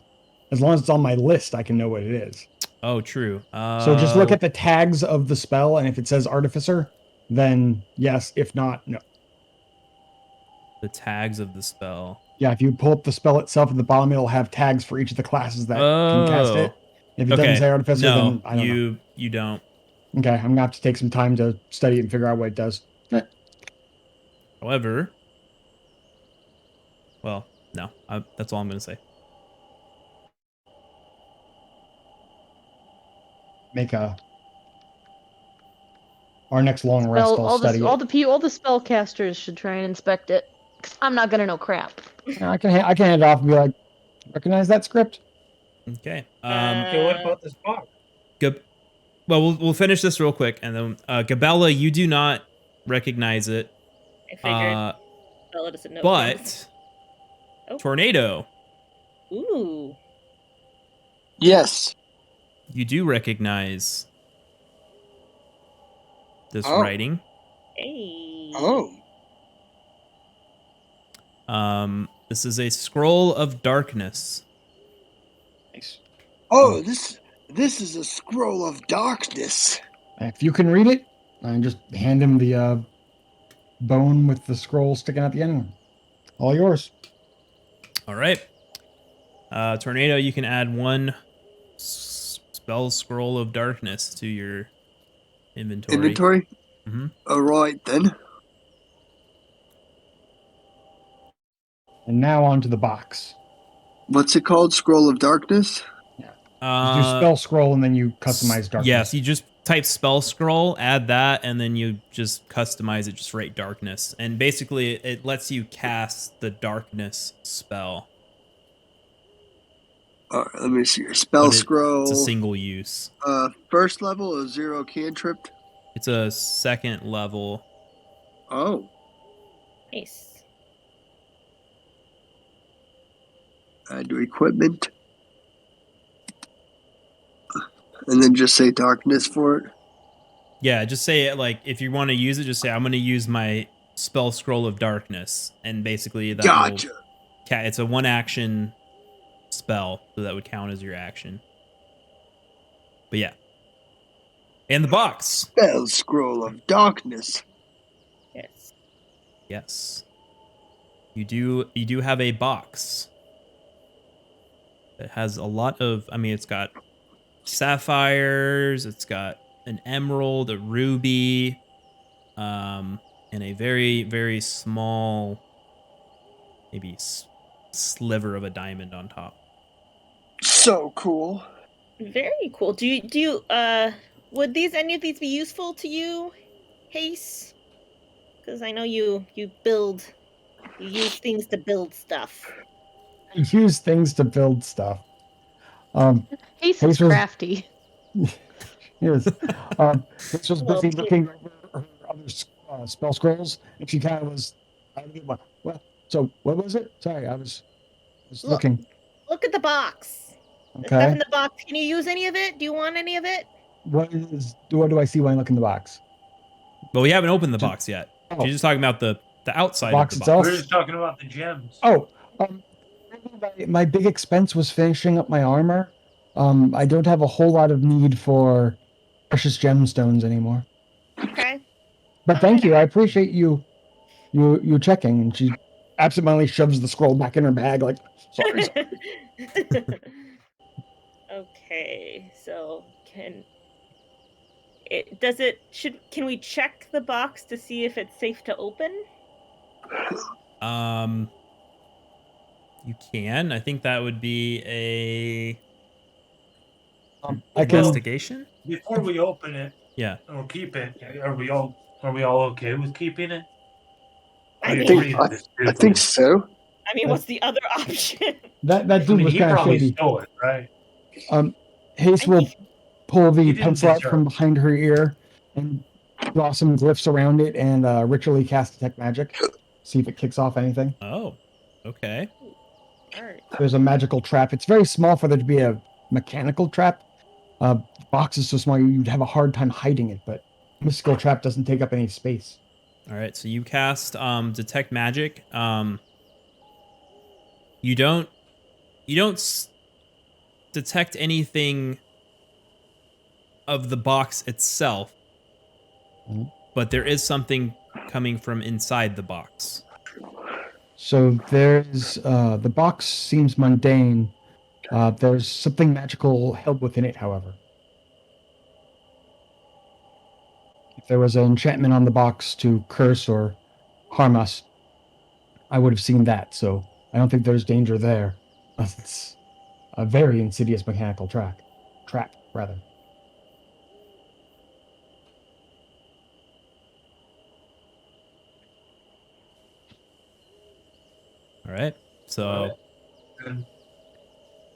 Speaker 3: As long as it's on my list, I can know what it is.
Speaker 1: Oh, true.
Speaker 3: So just look at the tags of the spell, and if it says Artificer, then yes. If not, no.
Speaker 1: the tags of the spell.
Speaker 3: Yeah, if you pull up the spell itself at the bottom, it'll have tags for each of the classes that can cast it. If it doesn't say Artificer,
Speaker 1: no,
Speaker 3: then I don't know.
Speaker 1: you don't.
Speaker 3: Okay, I'm gonna have to take some time to study it and figure out what it does.
Speaker 1: However, well, no, that's all I'm going to say.
Speaker 3: Make our next long rest. I'll study
Speaker 4: all
Speaker 3: it.
Speaker 4: the spellcasters should try and inspect it. 'Cause I'm not gonna know crap.
Speaker 3: I can hand it off and be like, recognize that script?
Speaker 1: Okay.
Speaker 5: Okay, what about this box?
Speaker 1: Well, we'll finish this real quick, and then Gabella, you do not recognize it.
Speaker 2: I figured Bella doesn't know. things.
Speaker 1: But
Speaker 2: Oh.
Speaker 1: Tornado,
Speaker 2: Ooh.
Speaker 6: Yes.
Speaker 1: You do recognize this
Speaker 6: Oh.
Speaker 1: writing.
Speaker 2: Hey.
Speaker 6: Oh.
Speaker 1: This is a scroll of darkness.
Speaker 3: Nice.
Speaker 6: Oh, this is a scroll of darkness.
Speaker 3: If you can read it, I just hand him the bone with the scroll sticking out the end. All yours.
Speaker 1: All right. Tornado, you can add one spell scroll of darkness to your inventory.
Speaker 6: Inventory?
Speaker 1: Mm-hmm.
Speaker 6: All right, then.
Speaker 3: And now onto the box.
Speaker 6: What's it called? Scroll of darkness?
Speaker 3: Just do spell scroll and then you customize darkness.
Speaker 1: Yes, you just type spell scroll, add that, and then you just customize it, just write darkness. And basically, it lets you cast the darkness spell.
Speaker 6: All right, let me see your spell scroll.
Speaker 1: It's a single use.
Speaker 6: First level is 0 cantrip.
Speaker 1: It's a second level.
Speaker 6: Oh.
Speaker 2: Nice.
Speaker 6: Add to equipment. And then just say darkness for it.
Speaker 1: Yeah, just say, like, if you want to use it, just say, I'm going to use my spell scroll of darkness. And basically, that
Speaker 6: Gotcha.
Speaker 1: it's a one action spell, so that would count as your action. But yeah. And the box.
Speaker 6: Spell scroll of darkness.
Speaker 2: Yes.
Speaker 1: Yes. You do have a box. It has a lot of, I mean, it's got sapphires, it's got an emerald, a ruby, and a very, very small, maybe sliver of a diamond on top.
Speaker 6: So cool.
Speaker 2: Very cool. Do you would any of these be useful to you, Hase? Because I know you use things to build stuff.
Speaker 3: Use things to build stuff.
Speaker 4: Hase is crafty.
Speaker 3: Yes. Hase was busy looking over her other spell scrolls, and she kind of was. What? So what was it? Sorry, I was looking.
Speaker 2: Look at the box.
Speaker 3: Okay.
Speaker 2: The stuff in the box. Can you use any of it? Do you want any of it?
Speaker 3: What do I see when I look in the box?
Speaker 1: But we haven't opened the box yet. She's just talking about the outside
Speaker 3: box
Speaker 1: of the
Speaker 3: itself?
Speaker 1: box.
Speaker 5: We're just talking about the gems.
Speaker 3: Oh, my big expense was finishing up my armor. I don't have a whole lot of need for precious gemstones anymore.
Speaker 2: Okay.
Speaker 3: But thank you. I appreciate you checking. And she absentmindedly shoves the scroll back in her bag, like, sorry.
Speaker 2: Okay, so can we check the box to see if it's safe to open?
Speaker 1: You can. I think that would be a
Speaker 3: I can.
Speaker 1: investigation.
Speaker 5: Before we open it,
Speaker 1: Yeah,
Speaker 5: or keep it, are we all okay with keeping it?
Speaker 6: I think so.
Speaker 2: I mean, what's the other option?
Speaker 3: That dude was
Speaker 5: he
Speaker 3: kind of
Speaker 5: probably
Speaker 3: shady.
Speaker 5: stole it, right?
Speaker 3: Hase will pull the
Speaker 5: He didn't
Speaker 3: pencil out
Speaker 5: deserve
Speaker 3: from
Speaker 5: it.
Speaker 3: behind her ear and draw some glyphs around it and ritually cast detect magic. See if it kicks off anything.
Speaker 1: Oh, okay.
Speaker 2: Alright.
Speaker 3: There's a magical trap. It's very small for there to be a mechanical trap. Box is so small you'd have a hard time hiding it, but mystical trap doesn't take up any space.
Speaker 1: All right, so you cast detect magic. You don't detect anything of the box itself, but there is something coming from inside the box.
Speaker 3: So there's the box seems mundane. There's something magical held within it, however. If there was an enchantment on the box to curse or harm us, I would have seen that, so I don't think there's danger there. It's a very insidious mechanical trap, rather.
Speaker 1: All right, so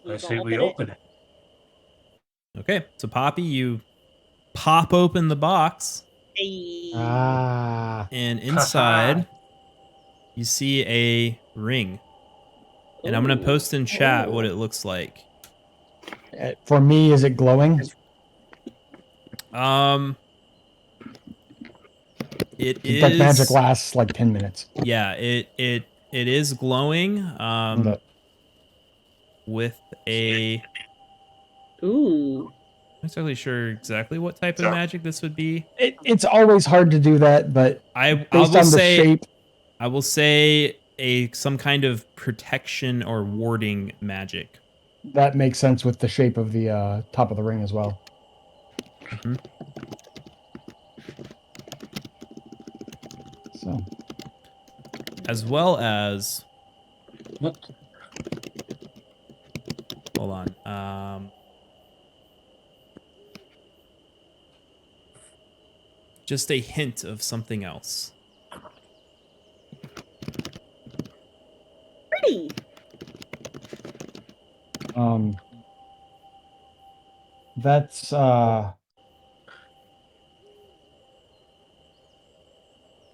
Speaker 5: I say we open it.
Speaker 1: Okay, so Poppy, you pop open the box,
Speaker 2: Hey.
Speaker 1: and inside you see a ring. And I'm gonna post in chat what
Speaker 2: Ooh.
Speaker 1: it looks like.
Speaker 3: For me, is it glowing?
Speaker 1: It
Speaker 3: Like magic
Speaker 1: is.
Speaker 3: lasts like 10 minutes.
Speaker 1: Yeah, it is glowing.
Speaker 3: Okay.
Speaker 1: With a.
Speaker 2: Ooh.
Speaker 1: I'm not exactly sure exactly what type of magic this would be.
Speaker 3: It's always hard to do that, but
Speaker 1: I
Speaker 3: based
Speaker 1: will
Speaker 3: on the
Speaker 1: say
Speaker 3: shape,
Speaker 1: I will say some kind of protection or warding magic.
Speaker 3: that makes sense with the shape of the top of the ring as well.
Speaker 1: Mhm.
Speaker 3: So
Speaker 1: As well as.
Speaker 5: What?
Speaker 1: Hold on. Just a hint of something else.
Speaker 2: Pretty.
Speaker 3: That's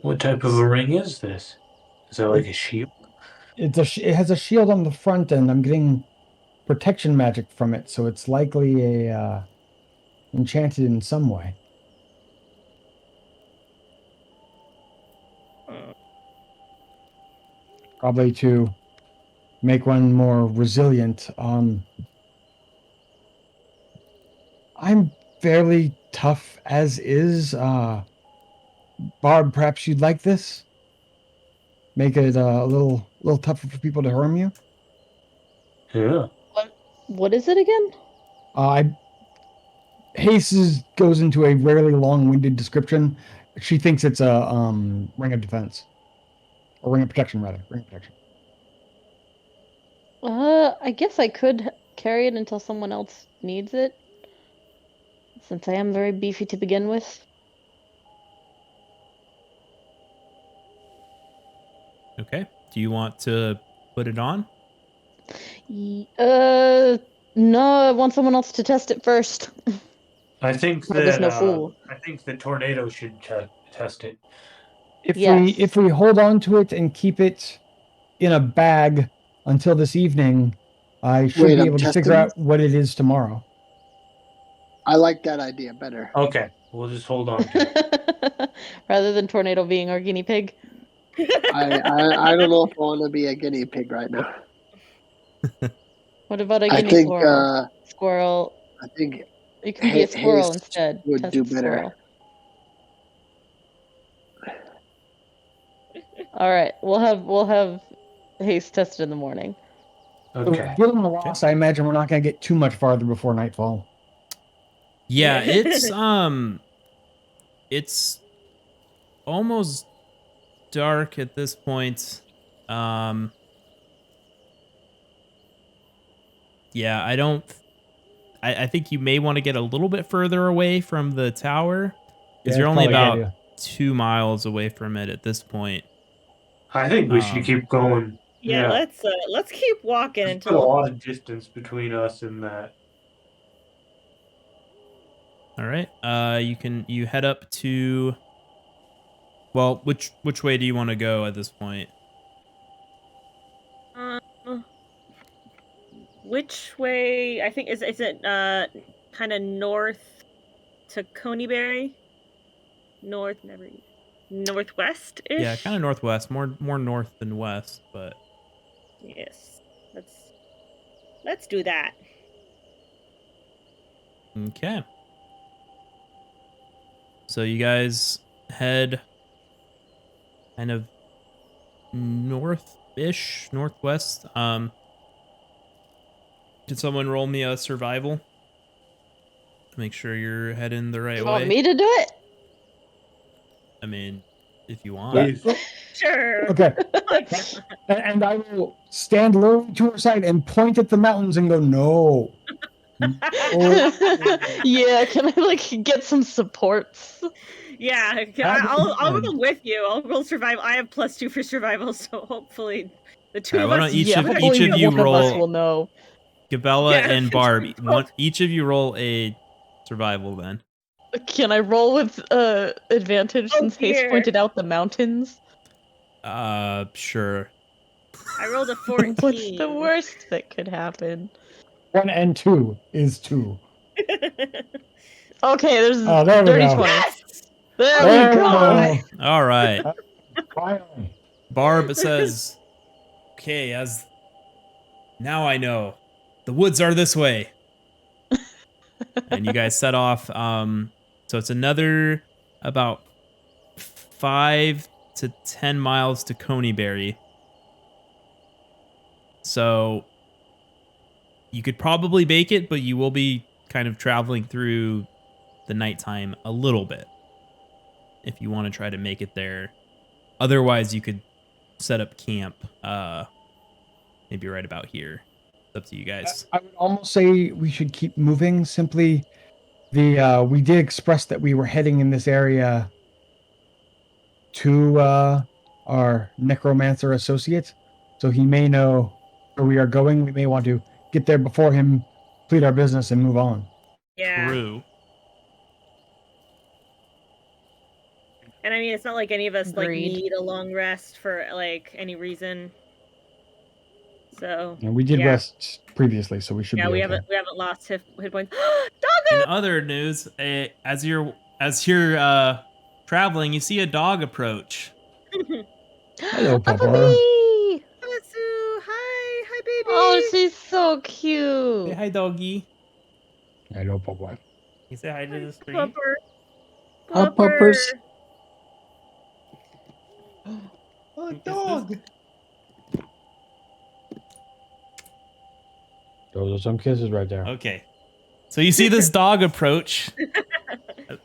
Speaker 5: What type of a ring is this? Is that like a shield?
Speaker 3: it has a shield on the front end. I'm getting protection magic from it, so it's likely a enchanted in some way. Probably to make one more resilient. I'm fairly tough as is. Barb, perhaps you'd like this? Make it a little tougher for people to harm you.
Speaker 5: Yeah.
Speaker 4: What is it again?
Speaker 3: Hase goes into a rarely long-winded description. She thinks it's a ring of defense, or ring of protection rather. Ring of protection.
Speaker 4: I guess I could carry it until someone else needs it, since I am very beefy to begin with.
Speaker 1: Okay. Do you want to put it on?
Speaker 4: No, I want someone else to test it first.
Speaker 5: I think
Speaker 4: Barb is
Speaker 5: that
Speaker 4: no fool.
Speaker 5: I think the tornado should test it.
Speaker 4: Yes.
Speaker 3: If we hold on to it and keep it in a bag until this evening, I should
Speaker 6: Wait,
Speaker 3: be
Speaker 6: I'm
Speaker 3: able to figure
Speaker 6: testing?
Speaker 3: out what it is tomorrow.
Speaker 6: I like that idea better.
Speaker 5: Okay, we'll just hold on to it.
Speaker 4: Rather than Tornado being our guinea pig.
Speaker 6: I don't know if I want to be a guinea pig right now.
Speaker 4: What about a
Speaker 6: I
Speaker 4: guinea
Speaker 6: think
Speaker 4: squirrel? Squirrel.
Speaker 6: I think
Speaker 4: You can be a squirrel
Speaker 6: Hase
Speaker 4: instead.
Speaker 6: would
Speaker 4: Test
Speaker 6: do
Speaker 4: the
Speaker 6: better.
Speaker 4: squirrel. All right, we'll have Haste tested in the morning.
Speaker 5: Okay.
Speaker 3: Given the loss, I imagine we're not going to get too much farther before nightfall.
Speaker 1: Yeah, it's almost dark at this point. Yeah, I think you may want to get a little bit further away from the tower, because
Speaker 3: Yeah,
Speaker 1: you're
Speaker 3: that's
Speaker 1: only
Speaker 3: probably a good
Speaker 1: about
Speaker 3: idea.
Speaker 1: 2 miles away from it at this point.
Speaker 5: I think we should keep going.
Speaker 2: Yeah, let's keep walking
Speaker 5: There's still a
Speaker 2: until.
Speaker 5: lot of distance between us and that.
Speaker 1: All right. You head up to. Well, which way do you want to go at this point?
Speaker 2: Which way? I think is it kind of north to Coneyberry? North, never northwest ish.
Speaker 1: Yeah, kind of northwest, more north than west, but
Speaker 2: Yes, let's do that.
Speaker 1: okay. So you guys head kind of north-ish, northwest. Can someone roll me a survival? Make sure you're heading the right
Speaker 4: You
Speaker 1: way.
Speaker 4: want me to do it?
Speaker 1: I mean, if you want.
Speaker 5: Please.
Speaker 2: Sure.
Speaker 3: Okay. And I will stand low to her side and point at the mountains and go, no.
Speaker 4: Yeah, can I like get some supports?
Speaker 2: Yeah, I'll roll with you. I'll roll survival. I have +2 for survival, so hopefully the two
Speaker 1: Alright,
Speaker 2: of
Speaker 1: why
Speaker 2: us.
Speaker 1: don't each
Speaker 4: yeah,
Speaker 1: of
Speaker 4: hopefully
Speaker 1: you
Speaker 4: one of us
Speaker 1: roll-
Speaker 4: will know.
Speaker 1: Gabella
Speaker 2: Yeah,
Speaker 1: and Barb,
Speaker 2: well-
Speaker 1: each of you roll a survival then.
Speaker 4: Can I roll with advantage
Speaker 2: Oh,
Speaker 4: since Haste
Speaker 2: dear.
Speaker 4: pointed out the mountains?
Speaker 1: Sure.
Speaker 2: I rolled a 14.
Speaker 4: What's the worst that could happen?
Speaker 3: 1 and 2 is 2.
Speaker 4: Okay, there's
Speaker 3: Oh, there we
Speaker 4: dirty
Speaker 3: go.
Speaker 4: 20.
Speaker 2: Yes!
Speaker 4: There
Speaker 3: There
Speaker 4: we go.
Speaker 1: All right.
Speaker 3: Finally.
Speaker 1: Barb says, "Okay, as now I know, the woods are this way." And you guys set off. So it's another about 5 to 10 miles to Coneyberry. So you could probably make it, but you will be kind of traveling through the nighttime a little bit if you want to try to make it there. Otherwise, you could set up camp maybe right about here. It's up to you guys.
Speaker 3: I would almost say we should keep moving. Simply, we did express that we were heading in this area to our necromancer associate, so he may know where we are going. We may want to get there before him, complete our business, and move on.
Speaker 2: Yeah.
Speaker 1: True.
Speaker 2: And I mean, it's not like any of us like
Speaker 4: Agreed.
Speaker 2: need a long rest for like any reason. So
Speaker 3: And we did
Speaker 2: Yeah.
Speaker 3: rest previously, so we should
Speaker 2: yeah,
Speaker 3: be
Speaker 2: we
Speaker 3: okay.
Speaker 2: haven't lost hit points.
Speaker 1: In
Speaker 2: Doggo!
Speaker 1: other news, as you're traveling, you see a dog approach.
Speaker 3: Hello,
Speaker 4: A
Speaker 3: Papa.
Speaker 4: puppy!
Speaker 2: Hamasu, hi baby.
Speaker 4: Oh, she's so
Speaker 1: Say
Speaker 4: cute.
Speaker 1: hi, doggy.
Speaker 3: Hello, Papa.
Speaker 1: You say hi to the street.
Speaker 2: Pupper.
Speaker 6: Hi, puppers.
Speaker 3: A
Speaker 1: dog.
Speaker 3: Those are some kisses right there.
Speaker 1: Okay. So you see this dog approach.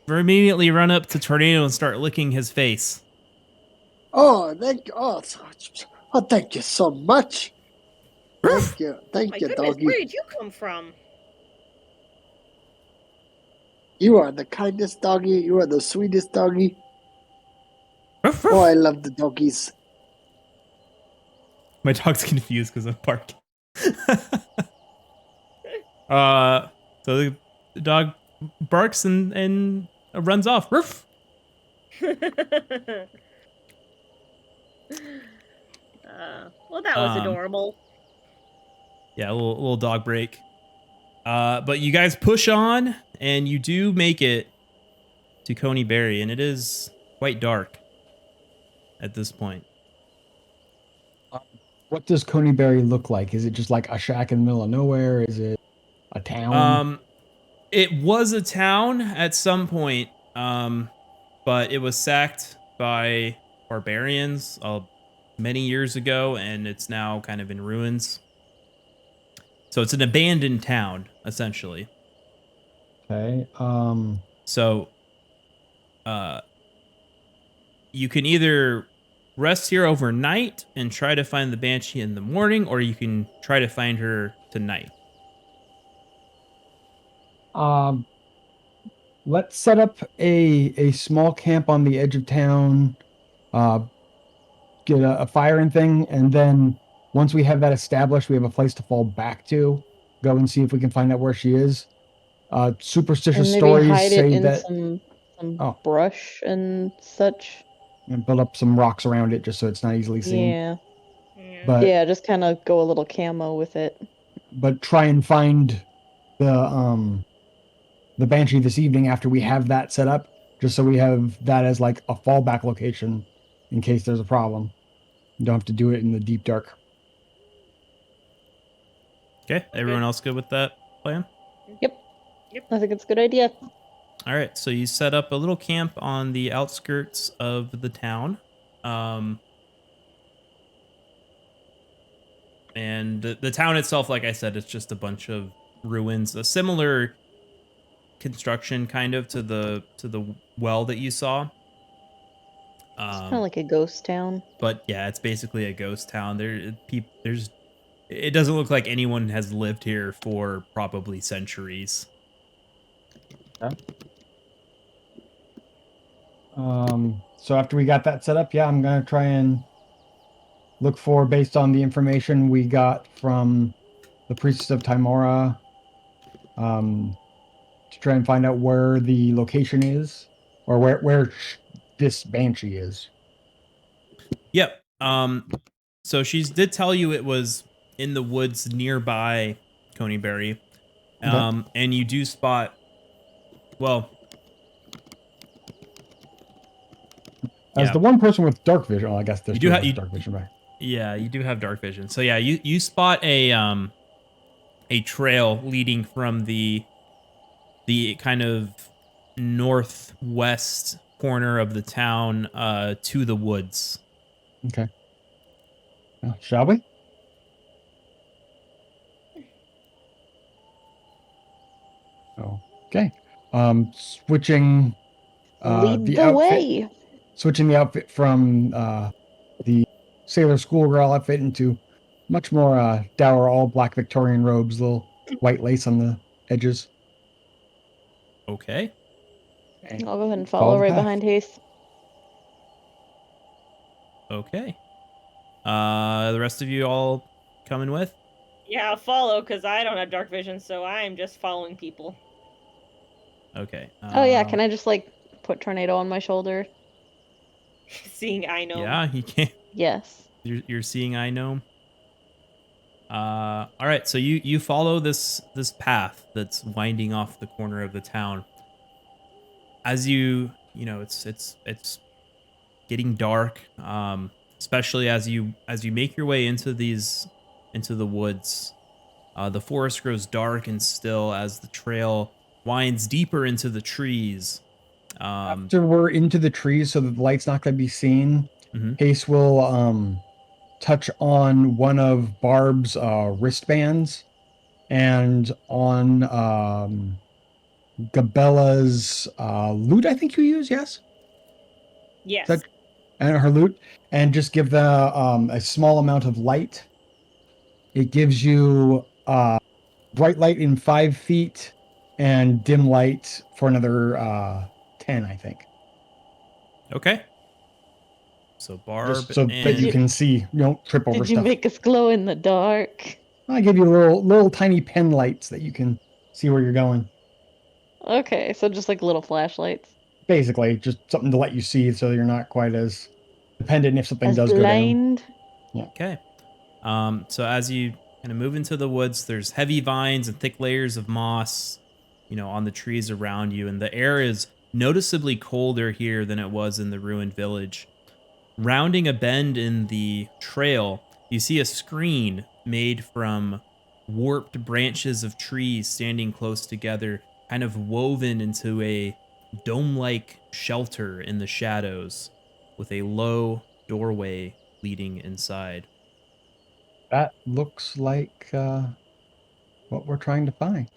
Speaker 1: Immediately run up to Tornado and start licking his face.
Speaker 6: Oh, thank you. Oh, thank you so much. Thank you,
Speaker 2: My
Speaker 6: you,
Speaker 2: goodness,
Speaker 6: doggy.
Speaker 2: where did you come from?
Speaker 6: You are the kindest doggy. You are the sweetest doggy. Oh, I love the doggies.
Speaker 1: My dog's confused because I'm barking. So the dog barks and runs off. Ruff.
Speaker 2: Well, that was
Speaker 1: Um,
Speaker 2: adorable.
Speaker 1: Yeah, a little dog break. But you guys push on, and you do make it to Coneyberry, and it is quite dark at this point.
Speaker 3: What does Coneyberry look like? Is it just like a shack in the middle of nowhere? Is it a town?
Speaker 1: It was a town at some point, but it was sacked by barbarians many years ago, and it's now kind of in ruins. So it's an abandoned town, essentially.
Speaker 3: Okay.
Speaker 1: So, you can either rest here overnight and try to find the Banshee in the morning, or you can try to find her tonight.
Speaker 3: Let's set up a small camp on the edge of town. Get a fire and thing, and then once we have that established, we have a place to fall back to. Go and see if we can find out where she is. Superstitious
Speaker 4: And maybe
Speaker 3: stories
Speaker 4: hide it
Speaker 3: say
Speaker 4: in
Speaker 3: that
Speaker 4: some
Speaker 3: Oh.
Speaker 4: brush and such.
Speaker 3: and build up some rocks around it just so it's not easily seen.
Speaker 4: Yeah.
Speaker 3: But
Speaker 4: Yeah, just kind of go a little camo with it.
Speaker 3: but try and find the Banshee this evening after we have that set up, just so we have that as like a fallback location in case there's a problem. You don't have to do it in the deep dark.
Speaker 1: Okay, everyone else good with that plan?
Speaker 4: Yep. I think it's a good idea.
Speaker 1: All right, so you set up a little camp on the outskirts of the town. And the town itself, like I said, it's just a bunch of ruins, a similar construction kind of to the well that you saw.
Speaker 4: It's kind of like a ghost town.
Speaker 1: But yeah, it's basically a ghost town. It doesn't look like anyone has lived here for probably centuries.
Speaker 3: Okay. So after we got that set up, yeah, I'm gonna try and look for, based on the information we got from the priests of Timora, to try and find out where the location is, or where this Banshee is.
Speaker 1: Yep. So she did tell you it was in the woods nearby Coneyberry.
Speaker 3: Okay.
Speaker 1: And you do spot, well,
Speaker 3: As
Speaker 1: yeah,
Speaker 3: the one person with dark vision, well, I guess there's
Speaker 1: you do
Speaker 3: two of
Speaker 1: have,
Speaker 3: us with dark vision, right?
Speaker 1: yeah, you do have dark vision. So yeah, you spot a trail leading from the kind of northwest corner of the town to the woods.
Speaker 3: Okay. Shall we? Okay. Switching
Speaker 4: Lead
Speaker 3: the
Speaker 4: the
Speaker 3: outfit.
Speaker 4: way.
Speaker 3: Switching the outfit from the sailor schoolgirl outfit into much more dour, all black Victorian robes, little white lace on the edges.
Speaker 1: Okay.
Speaker 3: And
Speaker 4: I'll go ahead and
Speaker 3: follow
Speaker 4: follow
Speaker 3: the
Speaker 4: right
Speaker 3: path.
Speaker 4: behind Hase.
Speaker 1: Okay. The rest of you all coming with?
Speaker 2: Yeah, I'll follow because I don't have dark vision, so I'm just following people.
Speaker 1: Okay.
Speaker 4: Oh yeah, can I just like put tornado on my shoulder?
Speaker 2: Seeing I know.
Speaker 1: Yeah, you can.
Speaker 4: Yes.
Speaker 1: You're seeing I know. All right, so you follow this path that's winding off the corner of the town. As you know, it's getting dark. Especially as you make your way into the woods. The forest grows dark and still as the trail winds deeper into the trees.
Speaker 3: After we're into the trees, so that the light's not going to be seen,
Speaker 1: Mhm.
Speaker 3: Pace will touch on one of Barb's wristbands and on Gabella's loot. I think you use, yes,
Speaker 2: Yes.
Speaker 3: and her loot, and just give the a small amount of light. It gives you bright light in 5 feet and dim light for another 10, I think.
Speaker 1: Okay. So Barb
Speaker 3: Just so that you
Speaker 1: and
Speaker 3: can see, you don't trip over
Speaker 4: Did you
Speaker 3: stuff.
Speaker 4: make us glow in the dark?
Speaker 3: I give you little tiny pen lights that you can see where you're going.
Speaker 4: Okay, so just like little flashlights.
Speaker 3: Basically, just something to let you see so you're not quite as dependent if something
Speaker 4: As
Speaker 3: does go down.
Speaker 4: blind.
Speaker 1: okay. So as you kind of move into the woods, there's heavy vines and thick layers of moss, on the trees around you, and the air is noticeably colder here than it was in the ruined village. Rounding a bend in the trail, you see a screen made from warped branches of trees standing close together, kind of woven into a dome-like shelter in the shadows, with a low doorway leading inside.
Speaker 3: That looks like what we're trying to find.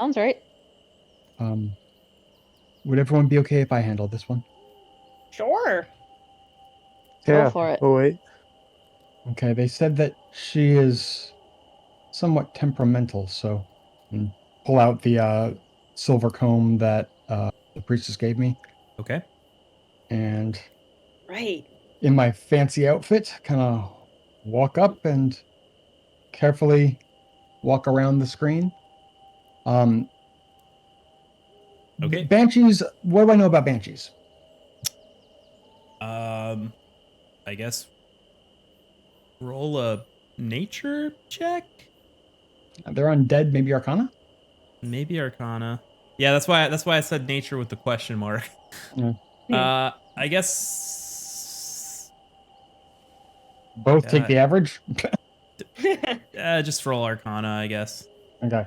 Speaker 4: Sounds right.
Speaker 3: Would everyone be okay if I handle this one?
Speaker 2: Sure.
Speaker 4: Go for it.
Speaker 5: Oh wait.
Speaker 3: Okay, they said that she is somewhat temperamental, so pull out the silver comb that the priestess gave me,
Speaker 1: Okay.
Speaker 3: and
Speaker 2: Right.
Speaker 3: in my fancy outfit, kind of walk up and carefully walk around the screen.
Speaker 1: Okay.
Speaker 3: Banshees, what do I know about banshees?
Speaker 1: I guess roll a nature check?
Speaker 3: They're undead, maybe arcana?
Speaker 1: Maybe arcana. Yeah, that's why I said nature with the question mark.
Speaker 3: Yeah.
Speaker 1: I guess
Speaker 3: Both take the average?
Speaker 1: just roll arcana, I guess.
Speaker 3: Okay.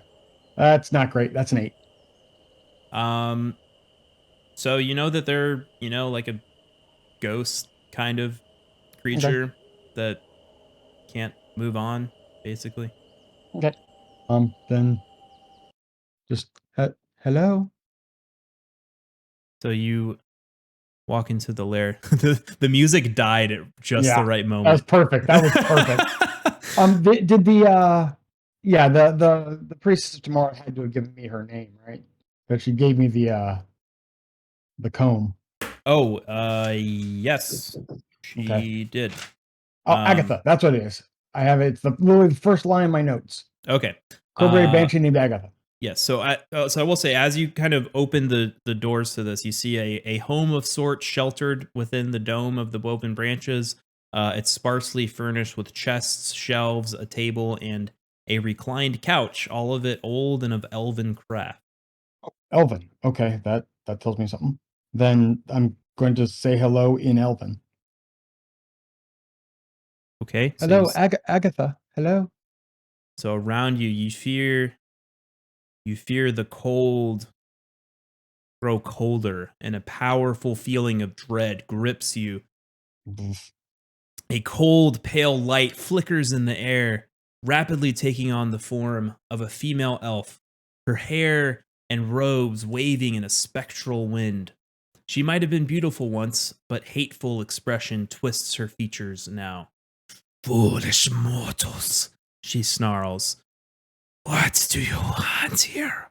Speaker 3: That's not great. That's an 8.
Speaker 1: So you know that they're, like a ghost kind of creature that can't move on, basically.
Speaker 3: Okay. Then just hello.
Speaker 1: So you walk into the lair. The music died at just the right moment.
Speaker 3: That was perfect. That was perfect. Did the the priestess of tomorrow had to have given me her name, right? But she gave me the comb.
Speaker 1: Oh, yes, she did.
Speaker 3: Oh, Agatha, that's what it is. I have it. It's literally the first line in my notes.
Speaker 1: Okay.
Speaker 3: Corbury Banshee named Agatha.
Speaker 1: Yes. So I will say, as you kind of open the doors to this, you see a home of sorts sheltered within the dome of the woven branches. It's sparsely furnished with chests, shelves, a table, and a reclined couch. All of it old and of elven craft.
Speaker 3: Elven. Okay, that tells me something. Then I'm going to say hello in Elven.
Speaker 1: Okay. So
Speaker 3: Hello, Agatha. Hello.
Speaker 1: so around you, you fear the cold grow colder, and a powerful feeling of dread grips you. A cold, pale light flickers in the air, rapidly taking on the form of a female elf, her hair and robes waving in a spectral wind. She might have been beautiful once, but hateful expression twists her features now. Foolish mortals, she snarls. What do you want here?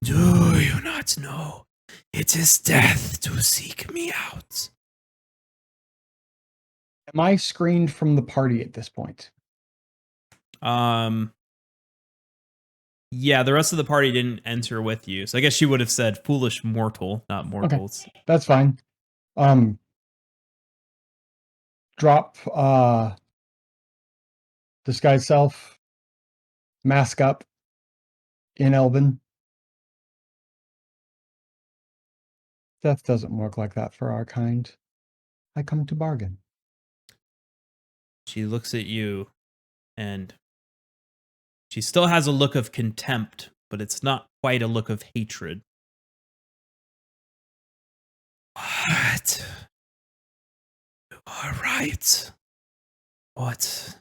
Speaker 1: Do you not know? It is death to seek me out.
Speaker 3: Am I screened from the party at this point?
Speaker 1: Yeah, the rest of the party didn't enter with you. So I guess she would have said foolish mortal, not mortals.
Speaker 3: Okay, that's fine. Drop disguise self, mask up in Elven. Death doesn't work like that for our kind. I come to bargain.
Speaker 1: She looks at you and she still has a look of contempt, but it's not quite a look of hatred. What? You are right. What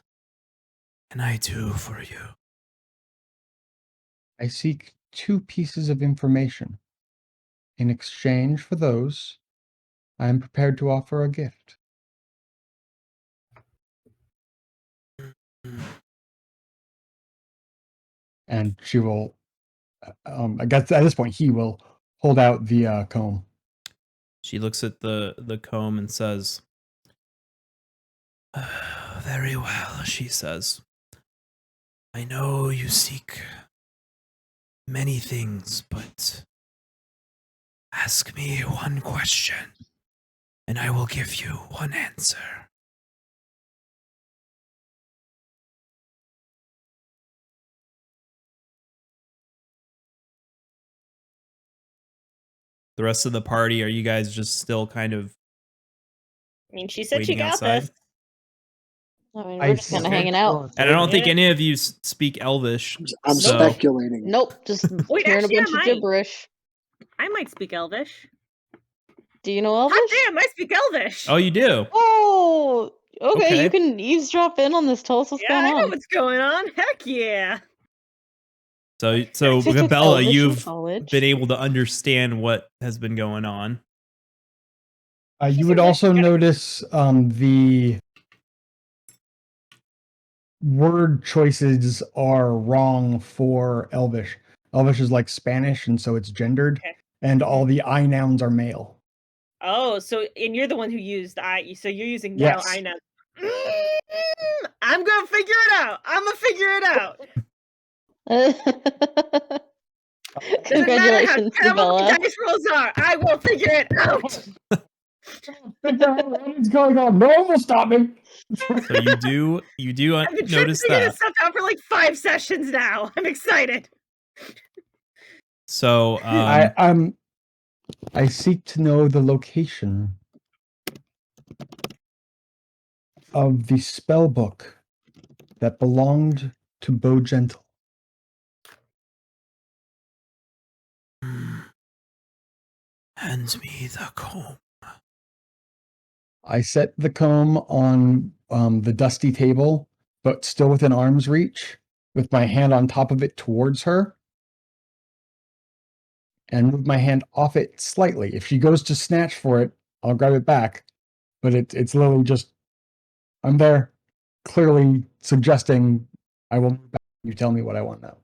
Speaker 1: can I do for you?
Speaker 3: I seek 2 pieces of information. In exchange for those, I am prepared to offer a gift. And she will, I guess at this point, he will hold out the comb.
Speaker 1: She looks at the comb and says, very well, she says. I know you seek many things, but ask me one question, and I will give you one answer. The rest of the party, are you guys just still kind of
Speaker 2: I mean, she said she
Speaker 1: waiting
Speaker 2: got
Speaker 1: outside?
Speaker 2: this.
Speaker 4: I mean,
Speaker 3: I
Speaker 4: we're just kind of
Speaker 3: see.
Speaker 4: hanging out.
Speaker 1: And I don't think
Speaker 2: Yeah.
Speaker 1: any of you speak Elvish.
Speaker 6: I'm
Speaker 1: so
Speaker 6: speculating.
Speaker 4: Nope, just
Speaker 2: Wait,
Speaker 4: hearing
Speaker 2: actually,
Speaker 4: a
Speaker 2: I
Speaker 4: bunch of
Speaker 2: might.
Speaker 4: gibberish.
Speaker 2: I might speak Elvish.
Speaker 4: Do you know
Speaker 2: Hot
Speaker 4: Elvish?
Speaker 2: damn, I speak Elvish.
Speaker 1: Oh, you do?
Speaker 4: Oh, okay,
Speaker 1: Okay.
Speaker 4: You can eavesdrop in on this. Tell us what's
Speaker 2: Yeah,
Speaker 4: going
Speaker 2: I know
Speaker 4: on.
Speaker 2: what's going on. Heck yeah.
Speaker 1: So
Speaker 4: She took
Speaker 1: Gabella,
Speaker 4: Elvish in
Speaker 1: you've
Speaker 4: college.
Speaker 1: been able to understand what has been going on.
Speaker 3: You would also notice the word choices are wrong for Elvish. Elvish is like Spanish, and so it's gendered,
Speaker 2: Okay.
Speaker 3: and all the I nouns are male.
Speaker 2: Oh, so and you're the one who used I. So you're using now
Speaker 3: Yes.
Speaker 2: I know. I'm gonna figure it out. I'm gonna figure it out. Doesn't matter how
Speaker 4: Congratulations,
Speaker 2: terrible the
Speaker 4: Gabella.
Speaker 2: dice rolls are. I will figure it out.
Speaker 3: What's going on? No one will stop me.
Speaker 1: So you do
Speaker 2: I've been trying to
Speaker 1: notice
Speaker 2: figure
Speaker 1: that.
Speaker 2: this stuff out for like 5 sessions now. I'm excited.
Speaker 1: So
Speaker 3: I seek to know the location of the spell book that belonged to Bo Gentle.
Speaker 1: hand me the comb.
Speaker 3: I set the comb on the dusty table, but still within arm's reach, with my hand on top of it towards her, and move my hand off it slightly. If she goes to snatch for it, I'll grab it back. But it's literally just, I'm there, clearly suggesting I will move back. You tell me what I want now.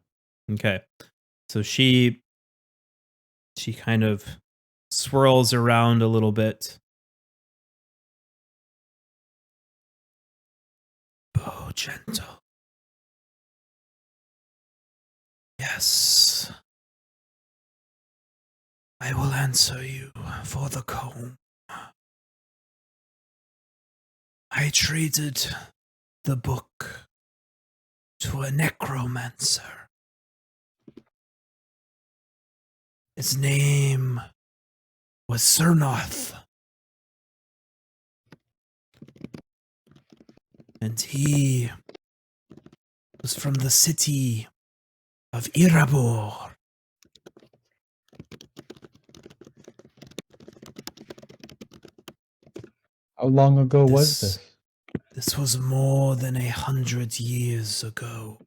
Speaker 1: Okay. So she kind of swirls around a little bit. Bo Gentle. Yes. I will answer you for the comb. I traded the book to a necromancer. His name was Cernoth. And he was from the city of Irabor.
Speaker 3: How long ago was
Speaker 1: This-
Speaker 3: this?
Speaker 1: This was more than 100 years ago.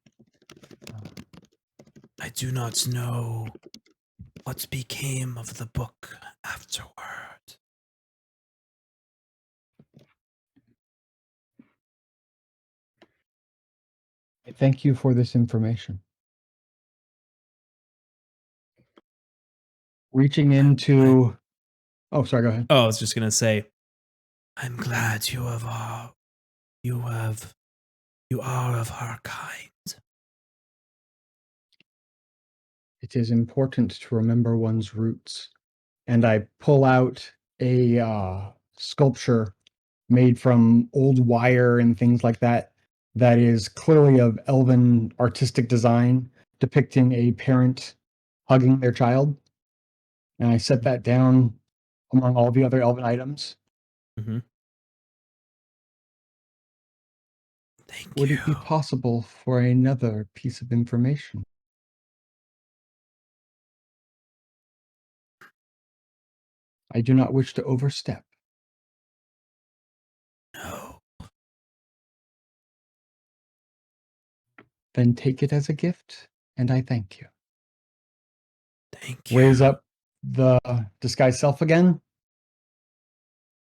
Speaker 1: I do not know what became of the book afterward.
Speaker 3: I thank you for this information. Reaching into... Oh, sorry, go ahead.
Speaker 1: Oh, I was just gonna say, I'm glad you are of our kind.
Speaker 3: It is important to remember one's roots. And I pull out a sculpture made from old wire and things like that, that is clearly of elven artistic design, depicting a parent hugging their child. And I set that down among all the other elven items.
Speaker 1: Mm-hmm. Thank
Speaker 3: Would
Speaker 1: you.
Speaker 3: it be possible for another piece of information? I do not wish to overstep.
Speaker 1: No.
Speaker 3: Then take it as a gift, and I thank you.
Speaker 1: Thank you.
Speaker 3: Raise up the disguised self again.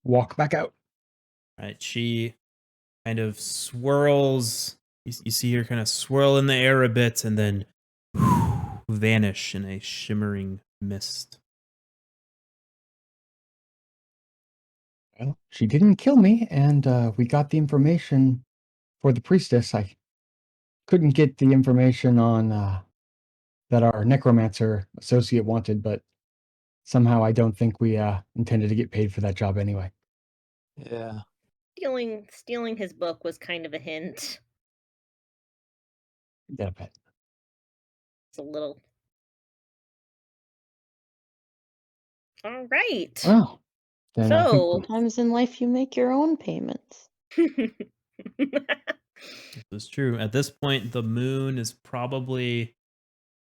Speaker 3: Walk back out.
Speaker 1: Right, she kind of swirls. You see her kind of swirl in the air a bit and then vanish in a shimmering mist.
Speaker 3: Well, she didn't kill me, and we got the information for the priestess. I couldn't get the information on that our necromancer associate wanted, but somehow I don't think we intended to get paid for that job anyway.
Speaker 5: Yeah.
Speaker 2: Stealing his book was kind of a hint.
Speaker 3: Yeah, bet.
Speaker 2: It's a little. All right.
Speaker 3: Well, then I think
Speaker 2: So-
Speaker 4: Sometimes in life you make your own payments.
Speaker 1: This is true. At this point, the moon is probably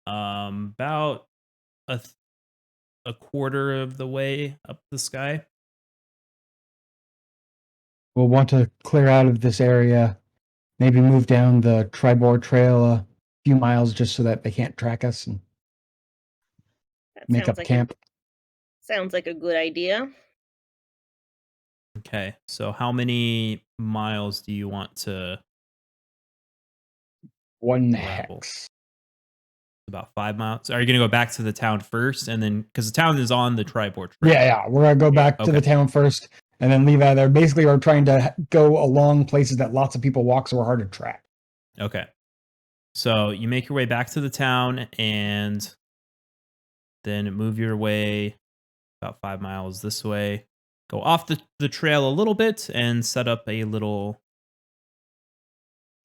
Speaker 1: about a quarter of the way up the sky.
Speaker 3: we'll want to clear out of this area, maybe move down the Tribord Trail a few miles just so that they can't track us and
Speaker 2: That
Speaker 3: make
Speaker 2: sounds
Speaker 3: up
Speaker 2: like
Speaker 3: camp.
Speaker 2: sounds like a good idea.
Speaker 1: Okay, so how many miles do you want to?
Speaker 3: One
Speaker 1: Rabble.
Speaker 3: hex.
Speaker 1: About 5 miles. Are you going to go back to the town first, and then because the town is on the Tribord Trail?
Speaker 3: Yeah, we're gonna go back to the
Speaker 1: Okay.
Speaker 3: town first and then leave out of there. Basically, we're trying to go along places that lots of people walk, so we're hard to track.
Speaker 1: Okay. So you make your way back to the town, and then move your way about 5 miles this way. Go off the trail a little bit and set up a little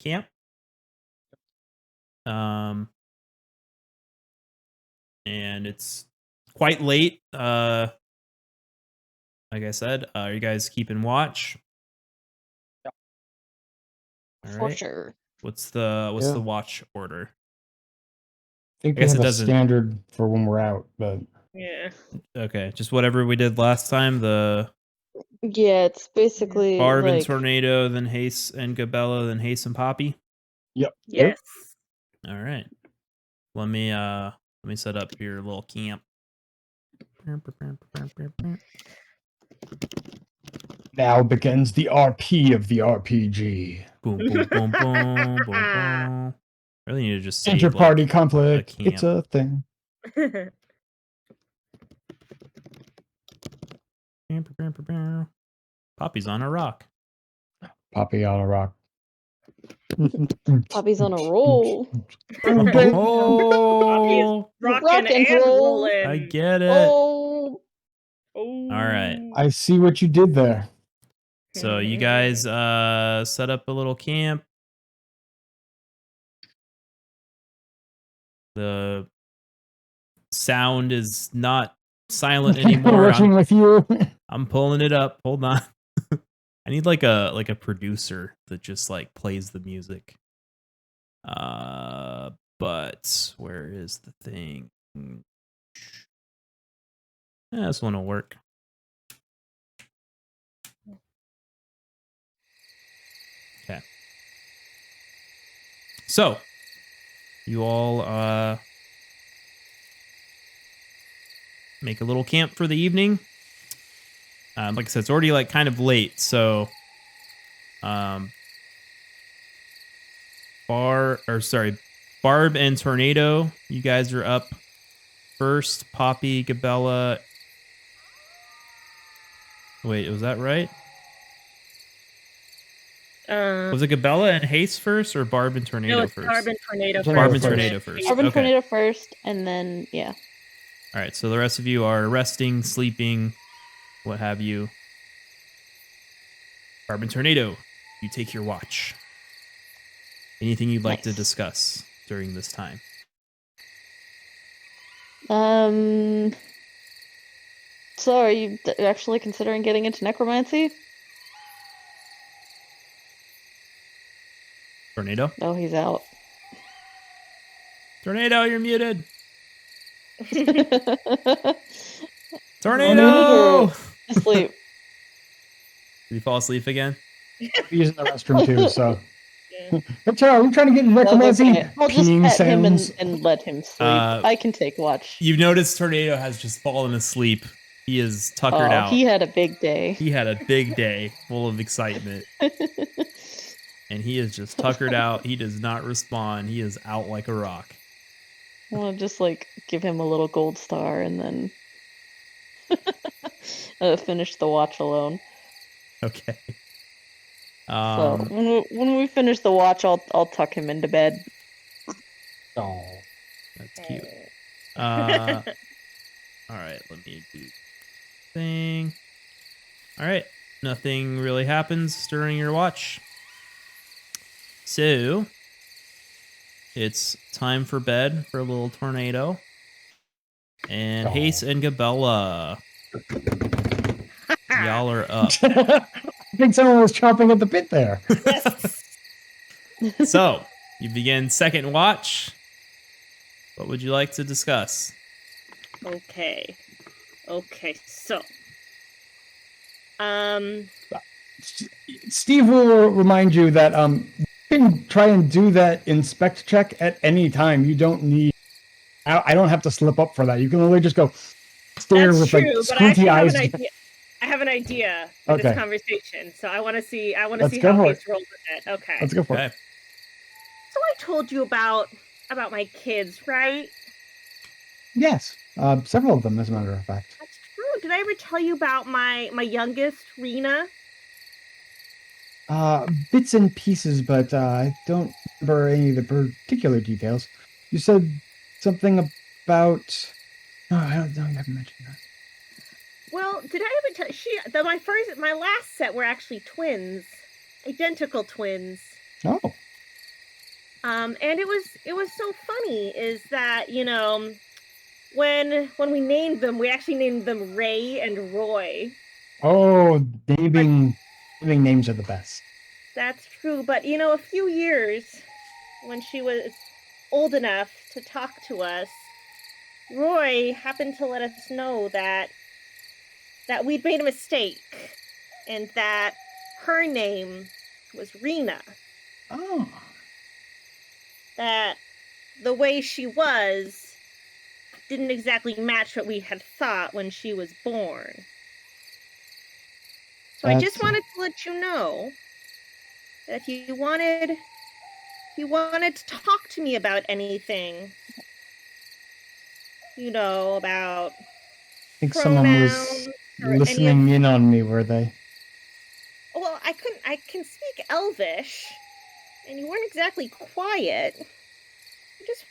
Speaker 1: camp. And it's quite late. Like I said, are you guys keeping watch?
Speaker 3: Yeah.
Speaker 1: All
Speaker 4: For
Speaker 1: right.
Speaker 4: sure.
Speaker 1: What's the
Speaker 3: Yeah.
Speaker 1: watch order?
Speaker 3: I think
Speaker 1: I
Speaker 3: we
Speaker 1: guess
Speaker 3: have
Speaker 1: it
Speaker 3: a
Speaker 1: doesn't-
Speaker 3: standard for when we're out, but
Speaker 2: Yeah.
Speaker 1: Okay, just whatever we did last time. The
Speaker 4: Yeah, it's basically
Speaker 1: Barb and
Speaker 4: like
Speaker 1: Tornado, then Hase and Gabella, then Hase and Poppy.
Speaker 2: Yes.
Speaker 1: All right. Let me set up your little camp.
Speaker 3: now begins the RP of the RPG.
Speaker 1: Boom, boom, boom, boom, boom, boom. Really need to just save
Speaker 3: Inter-party
Speaker 1: like,
Speaker 3: conflict.
Speaker 1: camp.
Speaker 3: It's a thing.
Speaker 1: Poppy's on a rock.
Speaker 3: Poppy on a rock.
Speaker 4: Poppy's on a roll.
Speaker 1: Oh,
Speaker 2: Rock
Speaker 4: Rock
Speaker 2: and
Speaker 4: and roll.
Speaker 2: rolling.
Speaker 1: I get it.
Speaker 4: Oh,
Speaker 2: Oh.
Speaker 1: All right.
Speaker 3: I see what you did there.
Speaker 1: So you guys set up a little camp. The sound is not silent anymore.
Speaker 3: Working with you.
Speaker 1: I'm pulling it up. Hold on. I need like a producer that just like plays the music. But where is the thing? This one will work. Okay. So, you all make a little camp for the evening. Like I said, it's already like kind of late, so Barb and Tornado, you guys are up first. Poppy, Gabella. Wait, was that right? Was it Gabella and Hase first, or Barb and Tornado
Speaker 2: No, it's
Speaker 1: first?
Speaker 2: Barb and Tornado first.
Speaker 1: Barb and Tornado first.
Speaker 4: Barb and
Speaker 1: Okay.
Speaker 4: Tornado first, and then yeah.
Speaker 1: All right, so the rest of you are resting, sleeping, what have you. Barb and Tornado, you take your watch. Anything you'd like to
Speaker 4: Nice.
Speaker 1: discuss during this time?
Speaker 4: So are you actually considering getting into necromancy?
Speaker 1: Tornado?
Speaker 4: Oh, he's out.
Speaker 1: Tornado, you're muted.
Speaker 3: Tornado!
Speaker 1: Tornado!
Speaker 4: Asleep.
Speaker 1: Did he fall asleep again?
Speaker 3: Using the restroom too, so.
Speaker 2: Yeah.
Speaker 3: We're trying to get into
Speaker 4: That's
Speaker 3: necromancy.
Speaker 4: okay. I'll just
Speaker 3: Peeing
Speaker 4: pet him
Speaker 3: sounds.
Speaker 4: and let him sleep. I can take watch.
Speaker 1: You've noticed Tornado has just fallen asleep. He is tuckered out.
Speaker 4: He had a big day.
Speaker 1: He had a big day full of excitement. And he is just tuckered out. He does not respond. He is out like a rock.
Speaker 4: I'll just like give him a little gold star and then finish the watch alone.
Speaker 1: Okay.
Speaker 4: So when we finish the watch, I'll tuck him into bed.
Speaker 3: Oh.
Speaker 1: That's cute. All right, let me do thing. All right, nothing really happens during your watch. So, it's time for bed for a little Tornado. And Hase and Gabella. Y'all are up.
Speaker 3: I think someone was chomping at the bit there.
Speaker 1: So, you begin second watch. What would you like to discuss?
Speaker 2: Okay, so
Speaker 3: Steve will remind you that you can try and do that inspect check at any time. You don't need. I don't have to slip up for that. You can literally just go stare
Speaker 2: that's
Speaker 3: with
Speaker 2: true,
Speaker 3: like
Speaker 2: but I
Speaker 3: squinty
Speaker 2: actually
Speaker 3: eyes.
Speaker 2: I have an idea for
Speaker 3: Okay.
Speaker 2: this conversation, so I want to see.
Speaker 3: Let's
Speaker 2: see
Speaker 3: go
Speaker 2: how
Speaker 3: for
Speaker 2: Hase
Speaker 3: it.
Speaker 2: rolls with it. Okay.
Speaker 3: Let's go for it.
Speaker 1: Okay.
Speaker 2: So I told you about my kids, right?
Speaker 3: Yes, several of them, as a matter of fact.
Speaker 2: That's true. Did I ever tell you about my youngest, Rena?
Speaker 3: Bits and pieces, but I don't remember any of the particular details. You said something about. No, I don't know. You haven't mentioned that.
Speaker 2: Well, did I ever tell my last set were actually twins, identical twins.
Speaker 3: Oh.
Speaker 2: And it was so funny is that, when we named them, we actually named them Ray and Roy.
Speaker 3: Oh, naming names are the best.
Speaker 2: That's true, but a few years when she was old enough to talk to us, Roy happened to let us know that we'd made a mistake and that her name was Rena.
Speaker 3: Oh.
Speaker 2: That the way she was didn't exactly match what we had thought when she was born. So I just wanted to let you know that if you wanted to talk to me about anything, about
Speaker 3: I think someone was listening in on me, were they?
Speaker 2: Well, I can speak Elvish, and you weren't exactly quiet. I just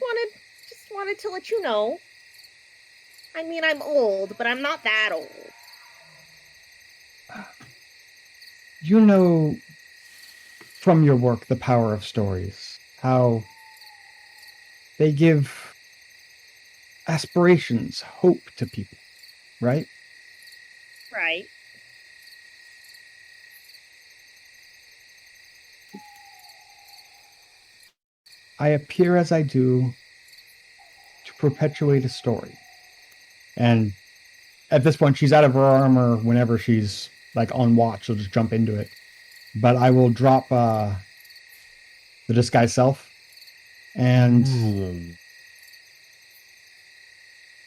Speaker 2: wanted to let you know. I mean, I'm old, but I'm not that old.
Speaker 3: you know from your work the power of stories, how they give aspirations, hope to people, right?
Speaker 2: Right.
Speaker 3: I appear as I do to perpetuate a story. And at this point, she's out of her armor whenever she's like on watch. She'll just jump into it. But I will drop the disguise self and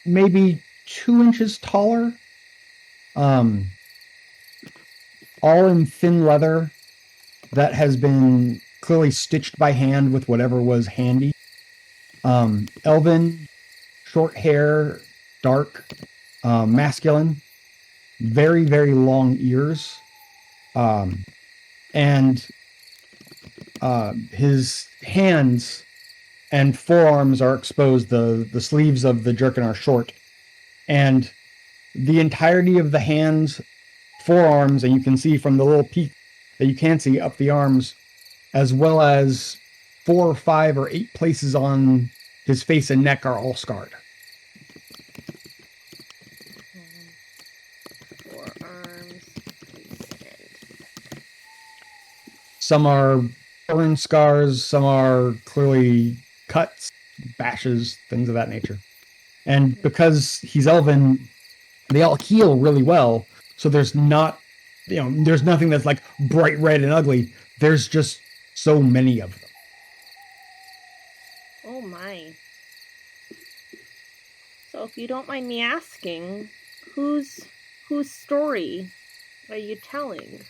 Speaker 3: maybe 2 inches taller. All in thin leather that has been clearly stitched by hand with whatever was handy. Elven, short hair, dark, masculine, very, very long ears. And his hands and forearms are exposed. The sleeves of the jerkin are short. And the entirety of the hands, forearms, and you can see from the little peak that you can see up the arms, as well as 4 or 5 or 8 places on his face and neck are all scarred.
Speaker 2: Forearms, face, and
Speaker 3: Some are burn scars, some are clearly cuts, bashes, things of that nature. And because he's elven, they all heal really well. So there's not, there's nothing that's like bright red and ugly. There's just so many of them.
Speaker 2: oh my. So if you don't mind me asking, whose story are you telling?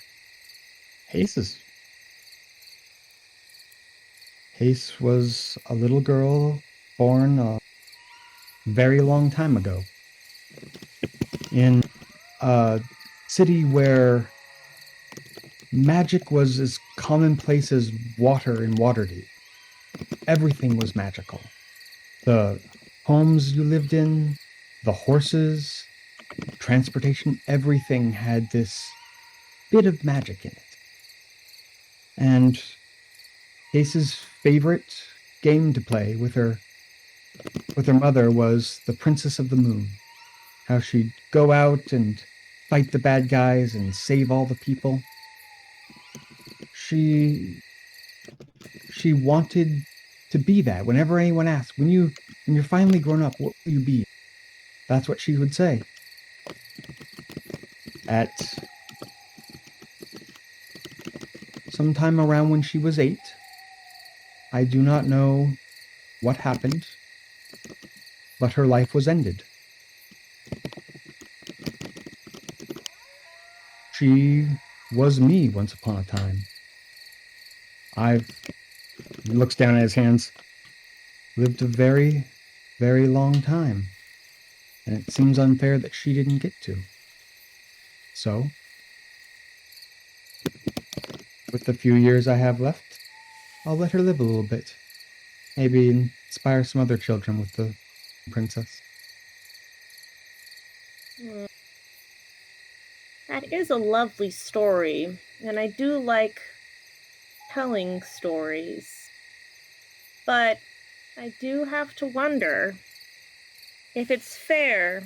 Speaker 3: Hase's. Hase was a little girl born a very long time ago in a city where magic was as commonplace as water in Waterdeep. Everything was magical. The homes you lived in, the horses, transportation, everything had this bit of magic in it. And Hase's favorite game to play with her mother was the Princess of the Moon. How she'd go out and fight the bad guys and save all the people. She wanted to be that. Whenever anyone asked, when you're finally grown up, what will you be? That's what she would say. At sometime around when she was 8, I do not know what happened, but her life was ended. She was me once upon a time. He looks down at his hands, lived a very, very long time, and it seems unfair that she didn't get to. So, with the few years I have left, I'll let her live a little bit. Maybe inspire some other children with the princess.
Speaker 2: That is a lovely story, and I do like telling stories. But I do have to wonder if it's fair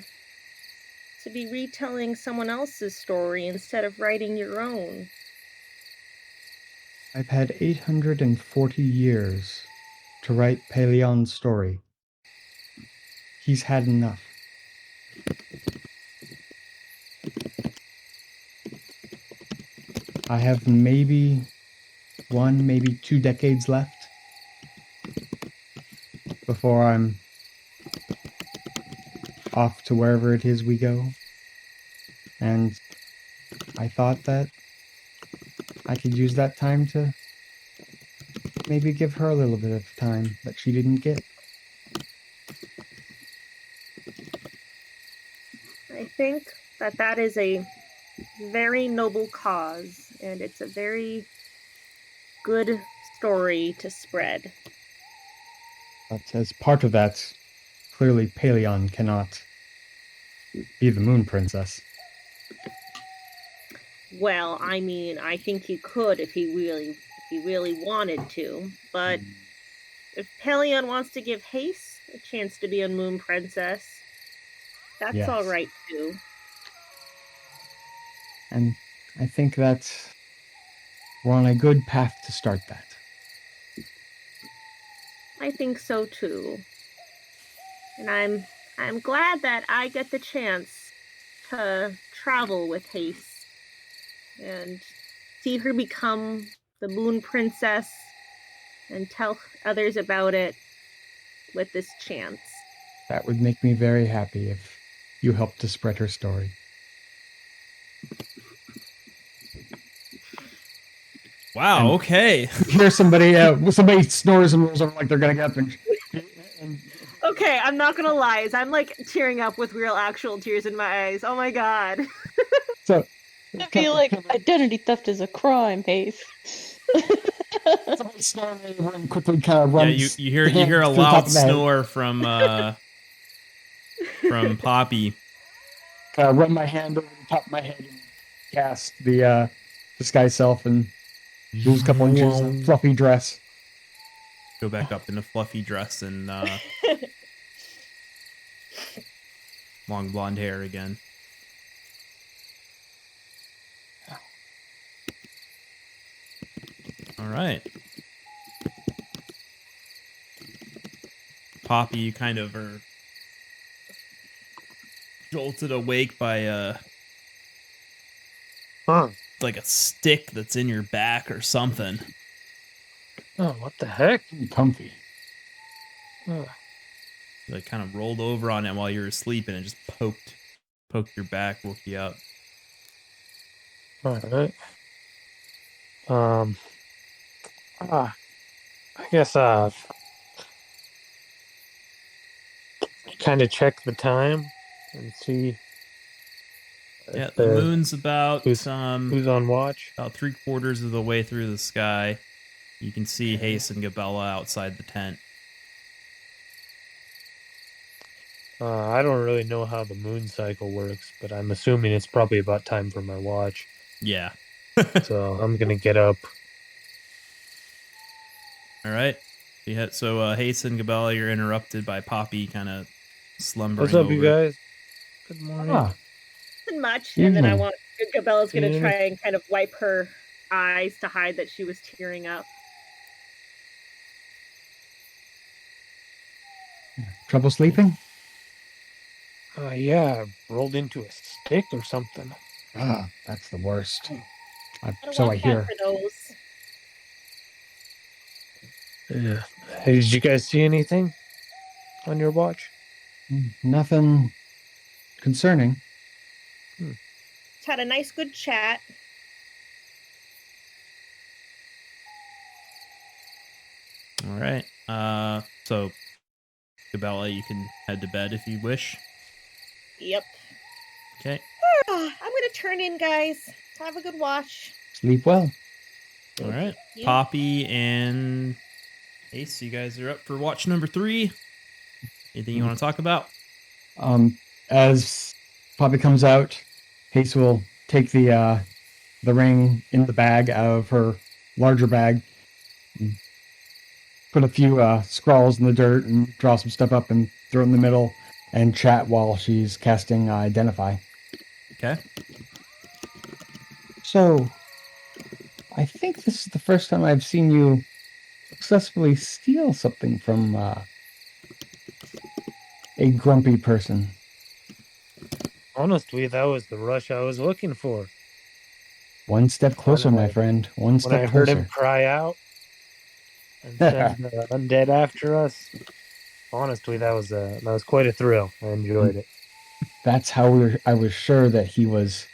Speaker 2: to be retelling someone else's story instead of writing your own.
Speaker 3: I've had 840 years to write Paleon's story. He's had enough. I have maybe 1, maybe 2 decades left before I'm off to wherever it is we go. And I thought that I could use that time to maybe give her a little bit of time that she didn't get.
Speaker 2: I think that is a very noble cause, and it's a very good story to spread.
Speaker 3: But as part of that, clearly Paleon cannot be the Moon Princess.
Speaker 2: Well, I mean, I think he could if he really wanted to. But if Pelion wants to give Hase a chance to be a moon princess, that's
Speaker 3: Yes.
Speaker 2: all right too.
Speaker 3: And I think that we're on a good path to start that.
Speaker 2: I think so too. And I'm glad that I get the chance to travel with Hase and see her become the moon princess and tell others about it with this chance.
Speaker 3: That would make me very happy if you helped to spread her story.
Speaker 1: Wow.
Speaker 3: And-
Speaker 1: Okay.
Speaker 3: You hear somebody snores and rolls over like they're gonna get up and
Speaker 2: Okay, I'm not gonna lie, I'm like tearing up with real actual tears in my eyes. Oh my god.
Speaker 3: so
Speaker 4: I feel like identity theft is a crime, Hase.
Speaker 3: somebody snoring over and quickly kind of runs.
Speaker 1: You hear a
Speaker 3: to the top
Speaker 1: loud
Speaker 3: of the head.
Speaker 1: snore from Poppy.
Speaker 3: Run my hand over the top of my head and cast the disguise self and lose a couple inches of fluffy dress.
Speaker 1: Go back up in a fluffy dress and long blonde hair again. All right. Poppy, you kind of are jolted awake by like a stick that's in your back or something.
Speaker 5: Oh, what the heck?
Speaker 3: Comfy.
Speaker 1: You like kind of rolled over on it while you were asleep and it just poked your back, woke you up.
Speaker 5: All right. I guess kind of check the time and see.
Speaker 1: Yeah, the moon's about
Speaker 5: who's on watch.
Speaker 1: About 3/4 of the way through the sky. You can see Hase and Gabella outside the tent.
Speaker 5: I don't really know how the moon cycle works, but I'm assuming it's probably about time for my watch.
Speaker 1: Yeah.
Speaker 5: So I'm gonna get up.
Speaker 1: All right. So Hase and Gabella, you're interrupted by Poppy kind of slumbering.
Speaker 5: What's up,
Speaker 1: over.
Speaker 5: you guys? Good morning.
Speaker 2: Nothing much. And then Gabella's gonna
Speaker 5: Evening.
Speaker 2: try and kind of wipe her eyes to hide that she was tearing up.
Speaker 3: Trouble sleeping?
Speaker 5: Yeah, rolled into a stick or something.
Speaker 3: That's the worst.
Speaker 2: don't
Speaker 3: So
Speaker 2: want
Speaker 3: I hear.
Speaker 2: that for those.
Speaker 5: Yeah. Hey, did you guys see anything on your watch?
Speaker 3: Nothing concerning.
Speaker 2: Just had a nice good chat.
Speaker 1: All right. So Gabella, you can head to bed if you wish.
Speaker 2: Yep.
Speaker 1: Okay.
Speaker 2: I'm gonna turn in, guys. Have a good watch.
Speaker 3: Sleep well.
Speaker 1: All right.
Speaker 2: Yeah.
Speaker 1: Poppy and Ace, you guys are up for watch number 3. Anything you want to talk about?
Speaker 3: As Poppy comes out, Hase will take the ring in the bag out of her larger bag, and put a few scrawls in the dirt and draw some stuff up and throw it in the middle and chat while she's casting Identify.
Speaker 1: Okay.
Speaker 3: So, I think this is the first time I've seen you successfully steal something from a grumpy person.
Speaker 5: Honestly, that was the rush I was looking for.
Speaker 3: One step closer, my friend. One
Speaker 5: When
Speaker 3: step
Speaker 5: I heard
Speaker 3: closer.
Speaker 5: him cry out and send the undead after us, honestly, that was quite a thrill. I enjoyed it.
Speaker 3: That's how I was sure that he was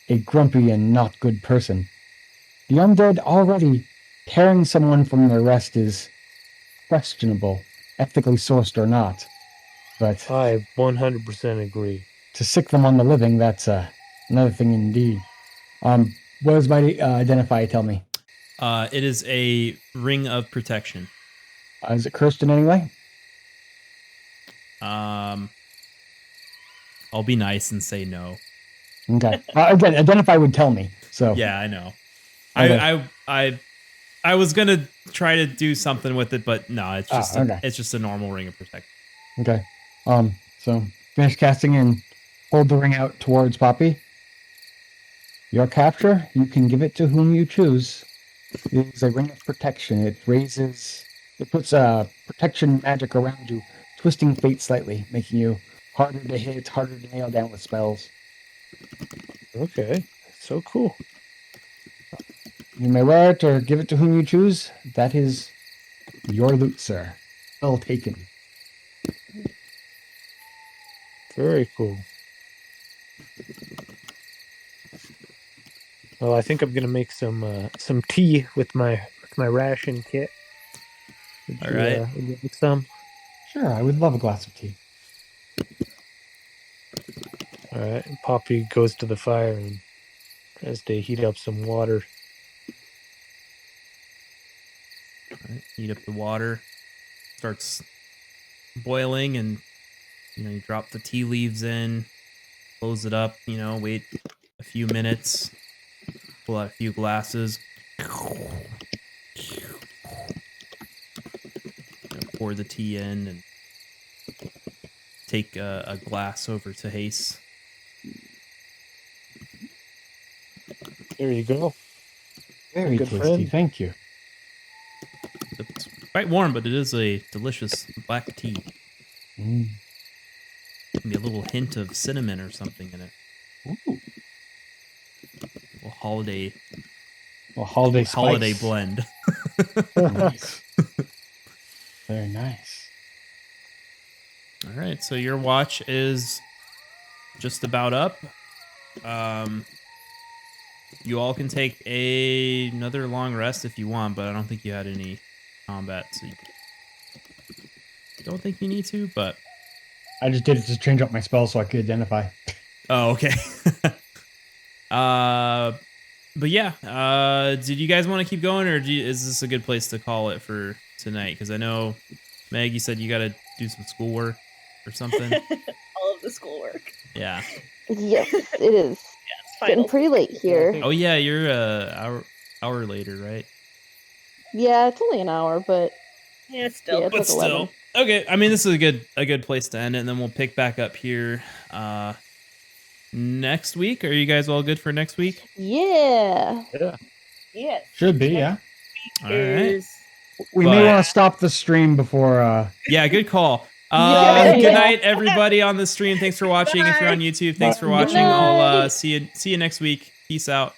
Speaker 3: a grumpy and not good person. The undead already tearing someone from their rest is questionable, ethically sourced or not. But
Speaker 5: I 100% agree.
Speaker 3: to sick them on the living, that's another thing indeed. What does my Identify tell me?
Speaker 1: It is a ring of protection.
Speaker 3: Is it cursed in any way?
Speaker 1: I'll be nice and say no.
Speaker 3: Okay. Again, identify would tell me. So
Speaker 1: Yeah, I know.
Speaker 3: Okay.
Speaker 1: I was gonna try to do something with it, but no, it's just
Speaker 3: okay.
Speaker 1: it's just a normal ring of protection.
Speaker 3: Okay. So finish casting and hold the ring out towards Poppy. Your capture, you can give it to whom you choose. It is a ring of protection. It puts protection magic around you, twisting fate slightly, making you harder to hit, harder to nail down with spells.
Speaker 5: Okay. So cool.
Speaker 3: You may wear it or give it to whom you choose. That is your loot, sir. Well taken.
Speaker 5: Very cool. Well, I think I'm gonna make some tea with my ration kit.
Speaker 1: All right.
Speaker 5: Would you like some?
Speaker 3: Sure, I would love a glass of tea.
Speaker 5: All right. Poppy goes to the fire and tries to heat up some water.
Speaker 1: All right, heat up the water. Starts boiling, and you drop the tea leaves in, close it up. Wait a few minutes, pull out a few glasses, pour the tea in, and take a glass over to Hase.
Speaker 5: There you go.
Speaker 3: Very
Speaker 5: Good
Speaker 3: tasty,
Speaker 5: friend.
Speaker 3: thank you.
Speaker 1: It's quite warm, but it is a delicious black tea.
Speaker 3: Mm.
Speaker 1: Maybe a little hint of cinnamon or something in it.
Speaker 3: Ooh.
Speaker 1: A little holiday
Speaker 3: Well, holiday spice.
Speaker 1: blend.
Speaker 3: Nice. Very nice.
Speaker 1: All right, so your watch is just about up. You all can take another long rest if you want, but I don't think you had any combat, so you don't think you need to, but...
Speaker 3: I just did it to change up my spell so I could identify.
Speaker 1: Oh, okay. But yeah, did you guys want to keep going, or is this a good place to call it for tonight? Because I know, Meg, you said you got to do some schoolwork or something.
Speaker 2: All of the schoolwork.
Speaker 1: Yeah.
Speaker 4: Yes, it is.
Speaker 2: It's
Speaker 4: Getting
Speaker 2: final.
Speaker 4: pretty late here.
Speaker 1: Oh yeah, you're hour later, right?
Speaker 4: Yeah, it's only an hour, but
Speaker 2: Yeah, it's still.
Speaker 4: Yeah, it's
Speaker 1: But
Speaker 4: like
Speaker 1: still,
Speaker 4: 11.
Speaker 1: okay. I mean, this is a good place to end it, and then we'll pick back up here next week. Are you guys all good for next week?
Speaker 4: yeah.
Speaker 5: Yeah.
Speaker 2: Yes.
Speaker 3: Should be, yeah.
Speaker 1: All right.
Speaker 2: Is
Speaker 3: We
Speaker 1: But-
Speaker 3: may want to stop the stream before.
Speaker 1: Yeah, good call.
Speaker 4: Yeah.
Speaker 1: Good night, everybody on the stream. Thanks for watching. If you're on YouTube, thanks for
Speaker 3: Good
Speaker 1: watching.
Speaker 4: night.
Speaker 1: I'll see you next week. Peace out.